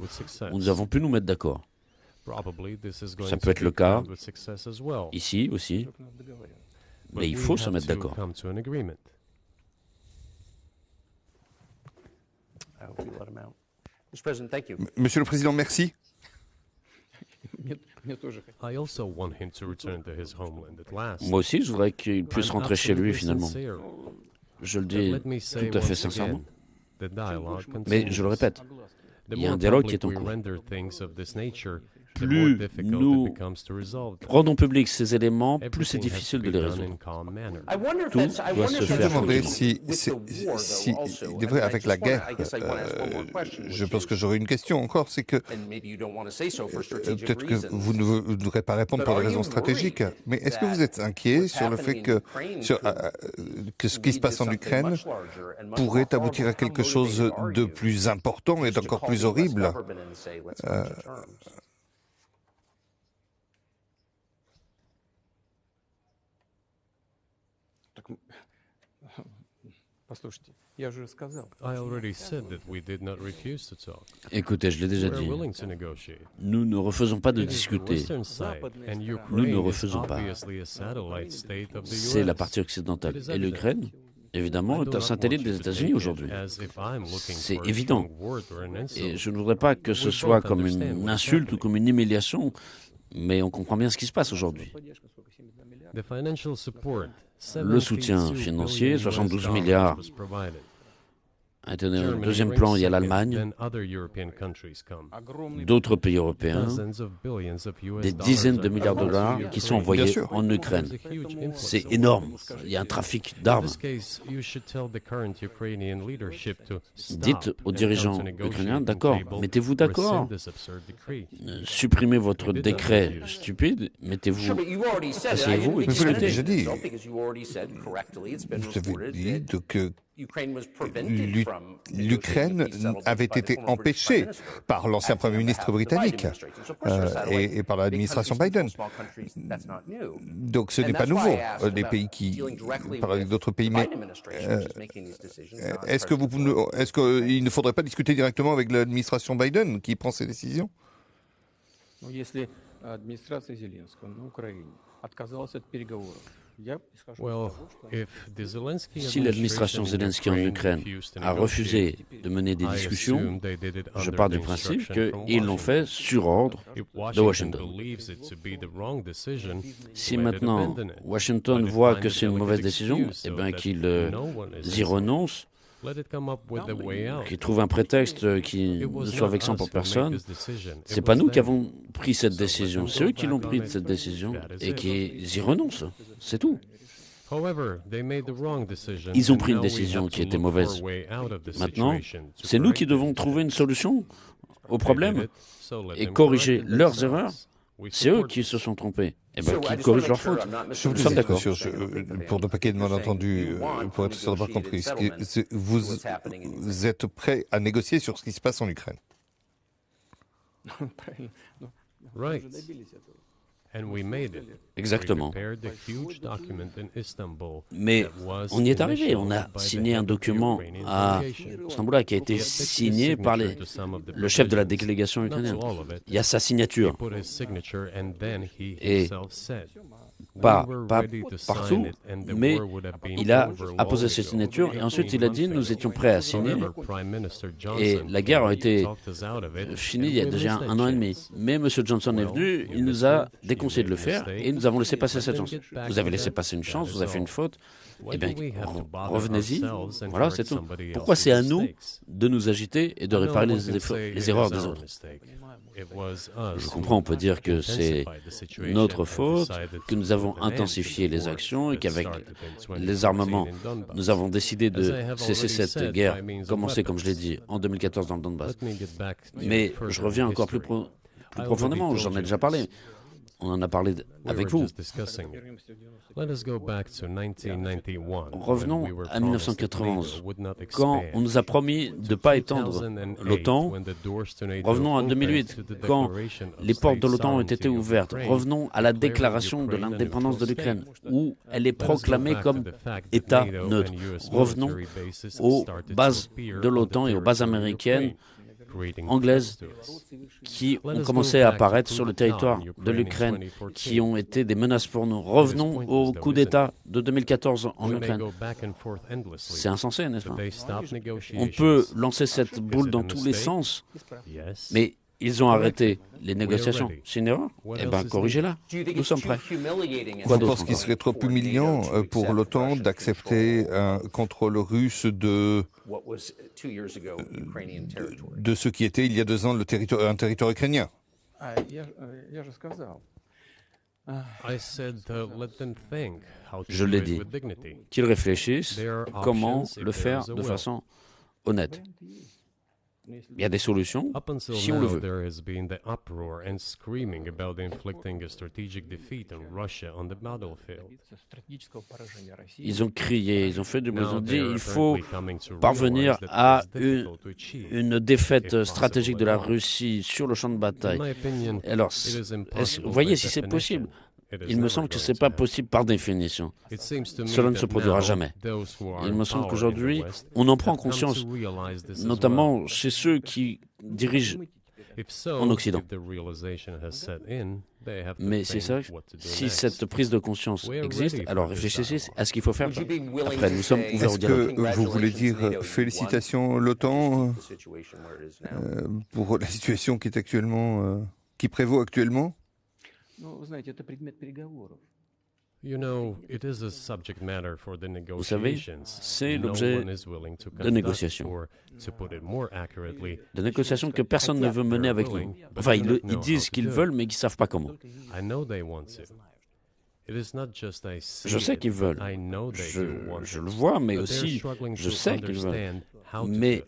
où nous avons pu nous mettre d'accord. Ça peut être le cas ici aussi, mais il faut se mettre d'accord. Monsieur le Président, merci. Moi aussi, je voudrais qu'il puisse rentrer chez lui finalement. Je le dis tout à fait sincèrement. Mais je le répète, il y a un dialogue qui est en cours. Plus nous rendons publics ces éléments, plus c'est difficile de les résoudre. Tout doit se faire. Je me demandais si avec la guerre, je pense que j'aurais une question encore, c'est que peut-être que vous ne voudrez pas répondre pour des raisons stratégiques, mais est-ce que vous êtes inquiet sur le fait que ce qui se passe en Ukraine pourrait aboutir à quelque chose de plus important et d'encore plus horrible? Écoutez, je l'ai déjà dit, nous ne refusons pas de discuter. Nous ne refusons pas. C'est la partie occidentale. Et l'Ukraine, évidemment, est un satellite des États-Unis aujourd'hui. C'est évident. Et je ne voudrais pas que ce soit comme une insulte ou comme une humiliation, mais on comprend bien ce qui se passe aujourd'hui. Le soutien financier, 72 milliards. Au deuxième plan, il y a l'Allemagne, d'autres pays européens, des dizaines de milliards de dollars qui sont envoyés en Ukraine. C'est énorme. Il y a un trafic d'armes. Dites aux dirigeants ukrainiens, d'accord, mettez-vous d'accord. Supprimez votre décret stupide, mettez-vous, asseyez-vous et discutez. Vous avez dit que l'Ukraine avait été empêchée par l'ancien Premier ministre britannique et par l'administration Biden. Donc ce n'est pas nouveau, des pays qui parlent avec d'autres pays. Mais est-ce qu'il ne faudrait pas discuter directement avec l'administration Biden qui prend ces décisions? Si l'administration Zelensky en Ukraine a refusé de mener des discussions, je pars du principe qu'ils l'ont fait sur ordre de Washington. Si maintenant Washington voit que c'est une mauvaise décision, eh bien qu'ils y renoncent, qu'ils trouvent un prétexte qui ne soit vexant pour personne. C'est pas nous qui avons pris cette décision, c'est eux qui l'ont pris cette décision et qu'ils y renoncent. C'est tout. Ils ont pris une décision qui était mauvaise. Maintenant, c'est nous qui devons trouver une solution au problème et corriger leurs erreurs. C'est eux qui se sont trompés. Eh bien, qui corrigent leurs fautes. Nous sommes d'accord. Pour ne pas qu'il y ait de malentendus, pour être sûr d'avoir compris, vous êtes prêt à négocier sur ce qui se passe en Ukraine? Exactement. Mais on y est arrivé. On a signé un document à Istanbul qui a été signé par le chef de la délégation ukrainienne. Il y a sa signature. Et pas partout, mais il a apposé sa signature et ensuite il a dit nous étions prêts à signer et la guerre a été finie il y a déjà un an et demi. Mais M. Johnson est venu, il nous a déconseillé de le faire et nous avons laissé passer cette chance. Vous avez laissé passer une chance, vous avez fait une faute, eh bien revenez-y, voilà c'est tout. Pourquoi c'est à nous de nous agiter et de réparer les erreurs des autres? Je comprends, on peut dire que c'est notre faute, que nous avons intensifié les actions et qu'avec les armements, nous avons décidé de cesser cette guerre, commencée, comme je l'ai dit, en 2014 dans le Donbass. Mais je reviens encore plus profondément, j'en ai déjà parlé. on en a parlé avec vous. Revenons à 1991, quand on nous a promis de ne pas étendre l'OTAN. Revenons à 2008, quand les portes de l'OTAN ont été ouvertes. Revenons à la déclaration de l'indépendance de l'Ukraine, où elle est proclamée comme État neutre. Revenons aux bases de l'OTAN et aux bases américaines, anglaises, qui ont commencé à apparaître sur le territoire de l'Ukraine, qui ont été des menaces pour nous. Revenons au coup d'État de 2014 en Ukraine. C'est insensé, n'est-ce pas? On peut lancer cette boule dans tous les sens, mais ils ont arrêté les négociations. C'est une erreur? Eh bien, corrigez-la. Nous sommes prêts. Je pense qu'il serait trop humiliant pour l'OTAN d'accepter un contrôle russe de ce qui était il y a 2 ans un territoire ukrainien. Je l'ai dit. Qu'ils réfléchissent comment le faire de façon honnête. Il y a des solutions, si on le veut. Ils ont crié, ils ont fait du bruit, ils ont dit il faut parvenir à une défaite stratégique de la Russie sur le champ de bataille. Alors, vous voyez si c'est possible. Il me semble que ce n'est pas possible par définition. Cela ne se produira jamais. Il me semble qu'aujourd'hui, on en prend conscience, notamment chez ceux qui dirigent en Occident. Mais c'est ça, si cette prise de conscience existe, alors réfléchissez à ce qu'il faut faire. Après, nous sommes ouverts au dialogue. Est-ce que vous voulez dire félicitations l'OTAN pour la situation qui est actuellement, qui prévaut actuellement? Vous savez, c'est l'objet de négociations. De négociations que personne ne veut mener avec nous. Enfin, ils disent qu'ils veulent, mais qu'ils ne savent pas comment. Je sais qu'ils veulent. Je le vois, mais aussi, je sais qu'ils veulent. Mais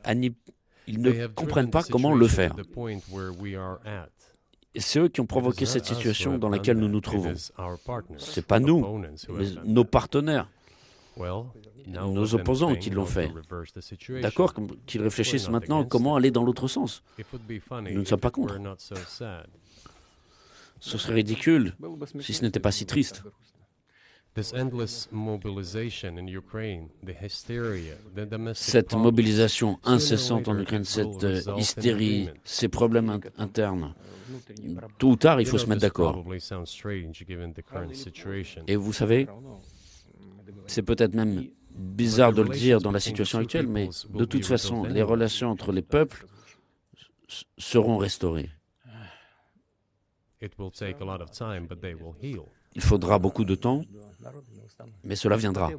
ils ne comprennent pas comment le faire. Et c'est eux qui ont provoqué cette situation dans laquelle nous nous trouvons. Ce n'est pas nous, mais nos partenaires, nos opposants qui l'ont fait. D'accord, qu'ils réfléchissent maintenant comment aller dans l'autre sens. Nous ne sommes pas contre. Ce serait ridicule si ce n'était pas si triste. Cette mobilisation incessante en Ukraine, cette hystérie, ces problèmes internes, tôt ou tard, il faut se mettre d'accord. Et vous savez, c'est peut-être même bizarre de le dire dans la situation actuelle, mais de toute façon, les relations entre les peuples seront restaurées. Il faudra beaucoup de temps, mais cela viendra.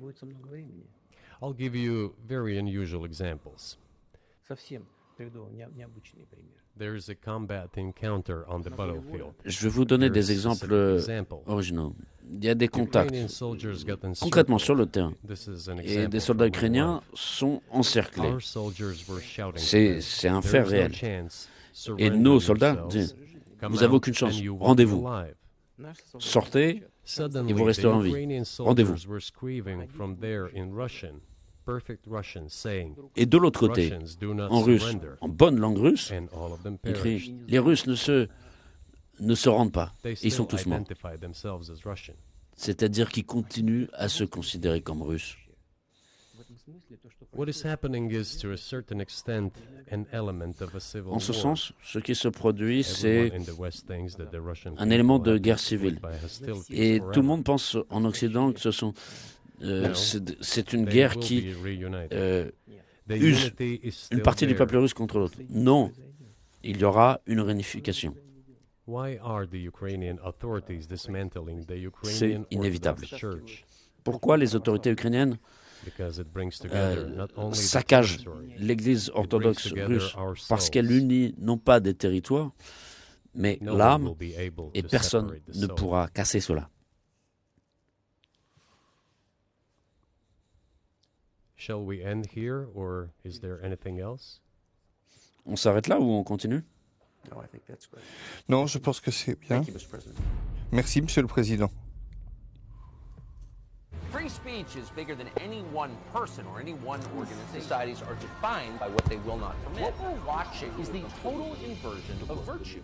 Je vais vous donner des exemples originaux. Il y a des contacts, concrètement sur le terrain, et des soldats ukrainiens sont encerclés. C'est un fait réel. Et nos soldats disent, vous n'avez aucune chance, rendez-vous. Sortez et vous resterez en vie. Rendez-vous. Et de l'autre côté, en russe, en bonne langue russe, ils crient, les Russes ne se rendent pas. Ils sont tous morts. C'est-à-dire qu'ils continuent à se considérer comme Russes. En ce sens, ce qui se produit, c'est un élément de guerre civile. Et tout le monde pense en Occident que c'est une guerre qui use une partie du peuple russe contre l'autre. Non, il y aura une réunification. C'est inévitable. Pourquoi les autorités ukrainiennes saccagent l'Église orthodoxe russe? Parce qu'elle unit non pas des territoires, mais l'âme, et personne ne pourra casser cela. On s'arrête là ou on continue? Non, je pense que c'est bien. Merci, Monsieur le Président. Free speech is bigger than any one person or any one organization. Societies are defined by what they will not permit. What we're watching is the total inversion of virtue.